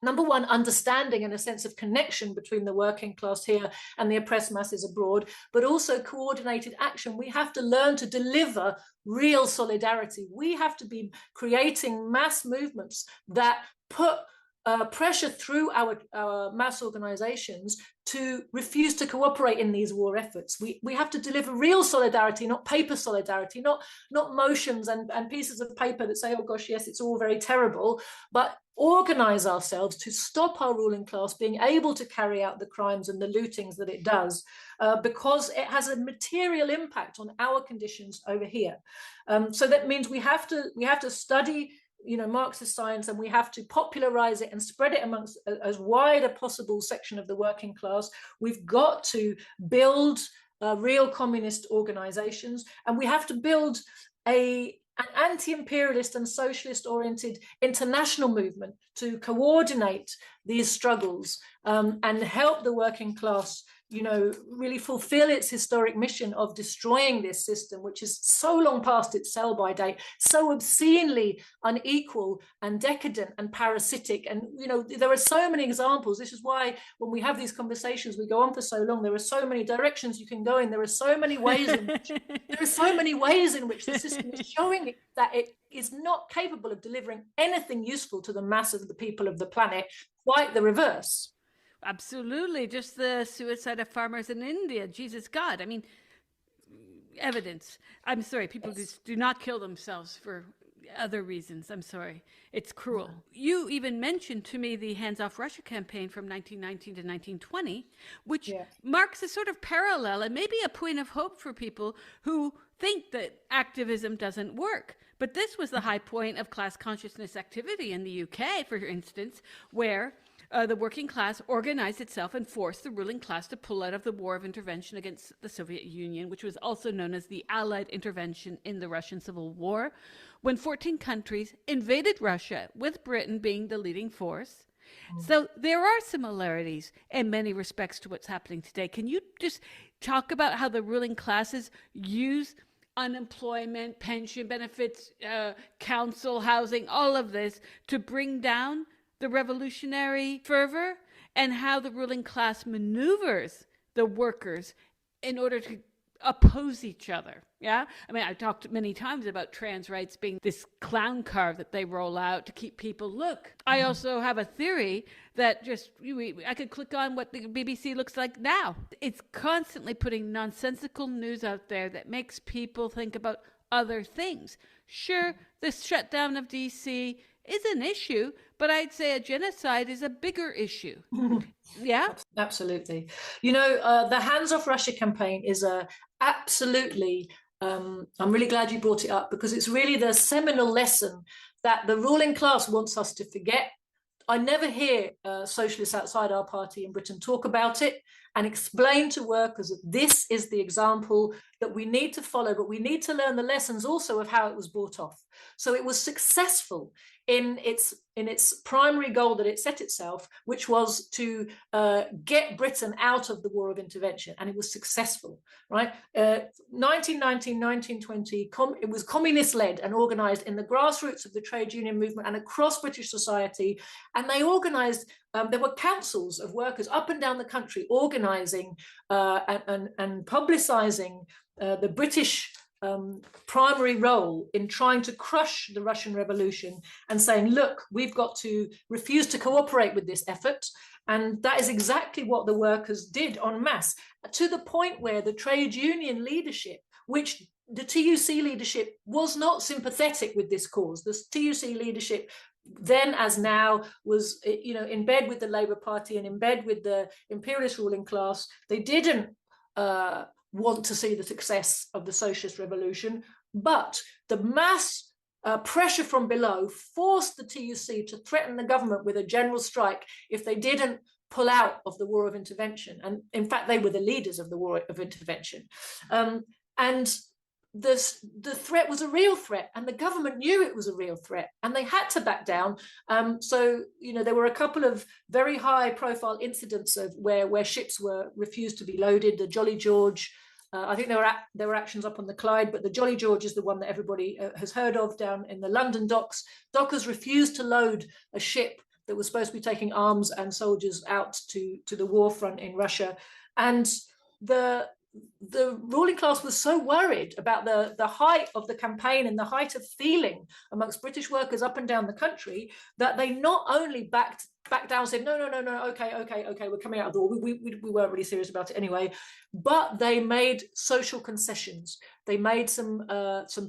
number one, understanding and a sense of connection between the working class here and the oppressed masses abroad, but also coordinated action. We have to learn to deliver real solidarity. We have to be creating mass movements that put pressure through our mass organizations to refuse to cooperate in these war efforts. We have to deliver real solidarity, not paper solidarity, not motions and pieces of paper that say, oh gosh, yes, it's all very terrible, but organize ourselves to stop our ruling class being able to carry out the crimes and the lootings that it does, because it has a material impact on our conditions over here. So that means we have to study Marxist science, and we have to popularize it and spread it amongst as wide a possible section of the working class. We've got to build real communist organizations, and we have to build an anti-imperialist and socialist-oriented international movement to coordinate these struggles and help the working class really fulfill its historic mission of destroying this system, which is so long past its sell-by date, so obscenely unequal and decadent and parasitic. And, there are so many examples. This is why when we have these conversations, we go on for so long. There are so many directions you can go in. There are so many ways in which the system is showing that it is not capable of delivering anything useful to the mass of the people of the planet, quite the reverse. Absolutely. Just the suicide of farmers in India. Jesus God. I mean, evidence. I'm sorry. People just do not kill themselves for other reasons. I'm sorry. It's cruel. You even mentioned to me the Hands Off Russia campaign from 1919 to 1920, which marks a sort of parallel and maybe a point of hope for people who think that activism doesn't work. But this was the high point of class consciousness activity in the UK, for instance, where the working class organized itself and forced the ruling class to pull out of the war of intervention against the Soviet Union, which was also known as the Allied intervention in the Russian Civil War, when 14 countries invaded Russia, with Britain being the leading force. So there are similarities in many respects to what's happening today. Can you just talk about how the ruling classes use unemployment, pension benefits, council housing, all of this to bring down the revolutionary fervor, and how the ruling class maneuvers the workers in order to oppose each other? Yeah, I mean, I've talked many times about trans rights being this clown car that they roll out to keep people. Look, I also have a theory that I could click on what the BBC looks like now. It's constantly putting nonsensical news out there that makes people think about other things. Sure, the shutdown of DC is an issue, but I'd say a genocide is a bigger issue. Yeah, absolutely. The Hands Off Russia campaign is absolutely. I'm really glad you brought it up, because it's really the seminal lesson that the ruling class wants us to forget. I never hear socialists outside our party in Britain talk about it and explain to workers that this is the example that we need to follow, but we need to learn the lessons also of how it was brought off. So it was successful in its primary goal that it set itself, which was to get Britain out of the war of intervention, and it was successful, right? 1919, 1920, it was communist-led and organised in the grassroots of the trade union movement and across British society, and they organised, there were councils of workers up and down the country organising and publicising the British primary role in trying to crush the Russian Revolution and saying, look, we've got to refuse to cooperate with this effort. And that is exactly what the workers did en masse, to the point where the trade union leadership, which the TUC leadership was not sympathetic with this cause. The TUC leadership then as now was, in bed with the Labour Party and in bed with the imperialist ruling class. They didn't want to see the success of the socialist revolution, but the mass pressure from below forced the TUC to threaten the government with a general strike if they didn't pull out of the war of intervention. And in fact, they were the leaders of the war of intervention. And the threat was a real threat, and the government knew it was a real threat, and they had to back down. So, there were a couple of very high-profile incidents of where ships were refused to be loaded. The Jolly George, I think there were actions up on the Clyde, but the Jolly George is the one that everybody has heard of down in the London docks. Dockers refused to load a ship that was supposed to be taking arms and soldiers out to the war front in Russia, and the ruling class was so worried about the height of the campaign and the height of feeling amongst British workers up and down the country that they not only backed down and said, no, okay, we're coming out of the war. We weren't really serious about it anyway, but they made social concessions. They made some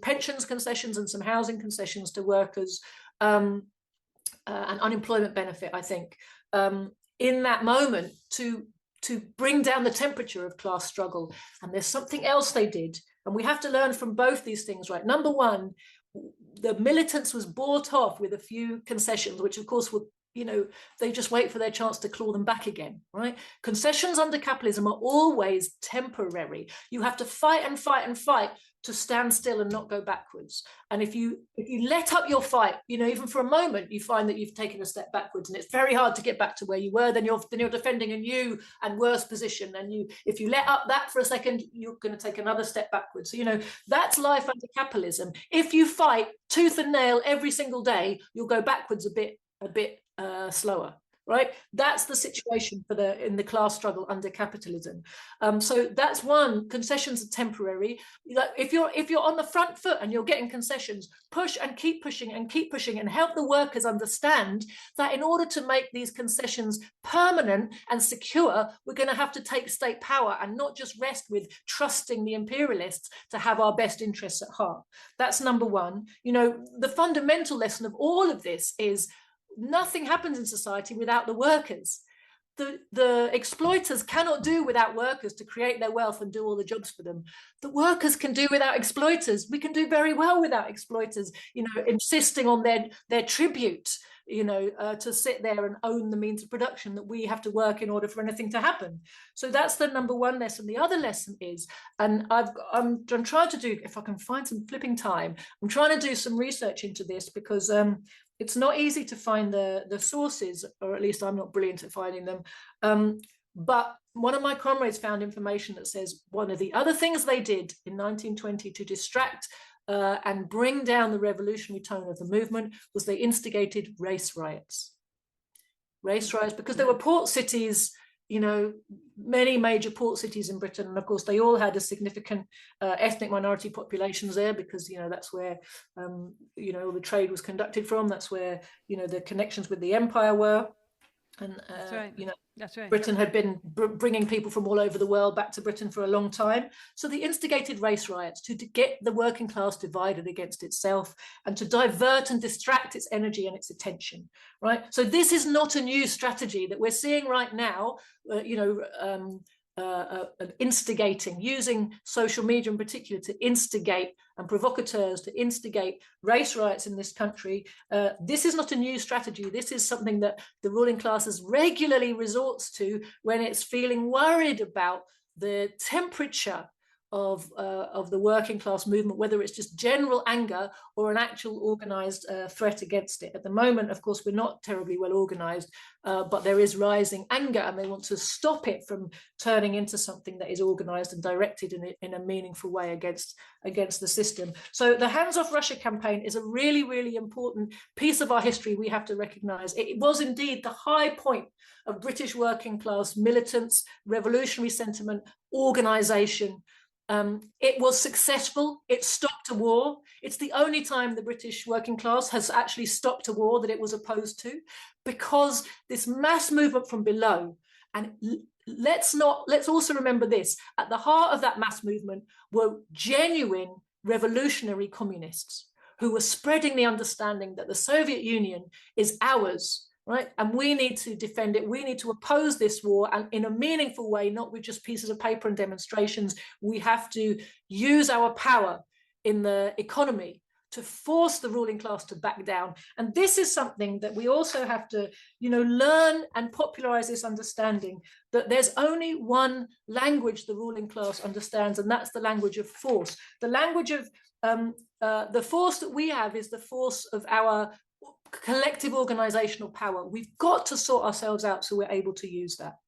pensions concessions and some housing concessions to workers, and unemployment benefit, I think, in that moment to bring down the temperature of class struggle. And there's something else they did, and we have to learn from both these things, right? Number one, the militants was bought off with a few concessions, which of course were, they just wait for their chance to claw them back again, right? Concessions under capitalism are always temporary. You have to fight and fight and fight to stand still and not go backwards. And if you let up your fight, even for a moment, you find that you've taken a step backwards, and it's very hard to get back to where you were. Then you're defending a new and worse position. And if you let up that for a second, you're going to take another step backwards. So, that's life under capitalism. If you fight tooth and nail every single day, you'll go backwards a bit slower. Right, that's the situation in the class struggle under capitalism. So that's one. Concessions are temporary. If you're on the front foot and you're getting concessions, push and keep pushing and help the workers understand that in order to make these concessions permanent and secure, we're going to have to take state power and not just rest with trusting the imperialists to have our best interests at heart. That's number one. The fundamental lesson of all of this is nothing happens in society without the workers. The exploiters cannot do without workers to create their wealth and do all the jobs for them. The workers can do without exploiters. We can do very well without exploiters, insisting on their tribute, to sit there and own the means of production that we have to work in order for anything to happen. So that's the number one lesson. The other lesson is, and I'm trying to do, if I can find some flipping time, I'm trying to do some research into this, because it's not easy to find the sources, or at least I'm not brilliant at finding them. But one of my comrades found information that says one of the other things they did in 1920 to distract and bring down the revolutionary tone of the movement was they instigated race riots. Race riots, because there were port cities, many major port cities in Britain, and of course they all had a significant ethnic minority populations there, because that's where all the trade was conducted from. That's where the connections with the empire were, and that's right. That's right. Britain had been bringing people from all over the world back to Britain for a long time. So they instigated race riots to get the working class divided against itself and to divert and distract its energy and its attention, right? So this is not a new strategy that we're seeing right now, instigating, using social media in particular to instigate, and provocateurs to instigate race riots in this country. This is not a new strategy. This is something that the ruling classes regularly resorts to when it's feeling worried about the temperature of the working class movement, whether it's just general anger or an actual organized threat against it. At the moment, of course, we're not terribly well organized, but there is rising anger, and they want to stop it from turning into something that is organized and directed in a meaningful way against the system. So the Hands Off Russia campaign is a really, really important piece of our history we have to recognize. It was indeed the high point of British working class militants, revolutionary sentiment, organization. It was successful. It stopped a war. It's the only time the British working class has actually stopped a war that it was opposed to, because this mass movement from below, and let's also remember this, at the heart of that mass movement were genuine revolutionary communists who were spreading the understanding that the Soviet Union is ours, right? And we need to defend it. We need to oppose this war, and in a meaningful way, not with just pieces of paper and demonstrations. We have to use our power in the economy to force the ruling class to back down. And this is something that we also have to, learn and popularize, this understanding that there's only one language the ruling class understands, and that's the language of force. The language of the force that we have is the force of our collective organizational power. We've got to sort ourselves out so we're able to use that.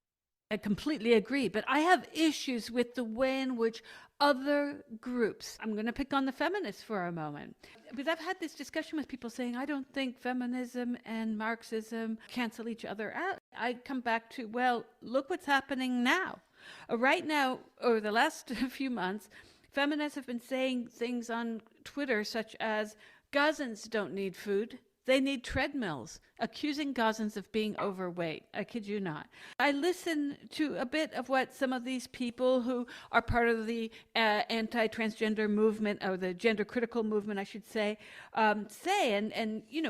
I completely agree, but I have issues with the way in which other groups, I'm going to pick on the feminists for a moment, because I've had this discussion with people saying, I don't think feminism and Marxism cancel each other out. I come back to, well, look what's happening now. Right now, over the last few months, feminists have been saying things on Twitter such as, Gazans don't need food. They need treadmills, accusing Gazans of being overweight. I kid you not. I listen to a bit of what some of these people who are part of the anti-transgender movement, or the gender critical movement, I should say, and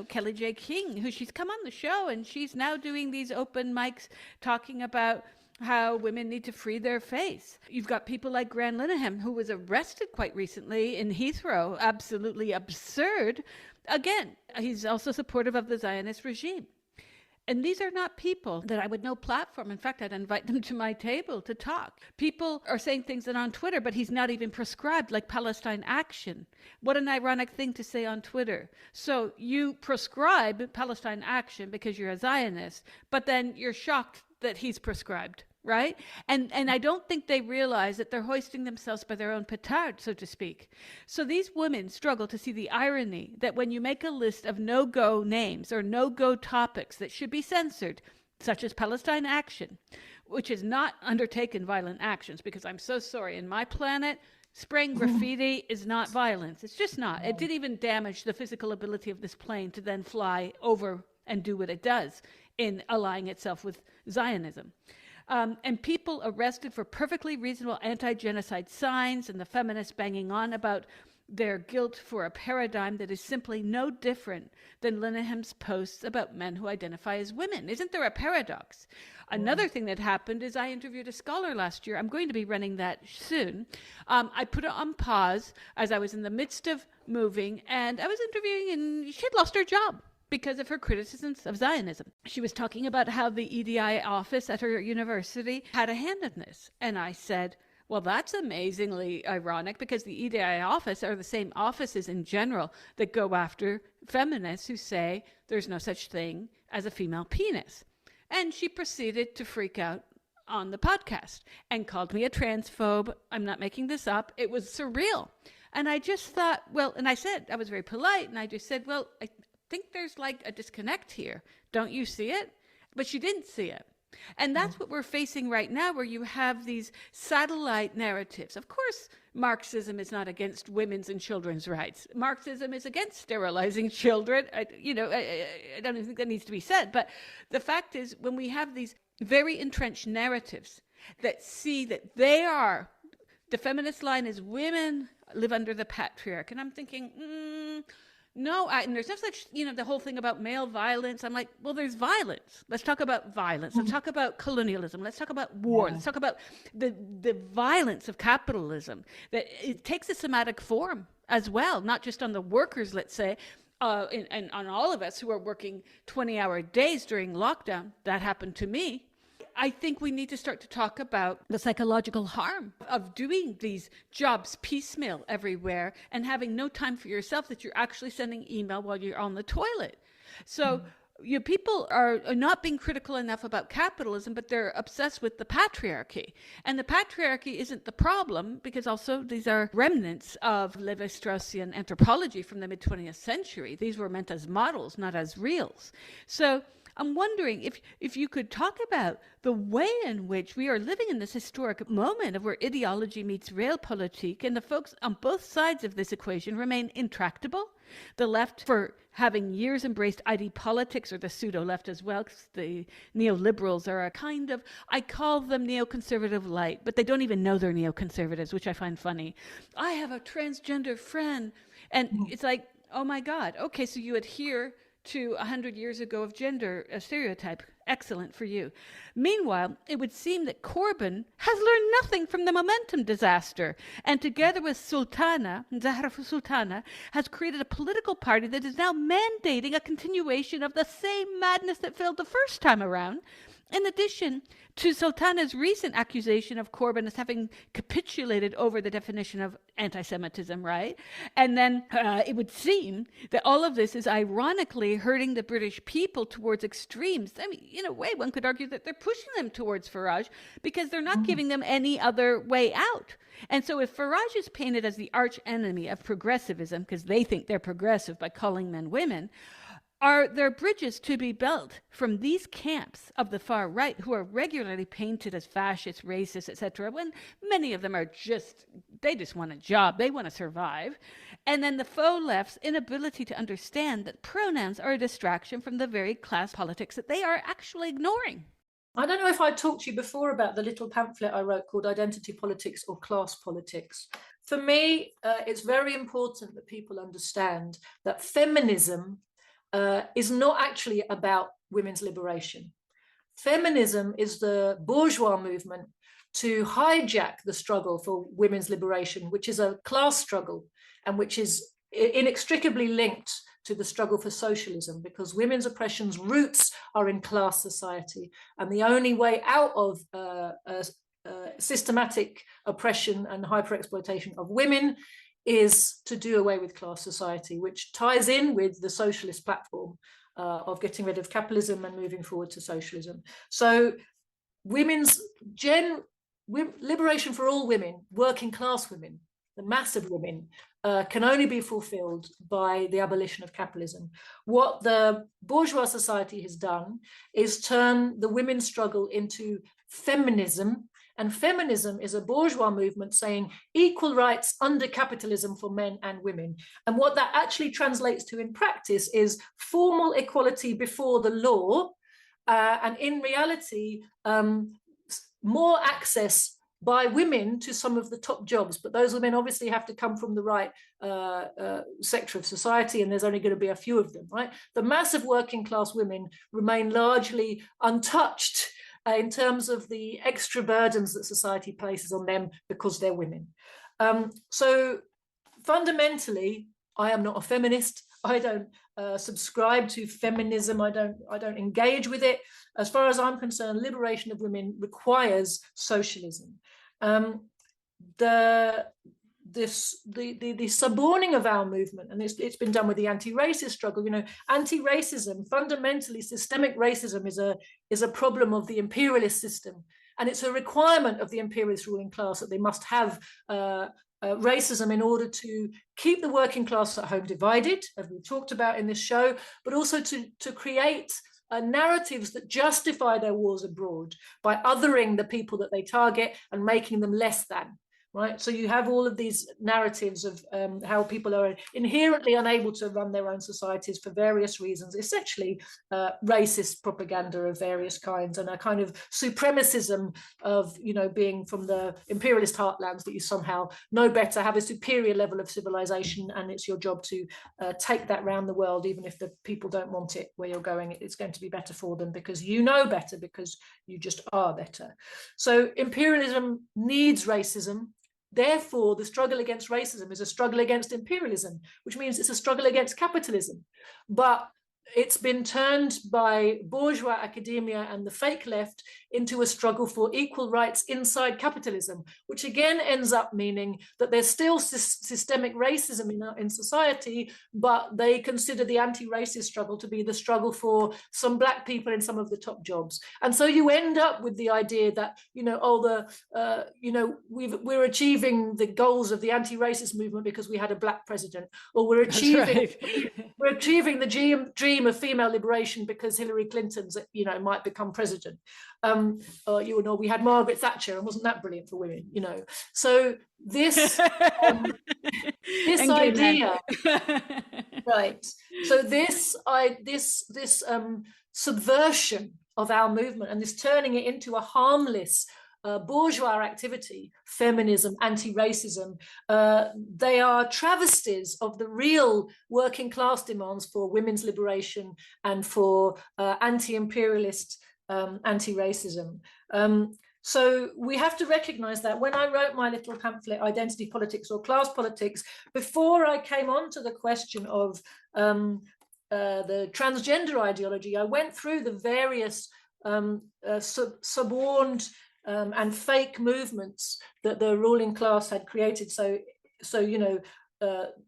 Kelly J. King, who she's come on the show, and she's now doing these open mics talking about how women need to free their face. You've got people like Grant Linehan, who was arrested quite recently in Heathrow, absolutely absurd. Again, he's also supportive of the Zionist regime. And these are not people that I would know platform. In fact, I'd invite them to my table to talk. People are saying things that on Twitter, but he's not even prescribed, like Palestine Action. What an ironic thing to say on Twitter. So you prescribe Palestine Action because you're a Zionist, but then you're shocked that he's prescribed, right? And I don't think they realize that they're hoisting themselves by their own petard, so to speak. So these women struggle to see the irony that when you make a list of no-go names or no-go topics that should be censored, such as Palestine Action, which has not undertaken violent actions, because I'm so sorry, in my planet, spraying graffiti is not violence. It's just not. It didn't even damage the physical ability of this plane to then fly over and do what it does in allying itself with Zionism. And people arrested for perfectly reasonable anti-genocide signs, and the feminists banging on about their guilt for a paradigm that is simply no different than Linehan's posts about men who identify as women. Isn't there a paradox? Another thing that happened is I interviewed a scholar last year. I'm going to be running that soon. I put it on pause as I was in the midst of moving, and I was interviewing, and she had lost her job because of her criticisms of Zionism. She was talking about how the EDI office at her university had a hand in this. And I said, well, that's amazingly ironic, because the EDI office are the same offices in general that go after feminists who say there's no such thing as a female penis. And she proceeded to freak out on the podcast and called me a transphobe. I'm not making this up. It was surreal. And I just thought, well, and I said, I was very polite, and I just said, well, I think there's like a disconnect here. Don't you see it? But she didn't see it. And that's what we're facing right now, where you have these satellite narratives. Of course, Marxism is not against women's and children's rights. Marxism is against sterilizing children. I don't even think that needs to be said. But the fact is, when we have these very entrenched narratives that see that they are, the feminist line is women live under the patriarch. And I'm thinking, no, and there's no such, the whole thing about male violence. I'm like, well, there's violence. Let's talk about violence. Let's talk about colonialism. Let's talk about war. Let's talk about the violence of capitalism. That it takes a somatic form as well, not just on the workers, let's say, and on all of us who are working 20-hour days during lockdown. That happened to me. I think we need to start to talk about the psychological harm of doing these jobs piecemeal everywhere and having no time for yourself, that you're actually sending email while you're on the toilet. So people are not being critical enough about capitalism, but they're obsessed with the patriarchy. And the patriarchy isn't the problem, because also these are remnants of Levi-Straussian anthropology from the mid-20th century. These were meant as models, not as reals. So I'm wondering if you could talk about the way in which we are living in this historic moment of where ideology meets realpolitik, and the folks on both sides of this equation remain intractable. The left, for having years embraced ID politics, or the pseudo-left as well, because the neoliberals are a kind of, I call them neoconservative light, but they don't even know they're neoconservatives, which I find funny. I have a transgender friend, and it's like, oh my God, okay, so you adhere to 100 years ago of gender stereotype. Excellent for you. Meanwhile, it would seem that Corbyn has learned nothing from the momentum disaster, and together with Sultana, Zahra Sultana, has created a political party that is now mandating a continuation of the same madness that failed the first time around. In addition to Sultana's recent accusation of Corbyn as having capitulated over the definition of anti-Semitism, right? And then it would seem that all of this is ironically hurting the British people towards extremes. I mean, in a way, one could argue that they're pushing them towards Farage because they're not giving them any other way out. And so if Farage is painted as the arch enemy of progressivism, because they think they're progressive by calling men women, are there bridges to be built from these camps of the far right, who are regularly painted as fascist, racist, etc., when many of them are they just want a job, they want to survive, and then the faux left's inability to understand that pronouns are a distraction from the very class politics that they are actually ignoring? I don't know if I talked to you before about the little pamphlet I wrote called Identity Politics or Class Politics. For me, it's very important that people understand that feminism is not actually about women's liberation. Feminism is the bourgeois movement to hijack the struggle for women's liberation, which is a class struggle and which is inextricably linked to the struggle for socialism, because women's oppression's roots are in class society. And the only way out of systematic oppression and hyper-exploitation of women is to do away with class society, which ties in with the socialist platform of getting rid of capitalism and moving forward to socialism. So women's liberation for all women, working class women, the mass of women, can only be fulfilled by the abolition of capitalism. What the bourgeois society has done is turn the women's struggle into feminism. And feminism is a bourgeois movement saying equal rights under capitalism for men and women. And what that actually translates to in practice is formal equality before the law, and in reality, more access by women to some of the top jobs. But those women obviously have to come from the right sector of society, and there's only going to be a few of them, right? The mass of working class women remain largely untouched in terms of the extra burdens that society places on them because they're women. So fundamentally, I am not a feminist. I don't subscribe to feminism. I don't engage with it. As far as I'm concerned, liberation of women requires socialism. The suborning of our movement, and it's been done with the anti-racist struggle. You know, anti-racism, fundamentally systemic racism, is a problem of the imperialist system, and it's a requirement of the imperialist ruling class that they must have racism in order to keep the working class at home divided, as we talked about in this show, but also to create narratives that justify their wars abroad by othering the people that they target and making them less than. Right, so you have all of these narratives of how people are inherently unable to run their own societies for various reasons, essentially racist propaganda of various kinds, and a kind of supremacism of, you know, being from the imperialist heartlands, that you somehow know better, have a superior level of civilization, and it's your job to take that around the world, even if the people don't want it where you're going. It's going to be better for them because you know better, because you just are better. So imperialism needs racism. Therefore, the struggle against racism is a struggle against imperialism, which means it's a struggle against capitalism. But it's been turned by bourgeois academia and the fake left into a struggle for equal rights inside capitalism, which again ends up meaning that there's still systemic racism in society, but they consider the anti-racist struggle to be the struggle for some black people in some of the top jobs. And so you end up with the idea that, we're achieving the goals of the anti-racist movement because we had a black president, or we're achieving we're achieving the dream of female liberation because Hillary Clinton's, might become president. We had Margaret Thatcher, and wasn't that brilliant for women? So this this idea, right? So this subversion of our movement and this turning it into a harmless bourgeois activity, feminism, anti-racism, they are travesties of the real working class demands for women's liberation and for anti-imperialist anti-racism. So we have to recognize that. When I wrote my little pamphlet, Identity Politics or Class Politics, before I came on to the question of the transgender ideology, I went through the various suborned and fake movements that the ruling class had created. So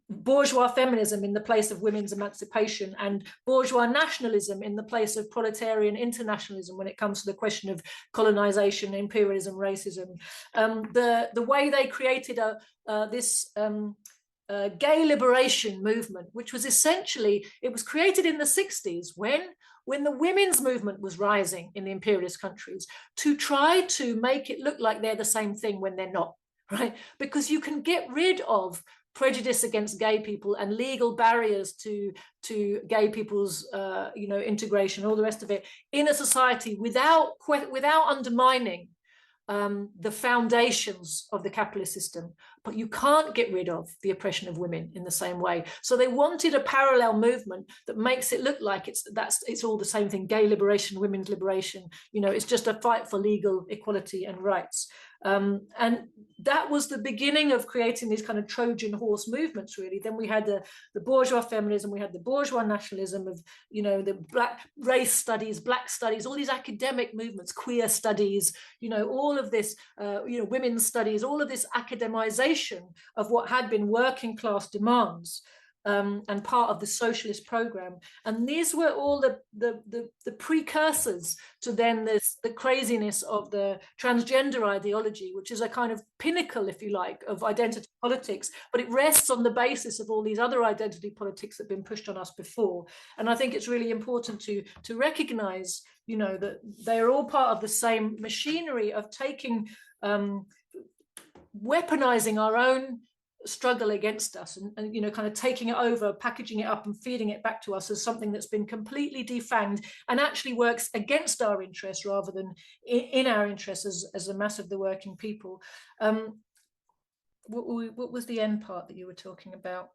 bourgeois feminism in the place of women's emancipation, and bourgeois nationalism in the place of proletarian internationalism when it comes to the question of colonization, imperialism, racism. The way they created this gay liberation movement, which was essentially, it was created in the 60s when the women's movement was rising in the imperialist countries, to try to make it look like they're the same thing when they're not, right? Because you can get rid of prejudice against gay people and legal barriers to gay people's integration, all the rest of it, in a society without undermining the foundations of the capitalist system. But you can't get rid of the oppression of women in the same way. So they wanted a parallel movement that makes it look like it's all the same thing: gay liberation, women's liberation. It's just a fight for legal equality and rights. And that was the beginning of creating these kind of Trojan horse movements, really. Then we had the bourgeois feminism, we had the bourgeois nationalism of, the black race studies, black studies, all these academic movements, queer studies, all of this, women's studies, all of this academization of what had been working class demands. And part of the socialist program, and these were all the precursors to then the craziness of the transgender ideology, which is a kind of pinnacle, if you like, of identity politics, but it rests on the basis of all these other identity politics that have been pushed on us before. And I think it's really important to recognize, that they're all part of the same machinery of taking, weaponizing our own struggle against us and kind of taking it over, packaging it up and feeding it back to us as something that's been completely defanged and actually works against our interests rather than in our interests as a mass of the working people. What was the end part that you were talking about?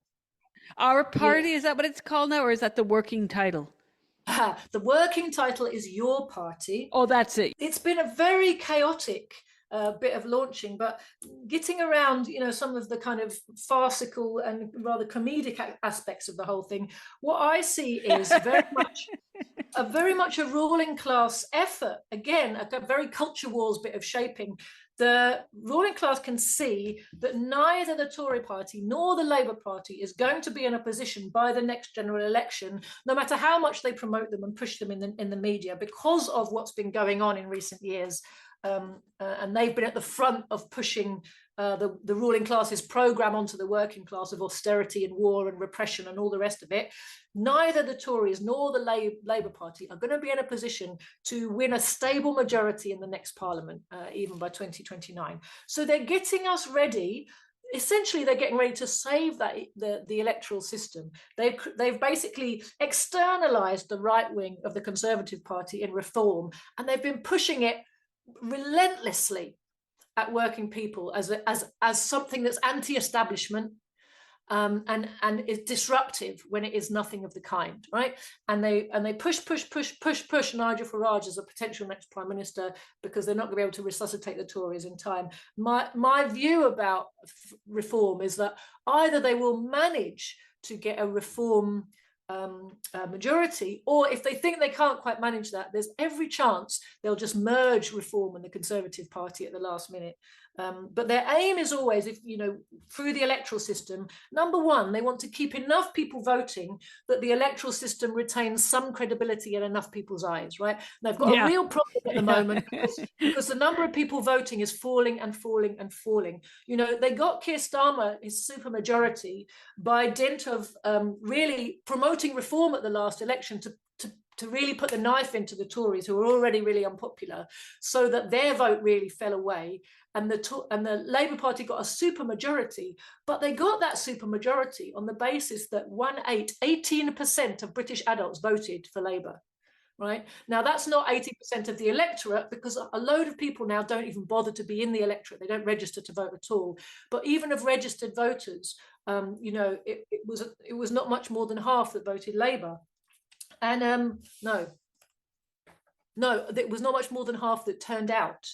Our party, yeah. Is that what it's called now, or is that the working title? The working title is Your Party. Oh, that's it. It's been a very chaotic bit of launching, but getting around, some of the kind of farcical and rather comedic aspects of the whole thing, what I see is very much a ruling class effort. Again, a very culture wars bit of shaping. The ruling class can see that neither the Tory party nor the Labour Party is going to be in a position by the next general election, no matter how much they promote them and push them in the media, because of what's been going on in recent years. And they've been at the front of pushing the ruling class's program onto the working class of austerity and war and repression and all the rest of it. Neither the Tories nor the Labour Party are going to be in a position to win a stable majority in the next parliament, even by 2029. So they're getting us ready. Essentially, they're getting ready to save the electoral system. They've basically externalized the right wing of the Conservative Party in reform, and they've been pushing it relentlessly at working people as something that's anti-establishment and is disruptive when it is nothing of the kind, right? And they push Nigel Farage as a potential next prime minister because they're not going to be able to resuscitate the Tories in time. My view about reform is that either they will manage to get a reform majority, or if they think they can't quite manage that, there's every chance they'll just merge Reform and the Conservative Party at the last minute. But their aim is always, if through the electoral system, number one, they want to keep enough people voting that the electoral system retains some credibility in enough people's eyes, right? And they've got a real problem at the moment because the number of people voting is falling and falling and falling. They got Keir Starmer his supermajority by dint of really promoting reform at the last election to really put the knife into the Tories, who were already really unpopular, so that their vote really fell away. And the Labour Party got a supermajority, but they got that supermajority on the basis that 18% of British adults voted for Labour. Right now, that's not 80% of the electorate, because a load of people now don't even bother to be in the electorate. They don't register to vote at all. But even of registered voters, it was not much more than half that voted Labour. And no, it was not much more than half that turned out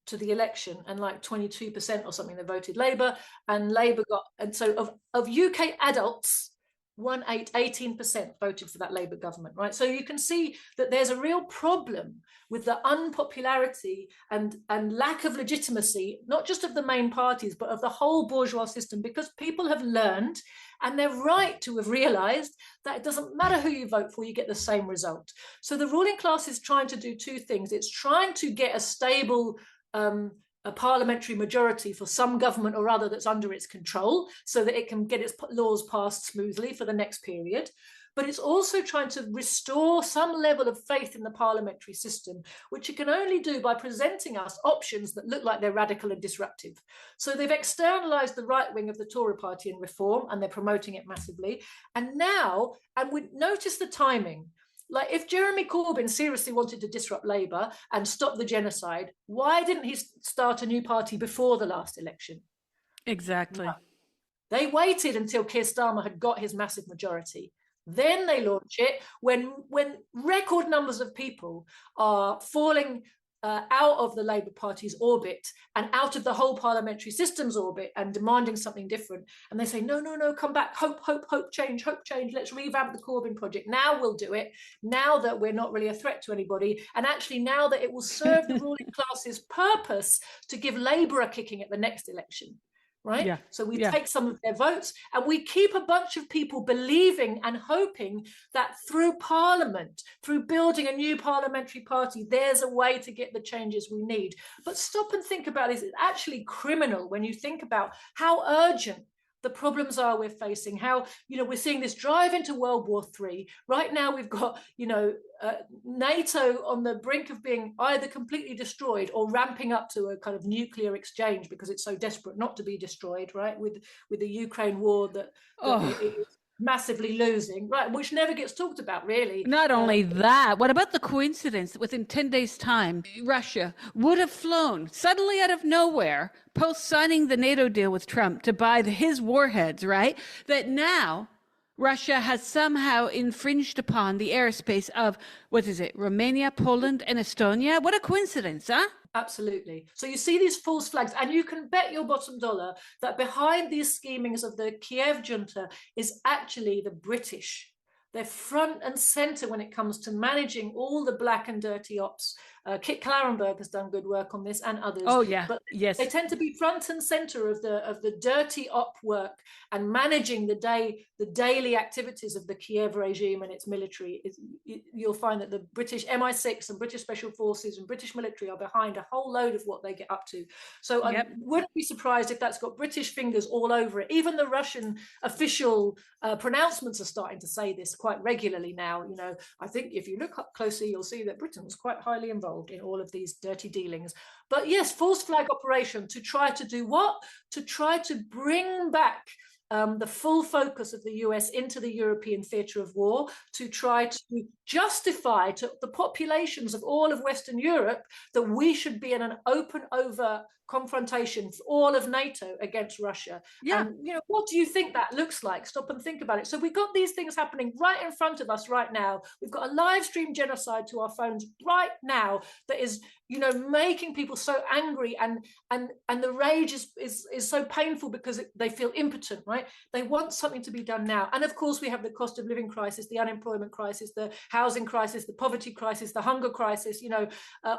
to the election, and like 22% or something that voted Labour, and Labour got, and so of UK adults, 18% voted for that Labour government, right? So you can see that there's a real problem with the unpopularity and lack of legitimacy, not just of the main parties, but of the whole bourgeois system, because people have learned, and they're right to have realised, that it doesn't matter who you vote for, you get the same result. So the ruling class is trying to do two things. It's trying to get a stable a parliamentary majority for some government or other that's under its control, so that it can get its laws passed smoothly for the next period. But it's also trying to restore some level of faith in the parliamentary system, which it can only do by presenting us options that look like they're radical and disruptive. So they've externalized the right wing of the Tory party in Reform, and they're promoting it massively. And now, and we notice the timing, like if Jeremy Corbyn seriously wanted to disrupt Labour and stop the genocide, why didn't he start a new party before the last election? Exactly. No. They waited until Keir Starmer had got his massive majority. Then they launch it when record numbers of people are falling out of the Labour Party's orbit and out of the whole parliamentary system's orbit and demanding something different. And they say, no, come back, hope, change, let's revamp the Corbyn project. Now we'll do it, now that we're not really a threat to anybody. And actually now that it will serve the ruling class's purpose to give Labour a kicking at the next election. Right? Yeah. So we take some of their votes, and we keep a bunch of people believing and hoping that through Parliament, through building a new parliamentary party, there's a way to get the changes we need. But stop and think about this. It's actually criminal when you think about how urgent the problems are we're facing, how, we're seeing this drive into World War III. Right now, we've got, NATO on the brink of being either completely destroyed or ramping up to a kind of nuclear exchange because it's so desperate not to be destroyed, right? With the Ukraine war that it is massively losing, right? Which never gets talked about, really. Not only that, what about the coincidence that within 10 days' time, Russia would have flown suddenly out of nowhere, post signing the NATO deal with Trump to buy his warheads, right? That now Russia has somehow infringed upon the airspace of, Romania, Poland, and Estonia? What a coincidence, huh? Absolutely. So you see these false flags, and you can bet your bottom dollar that behind these schemings of the Kiev junta is actually the British. They're front and center when it comes to managing all the black and dirty ops. Kit Clarenberg has done good work on this, and others. Oh yeah, but yes. They tend to be front and center of the dirty op work and managing the daily activities of the Kiev regime and its military. You'll find that the British MI6 and British Special Forces and British military are behind a whole load of what they get up to. So I wouldn't be surprised if that's got British fingers all over it. Even the Russian official pronouncements are starting to say this quite regularly now. I think if you look up closely, you'll see that Britain was quite highly involved in all of these dirty dealings. But yes, false flag operation to try to do what? To try to bring back the full focus of the US into the European theatre of war, to try to justify to the populations of all of Western Europe that we should be in an open, overt confrontation for all of NATO against Russia. Yeah. And, what do you think that looks like? Stop and think about it. So we've got these things happening right in front of us right now. We've got a live stream genocide to our phones right now that is, making people so angry, and the rage is so painful because they feel impotent, right? right? They want something to be done now. And of course, we have the cost of living crisis, the unemployment crisis, the housing crisis, the poverty crisis, the hunger crisis,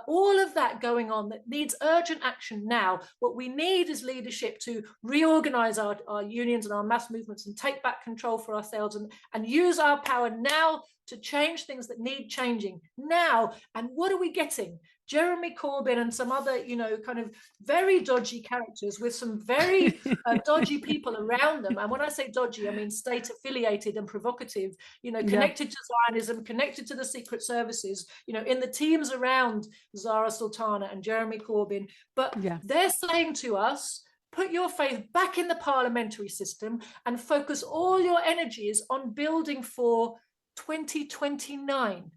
all of that going on that needs urgent action now. What we need is leadership to reorganize our unions and our mass movements and take back control for ourselves and use our power now to change things that need changing now. And what are we getting? Jeremy Corbyn and some other, kind of very dodgy characters with some very dodgy people around them. And when I say dodgy, I mean state affiliated and provocative, connected to Zionism, connected to the secret services, in the teams around Zara Sultana and Jeremy Corbyn. But they're saying to us, put your faith back in the parliamentary system and focus all your energies on building for 2029.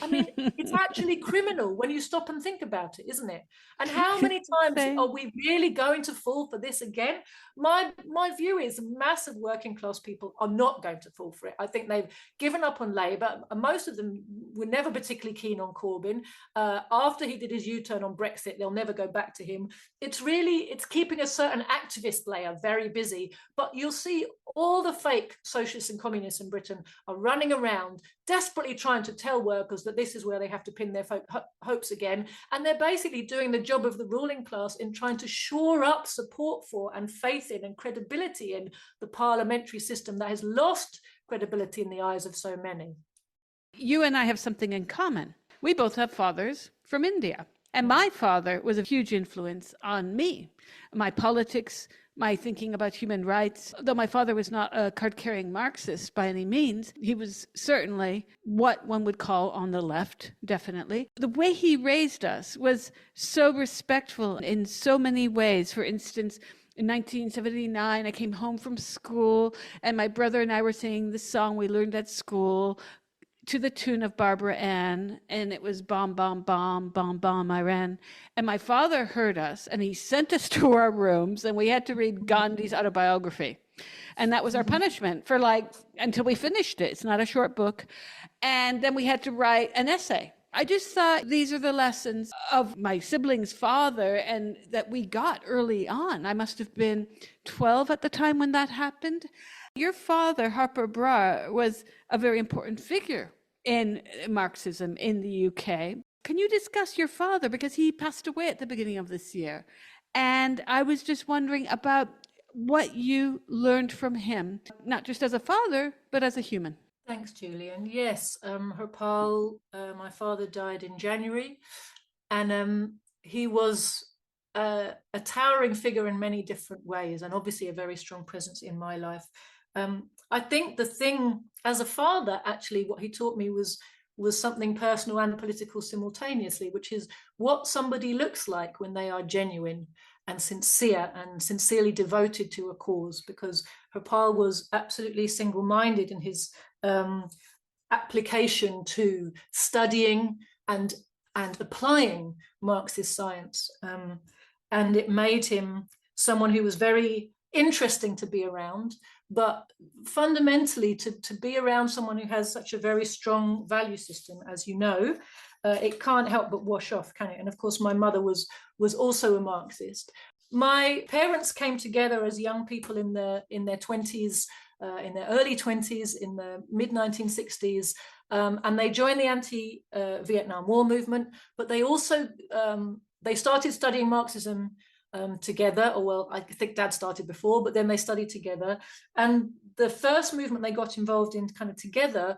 I mean, it's actually criminal when you stop and think about it, isn't it? And how many times are we really going to fall for this again? My view is massive working class people are not going to fall for it. I think they've given up on Labour. Most of them were never particularly keen on Corbyn. After he did his U-turn on Brexit, they'll never go back to him. It's keeping a certain activist layer very busy. But you'll see all the fake socialists and communists in Britain are running around desperately trying to tell workers that this is where they have to pin their hopes again. And they're basically doing the job of the ruling class in trying to shore up support for and faith in and credibility in the parliamentary system that has lost credibility in the eyes of so many. You and I have something in common. We both have fathers from India. And my father was a huge influence on me, my politics, my thinking about human rights. Though my father was not a card-carrying Marxist by any means, he was certainly what one would call on the left, definitely. The way he raised us was so respectful in so many ways. For instance, in 1979, I came home from school and my brother and I were singing the song we learned at school to the tune of Barbara Ann, and it was bomb, bomb, bomb, bomb, bomb, Iran. And my father heard us, and he sent us to our rooms, and we had to read Gandhi's autobiography. And that was our punishment for until we finished it. It's not a short book. And then we had to write an essay. I just thought these are the lessons of my sibling's father and that we got early on. I must have been 12 at the time when that happened. Your father, Harper Brar, was a very important figure in Marxism in the UK. Can you discuss your father? Because he passed away at the beginning of this year. And I was just wondering about what you learned from him, not just as a father, but as a human. Thanks, Julian. Yes, Harpal, my father died in January, and he was a towering figure in many different ways, and obviously a very strong presence in my life. I think the thing as a father, actually, what he taught me was something personal and political simultaneously, which is what somebody looks like when they are genuine and sincere and sincerely devoted to a cause, because Harpal was absolutely single-minded in his application to studying and applying Marxist science. And it made him someone who was very interesting to be around, but fundamentally to be around someone who has such a very strong value system, as you know, it can't help but wash off, can it? And of course, my mother was also a Marxist. My parents came together as young people in their 20s, in their early 20s, in the mid-1960s, and they joined the anti-Vietnam War movement, but they also, they started studying Marxism together, or well, I think Dad started before, but then they studied together. And the first movement they got involved in kind of together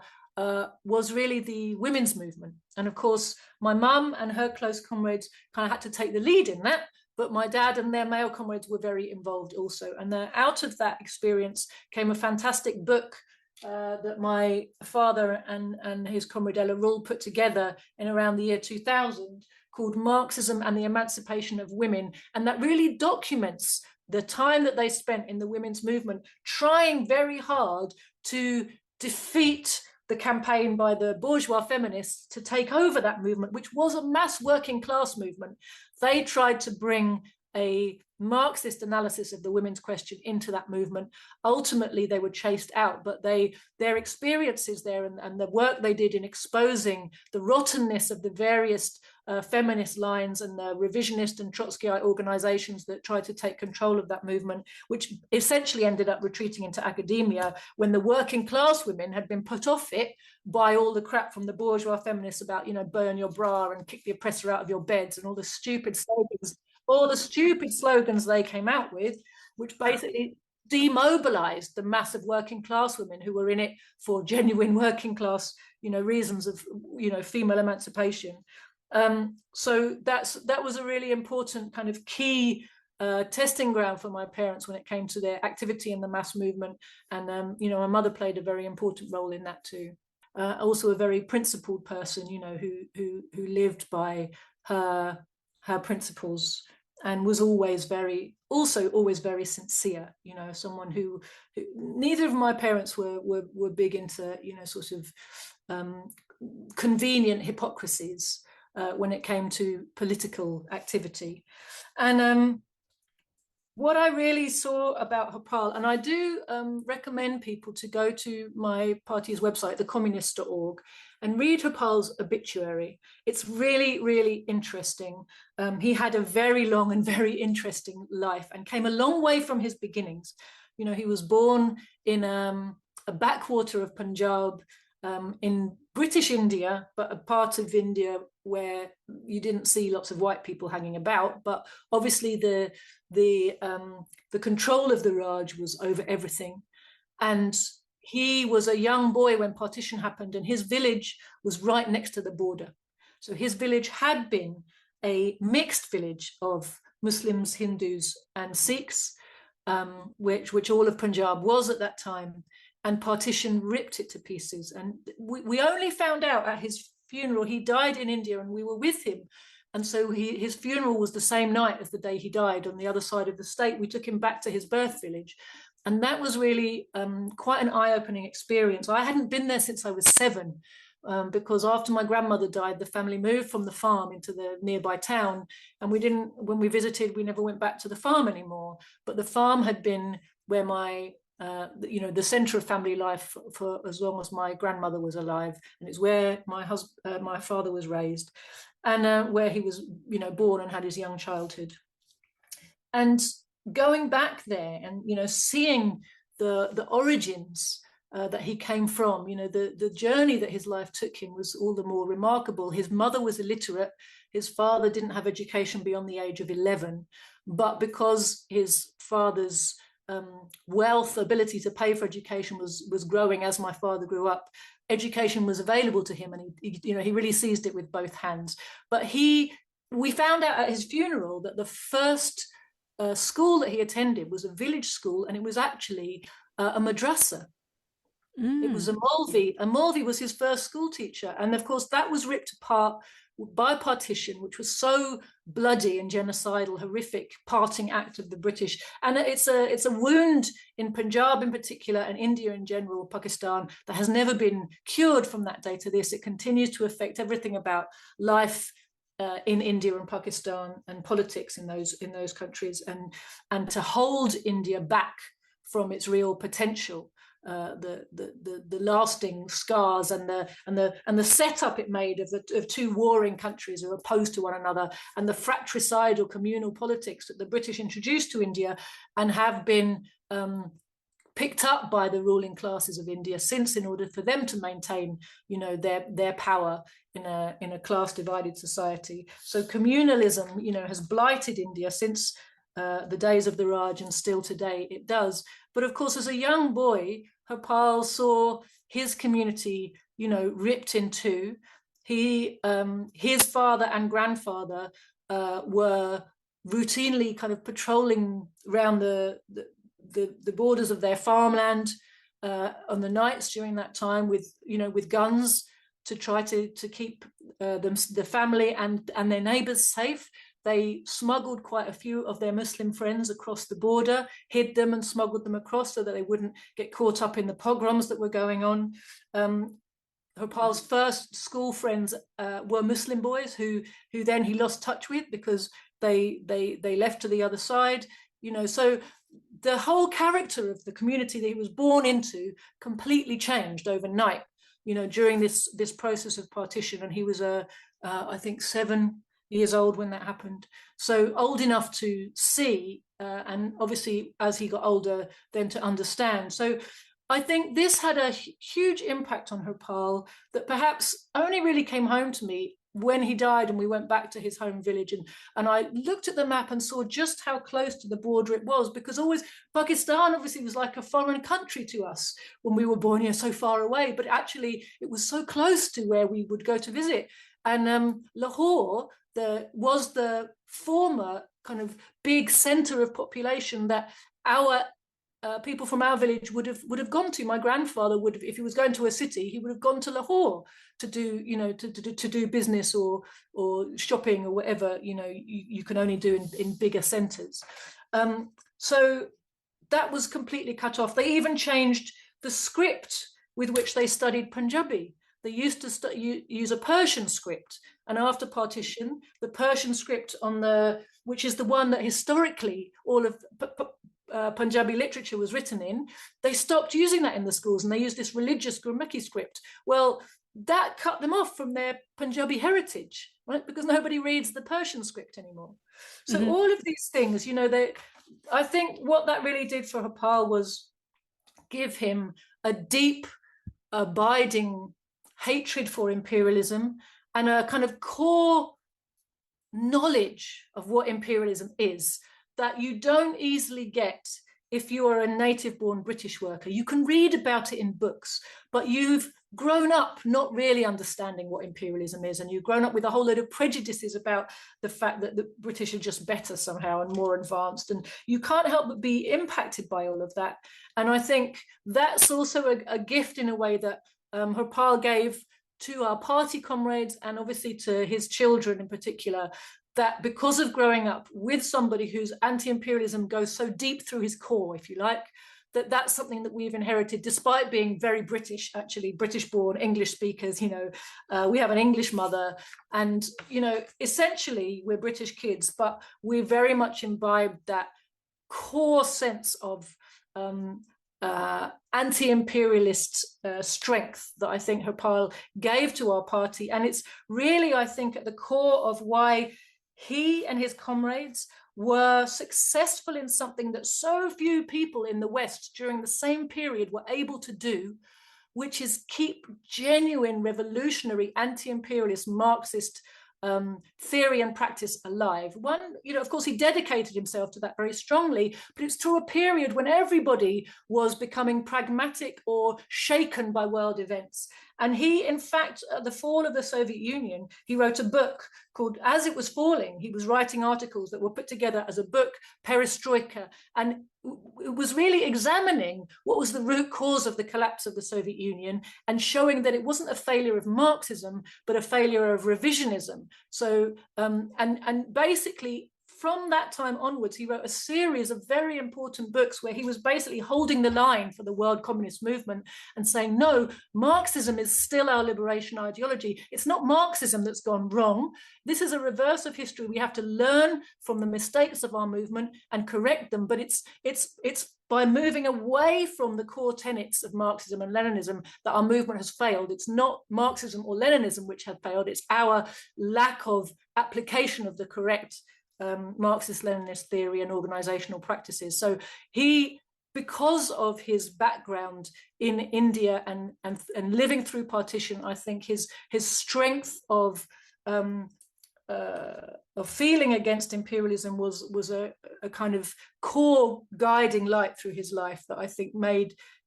was really the women's movement. And of course, my mum and her close comrades kind of had to take the lead in that, but my dad and their male comrades were very involved also. And out of that experience came a fantastic book that my father and his comrade Ella Rule put together in around the year 2000, called Marxism and the Emancipation of Women. And that really documents the time that they spent in the women's movement, trying very hard to defeat the campaign by the bourgeois feminists to take over that movement, which was a mass working class movement. They tried to bring a Marxist analysis of the women's question into that movement. Ultimately, they were chased out, but their experiences there and the work they did in exposing the rottenness of the various feminist lines and the revisionist and Trotskyite organizations that tried to take control of that movement, which essentially ended up retreating into academia when the working class women had been put off it by all the crap from the bourgeois feminists about, burn your bra and kick the oppressor out of your beds and all the stupid slogans they came out with, which basically demobilized the mass of working class women who were in it for genuine working class, reasons of, female emancipation. So that was a really important kind of key testing ground for my parents when it came to their activity in the mass movement. And, my mother played a very important role in that too. Also a very principled person, who lived by her principles and was always very sincere, someone who neither of my parents were big into, sort of convenient hypocrisies when it came to political activity. And what I really saw about Hopal, and I do recommend people to go to my party's website, thecommunist.org, and read Hopal's obituary. It's really, really interesting. He had a very long and very interesting life and came a long way from his beginnings. He was born in a backwater of Punjab in British India, but a part of India where you didn't see lots of white people hanging about. But obviously the control of the Raj was over everything. And he was a young boy when partition happened, and his village was right next to the border. So his village had been a mixed village of Muslims, Hindus, and Sikhs, which all of Punjab was at that time. And partition ripped it to pieces. And we only found out at his funeral. He died in India and we were with him. And so his funeral was the same night as the day he died on the other side of the state. We took him back to his birth village. And that was really quite an eye-opening experience. I hadn't been there since I was 7, because after my grandmother died, the family moved from the farm into the nearby town. And when we visited, we never went back to the farm anymore. But the farm had been where the center of family life for as long as my grandmother was alive, and it's where my father was raised, and where he was, born and had his young childhood. And going back there and seeing the origins that he came from, the journey that his life took him was all the more remarkable. His mother was illiterate. His father didn't have education beyond the age of 11, but because his father's wealth, ability to pay for education was growing as my father grew up, education was available to him, and he really seized it with both hands. But we found out at his funeral that the first school that he attended was a village school, and it was actually a madrasa. It was a Maulvi. A Maulvi was his first school teacher, and of course that was ripped apart by partition, which was so bloody and genocidal, horrific parting act of the British. And it's a wound in Punjab in particular, and India in general, Pakistan, that has never been cured from that day to this. It continues to affect everything about life in India and Pakistan and politics in those countries, and to hold India back from its real potential. The lasting scars and the setup it made of two warring countries who are opposed to one another, and the fratricidal communal politics that the British introduced to India and have been picked up by the ruling classes of India since, in order for them to maintain, their power in a class divided society. So communalism, has blighted India since the days of the Raj, and still today it does. But of course, as a young boy, Hopal saw his community, ripped in two. His father and grandfather were routinely kind of patrolling around the borders of their farmland on the nights during that time with guns to try to keep the family and their neighbors safe. They smuggled quite a few of their Muslim friends across the border, hid them and smuggled them across so that they wouldn't get caught up in the pogroms that were going on. Hopal's first school friends were Muslim boys who then he lost touch with because they left to the other side. So the whole character of the community that he was born into completely changed overnight. during this process of partition. And he was I think 7 years old when that happened, so old enough to see, and obviously as he got older then to understand. So I think this had a huge impact on Harpal that perhaps only really came home to me when he died and we went back to his home village, and I looked at the map and saw just how close to the border it was, because always Pakistan obviously was like a foreign country to us when we were born here, so far away, but actually it was so close to where we would go to visit. And Lahore was the former kind of big center of population that our people from our village would have gone to. My grandfather would have, if he was going to a city, he would have gone to Lahore to do, to do business or shopping or whatever, you can only do in bigger centers. So that was completely cut off. They even changed the script with which they studied Punjabi. They used to use a Persian script, and after partition, the Persian script which is the one that historically all of Punjabi literature was written in, they stopped using that in the schools and they used this religious Gurmukhi script. Well, that cut them off from their Punjabi heritage, right? Because nobody reads the Persian script anymore. So all of these things, I think what that really did for Harpal was give him a deep, abiding hatred for imperialism and a kind of core knowledge of what imperialism is that you don't easily get if you are a native-born British worker. You can read about it in books, but you've grown up not really understanding what imperialism is, and you've grown up with a whole load of prejudices about the fact that the British are just better somehow and more advanced, and you can't help but be impacted by all of that. And I think that's also a gift in a way that Harpal gave to our party comrades and obviously to his children in particular, that because of growing up with somebody whose anti-imperialism goes so deep through his core, if you like, that's something that we've inherited, despite being very British, actually, British-born, English speakers, we have an English mother, and, essentially we're British kids, but we very much imbibed that core sense of anti-imperialist strength that I think Harpal gave to our party. And it's really, I think, at the core of why he and his comrades were successful in something that so few people in the West during the same period were able to do, which is keep genuine revolutionary anti-imperialist Marxist theory and practice alive. One, of course, he dedicated himself to that very strongly, but it's through a period when everybody was becoming pragmatic or shaken by world events. And he, in fact, at the fall of the Soviet Union, he wrote a book called As It Was Falling. He was writing articles that were put together as a book, Perestroika, and it was really examining what was the root cause of the collapse of the Soviet Union and showing that it wasn't a failure of Marxism, but a failure of revisionism. So, and basically, from that time onwards, he wrote a series of very important books where he was basically holding the line for the world communist movement and saying, no, Marxism is still our liberation ideology. It's not Marxism that's gone wrong. This is a reverse of history. We have to learn from the mistakes of our movement and correct them. But it's by moving away from the core tenets of Marxism and Leninism that our movement has failed. It's not Marxism or Leninism which have failed. It's our lack of application of the correct Marxist-Leninist theory and organizational practices. So he, because of his background in India and living through partition, I think his strength of feeling against imperialism was a kind of core guiding light through his life that I think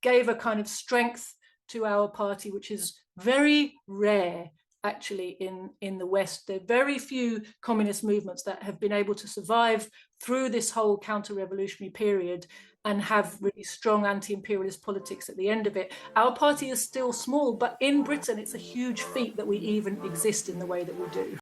gave a kind of strength to our party, which is very rare actually in the West. There are very few communist movements that have been able to survive through this whole counter-revolutionary period and have really strong anti-imperialist politics at the end of it. Our party is still small, but in Britain it's a huge feat that we even exist in the way that we do.